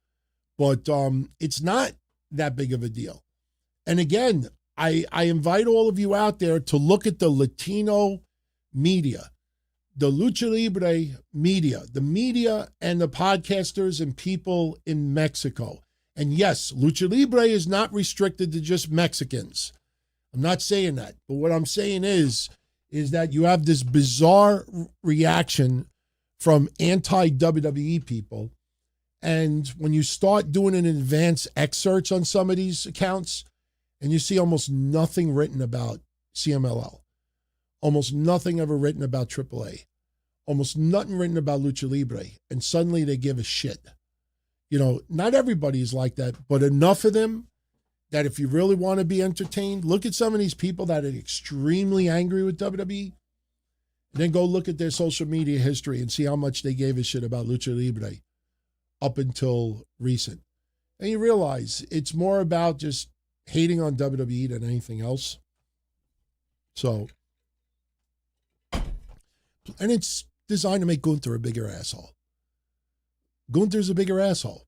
but it's not that big of a deal. And again, I invite all of you out there to look at the Latino media, the Lucha Libre media, the media and the podcasters and people in Mexico. And yes, Lucha Libre is not restricted to just Mexicans. I'm not saying that. But what I'm saying is that you have this bizarre reaction from anti-WWE people. And when you start doing an advanced excerpts on some of these accounts, and you see almost nothing written about CMLL, almost nothing ever written about AAA, almost nothing written about Lucha Libre, and suddenly they give a shit. Not everybody is like that, but enough of them that if you really want to be entertained, look at some of these people that are extremely angry with WWE, and then go look at their social media history and see how much they gave a shit about Lucha Libre up until recent. And you realize it's more about just hating on WWE than anything else. So, and it's designed to make Gunther a bigger asshole. Gunther's a bigger asshole.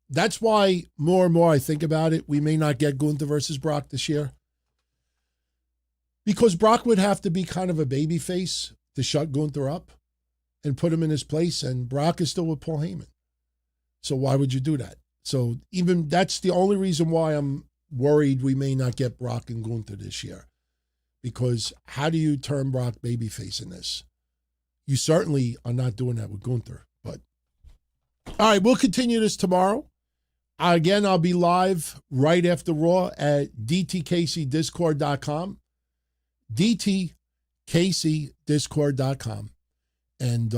That's why more and more I think about it, we may not get Gunther versus Brock this year. Because Brock would have to be kind of a baby face to shut Gunther up and put him in his place, and Brock is still with Paul Heyman. So why would you do that? So even that's the only reason why I'm worried we may not get Brock and Gunther this year. Because how do you turn Brock babyface in this? You certainly are not doing that with Gunther. But all right, we'll continue this tomorrow. Again, I'll be live right after Raw at DTKCDiscord.com. DTKCDiscord.com. And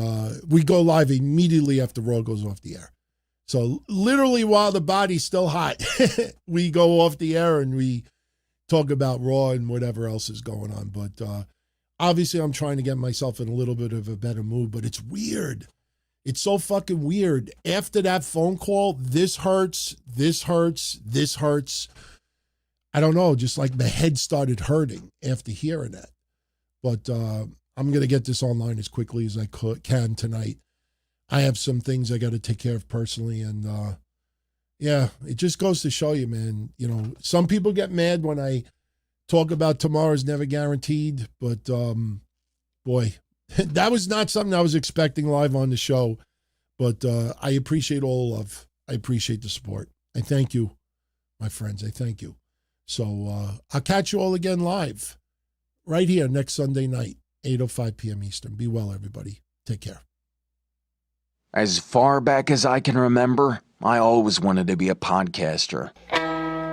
we go live immediately after Raw goes off the air. So literally while the body's still hot, we go off the air and we talk about Raw and whatever else is going on. But obviously I'm trying to get myself in a little bit of a better mood, but it's weird. It's so fucking weird. After that phone call, this hurts, this hurts, this hurts. I don't know, just like my head started hurting after hearing that. But I'm going to get this online as quickly as I can tonight. I have some things I got to take care of personally. And yeah, it just goes to show you, man, some people get mad when I talk about tomorrow's never guaranteed. But boy, that was not something I was expecting live on the show, but I appreciate all love. I appreciate the support. I thank you, my friends. I thank you. So I'll catch you all again live right here next Sunday night, 8:05 p.m. Eastern. Be well, everybody. Take care. As far back as I can remember, I always wanted to be a podcaster.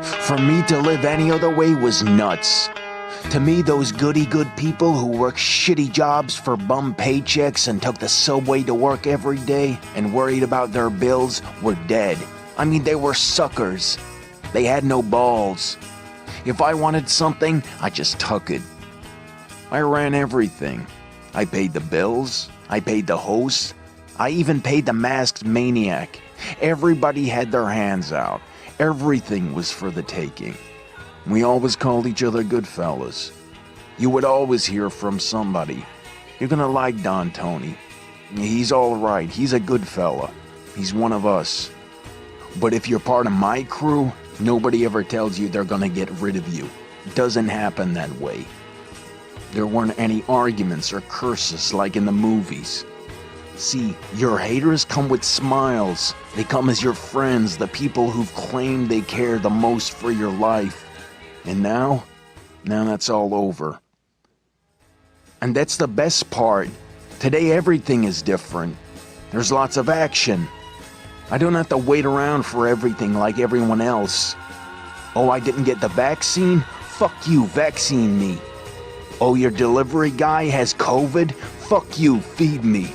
For me to live any other way was nuts. To me, those goody-good people who worked shitty jobs for bum paychecks and took the subway to work every day and worried about their bills were dead. I mean, they were suckers. They had no balls. If I wanted something, I just took it. I ran everything. I paid the bills. I paid the host. I even paid the masked maniac. Everybody had their hands out. Everything was for the taking. We always called each other good fellas. You would always hear from somebody. You're gonna like Don Tony. He's all right. He's a good fella. He's one of us. But if you're part of my crew, nobody ever tells you they're gonna get rid of you. It doesn't happen that way. There weren't any arguments or curses like in the movies. See, your haters come with smiles. They come as your friends, the people who've claimed they care the most for your life. And now that's all over. And that's the best part. Today everything is different. There's lots of action. I don't have to wait around for everything like everyone else. Oh, I didn't get the vaccine? Fuck you, vaccine me. Oh, your delivery guy has COVID? Fuck you, feed me.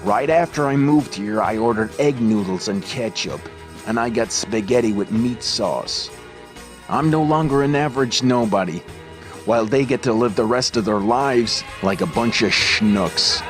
Right after I moved here, I ordered egg noodles and ketchup, and I got spaghetti with meat sauce. I'm no longer an average nobody, while they get to live the rest of their lives like a bunch of schnooks.